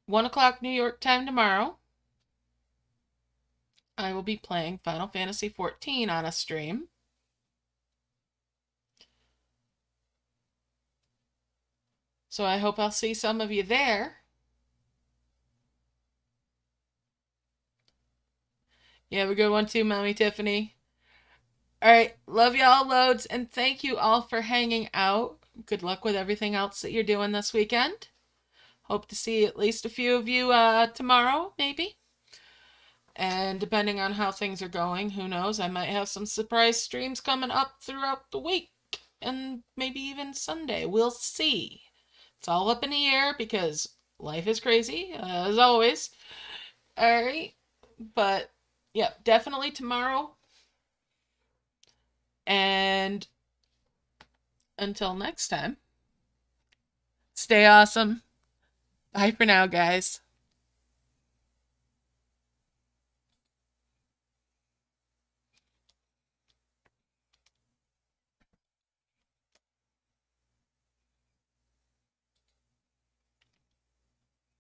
1 o'clock New York time tomorrow, I will be playing Final Fantasy XIV on a stream. So I hope I'll see some of you there. You have a good one too, Mommy Tiffany. All right, love y'all loads, and thank you all for hanging out. Good luck with everything else that you're doing this weekend. Hope to see at least a few of you tomorrow, maybe. And depending on how things are going, who knows, I might have some surprise streams coming up throughout the week and maybe even Sunday. We'll see. It's all up in the air because life is crazy, as always. All right, but yeah, definitely tomorrow. And until next time, stay awesome. Bye for now, guys.